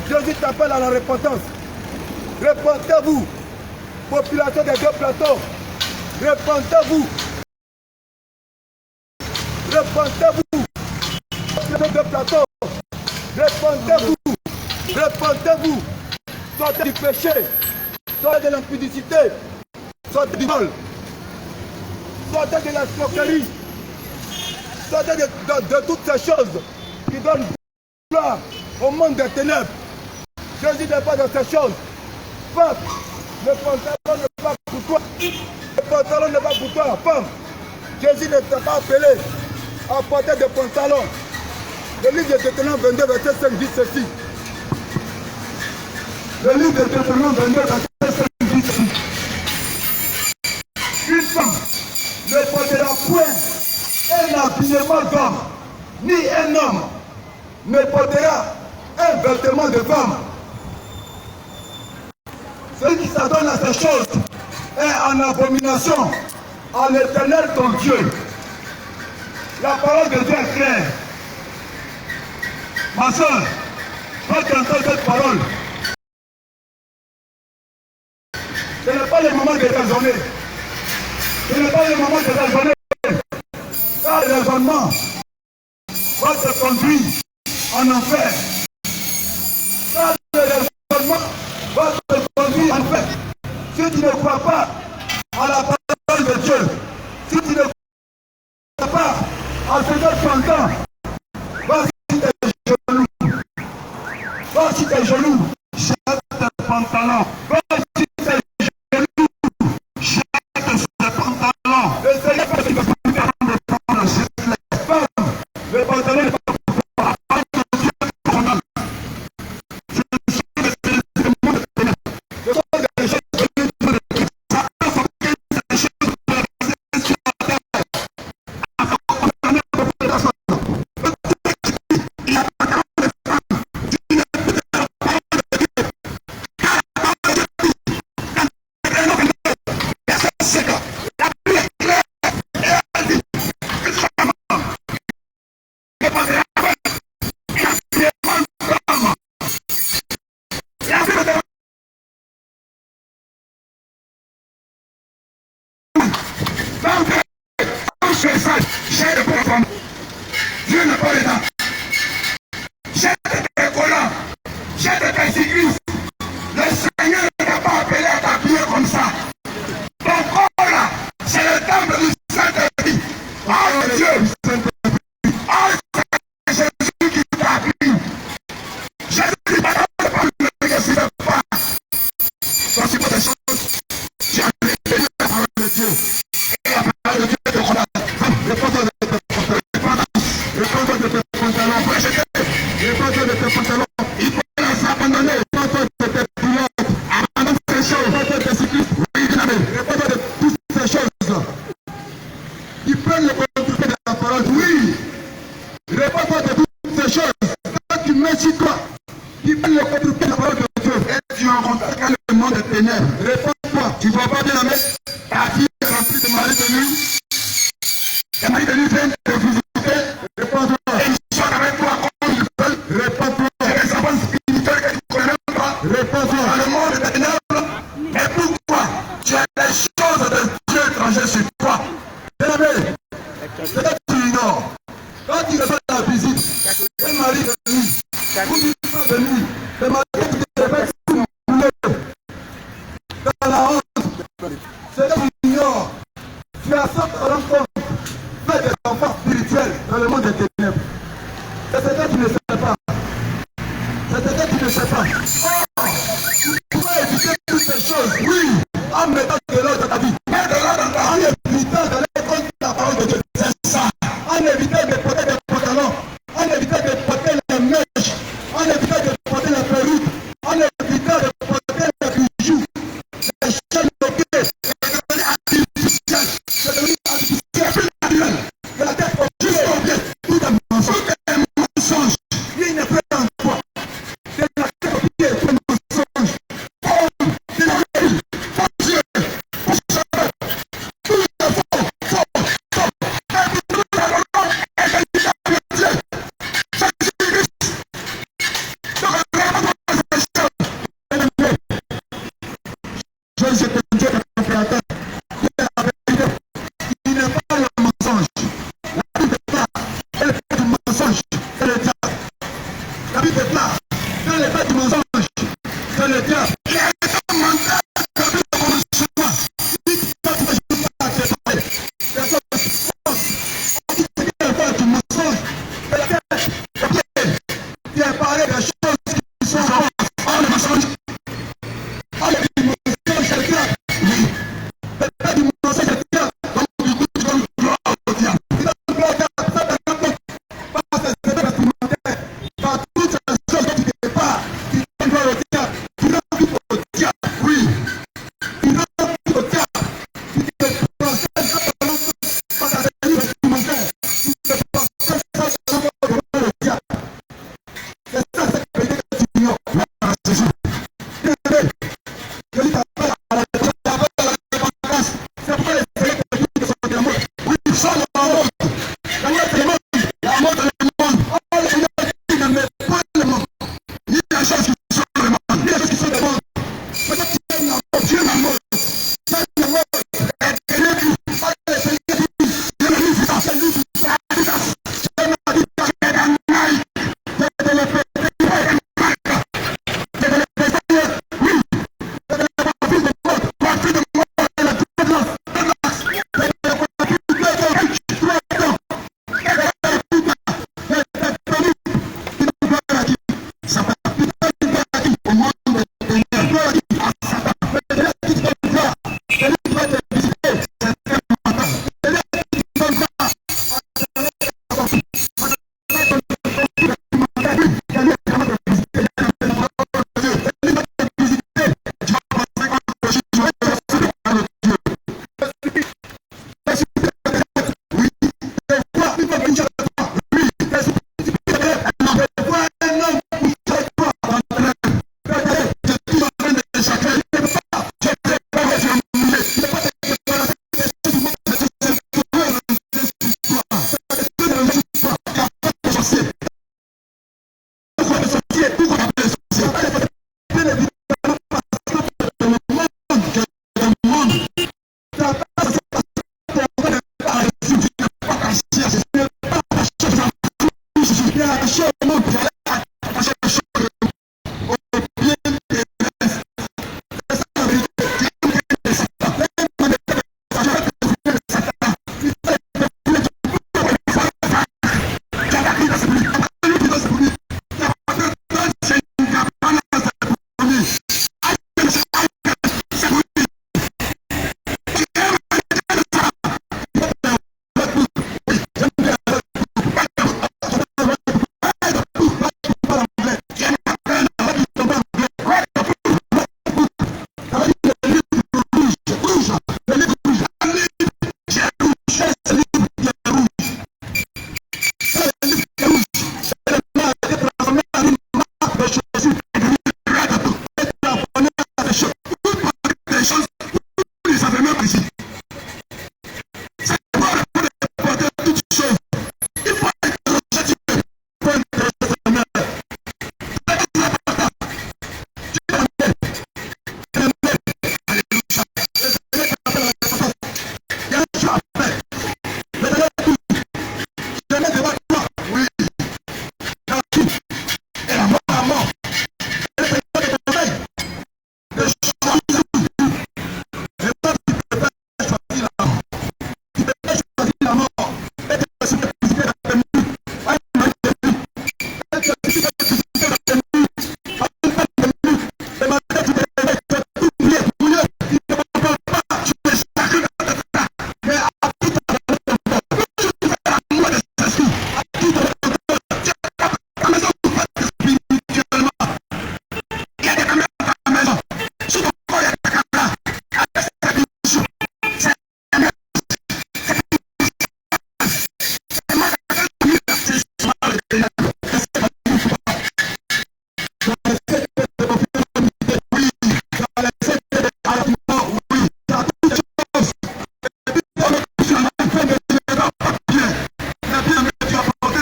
Jésus t'appelle à la repentance. Repentez-vous, population des deux plateaux. Repentez-vous. Repentez-vous, population des deux plateaux. Repentez-vous. Repentez-vous. Sortez du péché. Sortez de l'impudicité. Sortez du vol. Sortez de la escroquerie. Sortez de toutes ces choses qui donnent gloire au monde des ténèbres. Jésus n'est pas dans ces choses. Femme, le pantalon n'est pas pour toi. Le pantalon n'est pas pour toi, femme. Jésus ne t'a pas appelé à porter des pantalons. Le livre de Deutéronome 22, verset 5 dit ceci. Le livre de Deutéronome 22, verset 5 dit ceci. Une femme ne portera point un habillement d'homme, ni un homme ne portera un vêtement de femme. Celui qui s'adonne à ces choses est en abomination à l'Éternel ton Dieu. La parole de Dieu est claire. Ma soeur, quand tu entends cette parole, ce n'est pas le moment de raisonner. Ce n'est pas le moment de raisonner. Car le raisonnement va te conduire en enfer. Car le raisonnement va te conduire en enfer. Si tu ne crois pas à la parole de Dieu, si tu ne crois pas à ce que tu entends, va sur tes genoux. Va sur tes genoux. Jette tes pantalons. Va sur tes genoux. Jette tes pantalons. Le Seigneur va te faire prendre les femmes. Le pantalon n'est pas pour toi. Dieu n'a pas les dents. Jette tes collants. Jette tes cyclistes. Le Seigneur ne t'a pas appelé à t'appuyer comme ça. Ton corps là, c'est le temple du Saint-Esprit. Oh Dieu. Oh, c'est Jésus qui t'a appris. Jésus qui t'a appris. Ne décide pas. Voici pas des choses. Tu as appris la parole de Dieu. Et la parole de Dieu te condamne. Le pantalon de tes pantalons. Le pantalon de tes pantalons. Faut acheter. Le pantalon de tes pantalons. Il faut les abandonner. Le pantalon de tes pilotes. Abandonne ces choses. Le pantalon de tes cyclistes. Oui, bien aimé. Le pantalon de toutes ces choses-là. Ils prennent le contrôle de la parole. Oui. Le pantalon de toutes ces choses. Quand tu mets sur toi, ils prennent le contrôle de la parole de Dieu. Et tu rencontres le monde des ténèbres. Réponds-toi. Tu ne vois pas bien aimé. Ta vie est remplie de mari de nuit. Les maris de nuit viennent te visiter. Réponds-toi. Et ils sortent avec toi comme ils veulent. Réponds-toi. C'est les enfants spirituels que tu ne connais même pas. Réponds-toi. Dans le monde des ténèbres. Mais pourquoi tu as des choses de Dieu étranger sur toi? Bien-aimé, c'est que tu ignores. Quand tu reçois la visite, un mari de nuit, ou une femme de nuit, le mari qui te fait couler dans la honte, c'est que tu ignores. Tu as ça te rendre compte. Fais des enfants spirituels dans le monde des ténèbres. C'est ce que tu ne sais pas. C'est ce que tu ne sais pas. Oh, tu pouvais éviter toutes ces choses, oui, en mettant de l'ordre dans ta vie. Mets de l'ordre dans ta vie en évitant d'aller contre la parole de Dieu. C'est ça. En évitant de porter des pantalons, en évitant de porter les mèches, en évitant de porter les perruques, en évitant de porter les bijoux, les chaînes de pied, c'est devenu artificiel. C'est devenu artificiel. De la tête au juste au pied, tout est mensonge. Tout est mensonge. Il ne fait en toi. De la tête au pied, tout est mensonge. Oh, de la vie, oh Dieu, oh Seigneur, tout est faux, faux, faux. Et tout est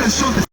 l'expression de